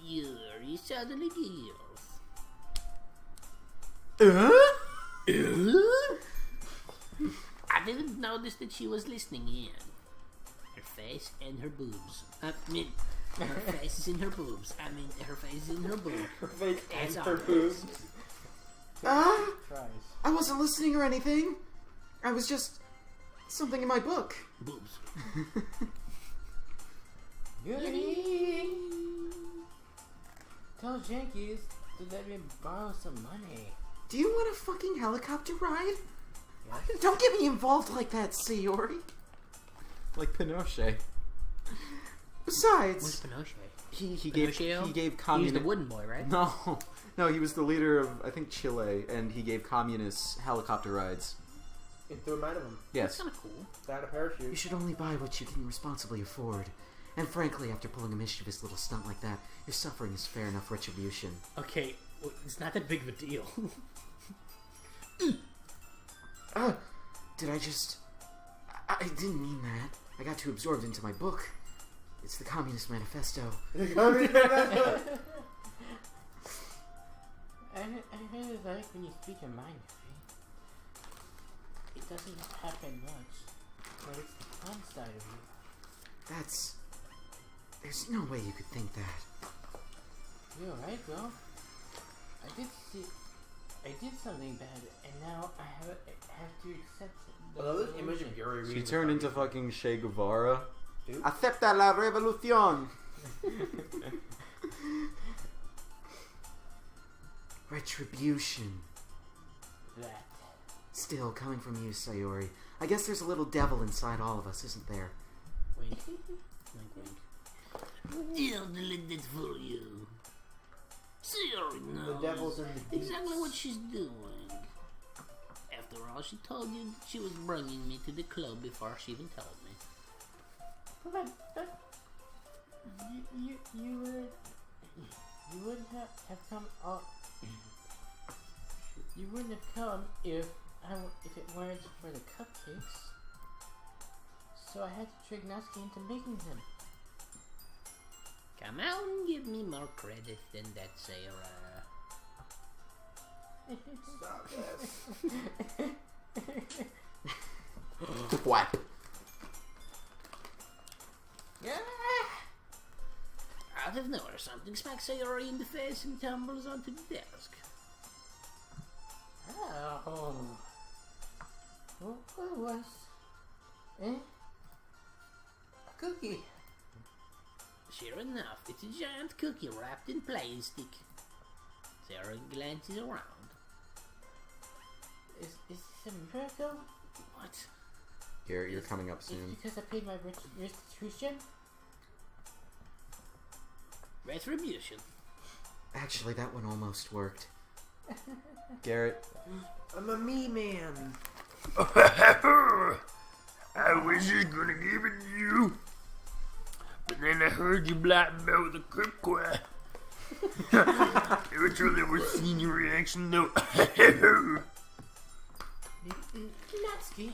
You're suddenly girls. I didn't notice that she was listening in. Her face and her boobs. Her face is in her boobs. Her face is in her boobs. Her face and As her always. boobs. I wasn't listening or anything. I was just something in my book. Boobs. Goody! Tell Yankees to let me borrow some money. Do you want a fucking helicopter ride? Don't get me involved like that, Sayori. Like Pinochet. Besides, Where's Pinochet? He Pinocchio? gave He's the communist. wooden boy, right? No, he was the leader of I think Chile, and he gave communists helicopter rides. And threw him out of him. Yes. That's kind of cool. Without a parachute. you should only buy what you can responsibly afford. And frankly, after pulling a mischievous little stunt like that, your suffering is fair enough retribution. Okay, well, it's not that big of a deal. Did I just... I didn't mean that. I got too absorbed into my book. It's the Communist Manifesto. I really like when you speak your mind, Effie. It doesn't happen much, but it's the fun side of you. That's... There's no way you could think that. You're right, bro. I did something bad, and now I have to accept it. Although this image of Yuri She reading turned the into fucking Che Guevara. Dude. Acepta la revolución. Retribution. That. Still, coming from you, Sayori, I guess there's a little devil inside all of us, isn't there? Wink. Wink, wink. Don't let that fool you. Sarah knows The devil's in the exactly what she's doing. After all, she told you that she was bringing me to the club before she even told me. But you wouldn't have come up. You wouldn't have come if it weren't for the cupcakes. So I had to trick Natsuki into making them. Come on, give me more credit than that, Sarah. Stop this. What? Yeah. Out of nowhere, something smacks Sayori in the face and tumbles onto the desk. Oh. What was? A cookie. Sure enough, it's a giant cookie wrapped in plastic. Sarah glances around. Is this a miracle? What? You're coming up Is soon. it because I paid my restitution? Retribution. Actually, that one almost worked. Garrett. I'm a me man. I was just gonna give it to you. But then I heard you black about the cook quack. Literally was seeing your reaction though. Natsuki,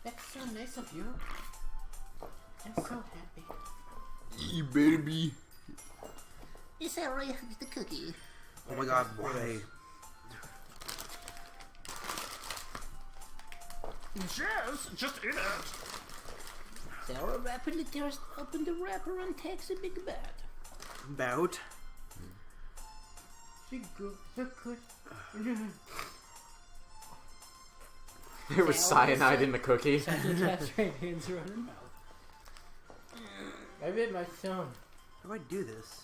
that's so nice of you. I'm so happy. You better be. Sarah hugs the cookie. Oh my god, why? Just eat it. Sarah rapidly tears open the wrapper and takes a big bite. About? so good. There was cyanide in the cookie. Sandy taps her hands around her mouth. I bit my thumb. How do I do this?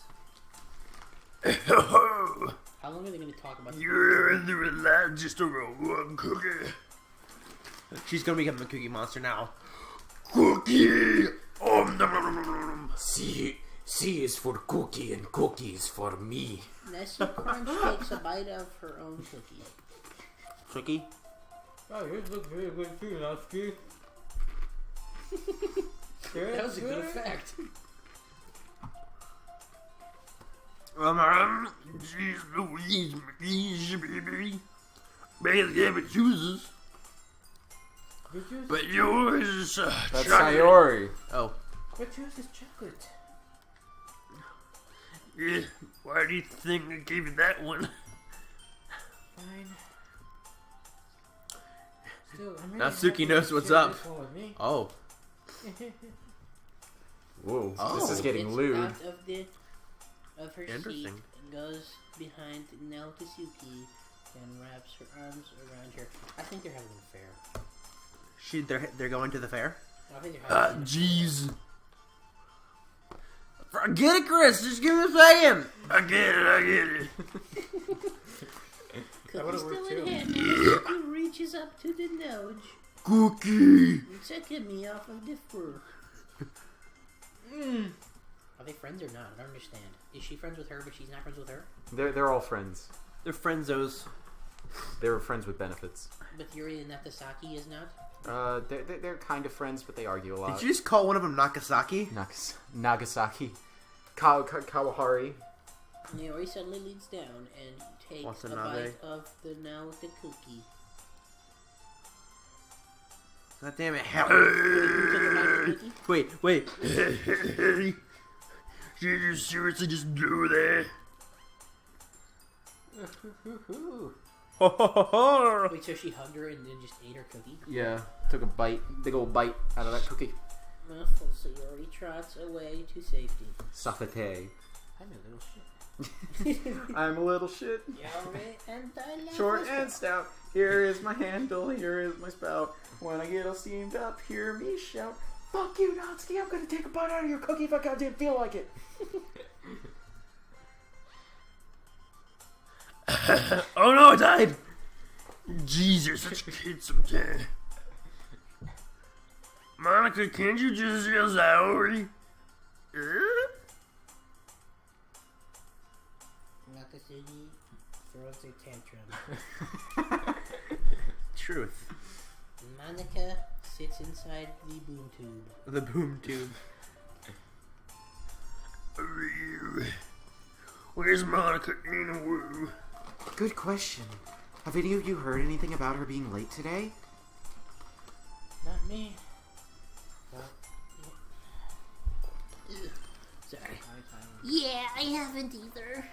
How long are they going to talk about this? You're in the relax just over one cookie. She's gonna become a cookie monster now. Cookie! Nom, nom, nom, nom, nom. C is for cookie and cookie is for me. Nessie Crunch takes a bite of her own cookie. Cookie? Oh, yours look very good too, Lusky. That was a good effect. Jeez Louise, McGee's baby. Barely ever chooses. But yours is That's chocolate. Sayori. Oh. But yours is chocolate. Yeah, why do you think I gave you that one? Fine. Still, I'm Now really Suki happy knows to what's share up. this one with me. Oh. Whoa, Oh. this is getting Gets lewd. out of her seat Interesting. and goes behind Nelkasuki and wraps her arms around her. I think they're having an affair. They're going to the fair? I think they're having an affair. Jeez. Forget it, Chris. Just give me a second. I get it. Cookie's still in hand. He reaches up to the nose Cookie. and taking me off of the fur. Are they friends or not? I don't understand. Is she friends with her, but she's not friends with her? They're all friends. They're frenzos. They were friends with benefits. But Yuri and Natasaki is not? They're kind of friends, but they argue a lot. Did you just call one of them Nakasaki? Nagasaki. Kawahari. Yuri suddenly leans down and takes a Watanabe. bite of the now the cookie. God damn it. You took a bite of the cookie? Wait. Did you seriously just do that? Wait, so she hugged her and then just ate her cookie? Yeah, took a big old bite out of that cookie. Muffled, Sayori trots away to safety. Safate. I'm a little shit. I'm a little shit. Yuri and I Short and stout. Here is my handle, here is my spout. When I get all steamed up, hear me shout, "Fuck you, Natsuki, I'm gonna take a bite out of your cookie if I goddamn feel like it." Oh no, I died! Jeez, you're such a kid sometimes. Monica, can't you just yell Zaori? Nakasugi throws a tantrum. Truth. Monica sits inside the boom tube. The boom tube. Where's Monica Inawoo? Good question. Have any of you heard anything about her being late today? Not me. Sorry. Yeah, I haven't either.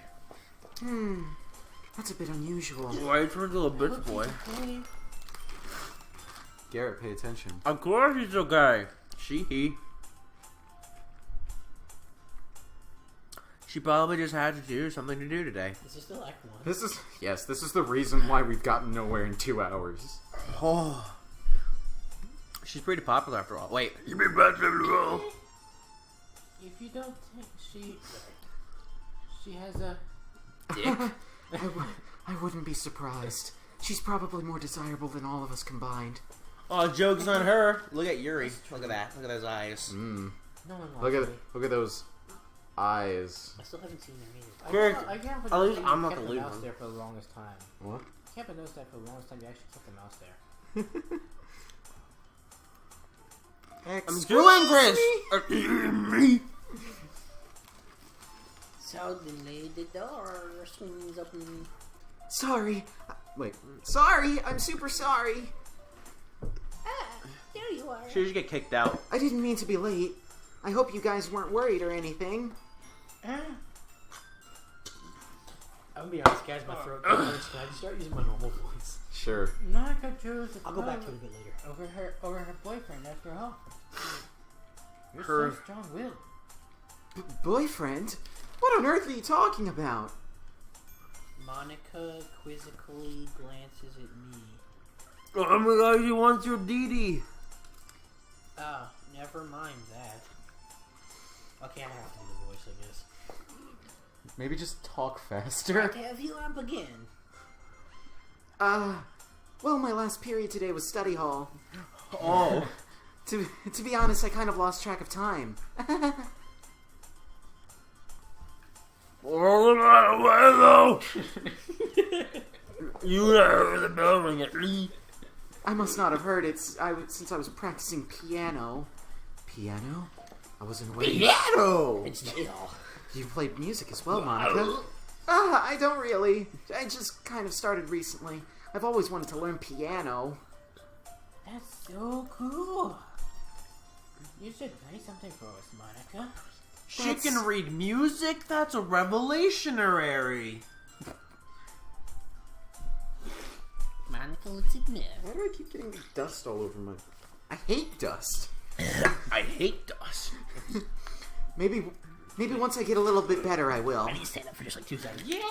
That's a bit unusual. Why you turned into a bitch boy? Garrett, pay attention. Of course he's okay. He. She probably just had to do something to do today. This is still Act 1. This is the reason why we've gotten nowhere in 2 hours. Oh. She's pretty popular after all. Wait. You been back to the wall? If you don't think she has a... Dick. I wouldn't be surprised. She's probably more desirable than all of us combined. Oh, joke's on her. Look at Yuri. Look at that. Look at those eyes. Mm. No one Look wants at those eyes. I still haven't seen them either. Good. I can't At least believe I'm you not kept the the lead mouse one. there for the longest time. What? I can't notice that for the longest time. You actually kept the mouse there. I'm screwing Chris. Me? Suddenly, the door swings open. Sorry. Sorry. I'm super sorry. Ah, there you are. She should get kicked out. I didn't mean to be late. I hope you guys weren't worried or anything. I'm gonna be honest, guys, my throat hurts. Can I just start using my normal voice? Sure. Monica chose I'll go back to it a bit later. over her boyfriend after all. You're Her- so strong-willed. Boyfriend? What on earth are you talking about? Monica quizzically glances at me. Oh my god, he wants your Dee. Oh, never mind that. Okay, I have to do the voice, I guess. Maybe just talk faster. Okay, have you up again? Well, my last period today was study hall. Oh. To be honest, I kind of lost track of time. Well, you heard the bell ring at least. I must not have heard it since I was practicing piano. Piano? I wasn't aware. Piano! It's Dale. You played music as well, Monica. I don't really. I just kind of started recently. I've always wanted to learn piano. That's so cool. You should play something for us, Monica. She can read music? That's a revelationary. Monica looks at me. Why do I keep getting dust all over my... I hate dust. I hate dust. Maybe once I get a little bit better, I will. I need to stand up for just like 2 seconds. Yeah!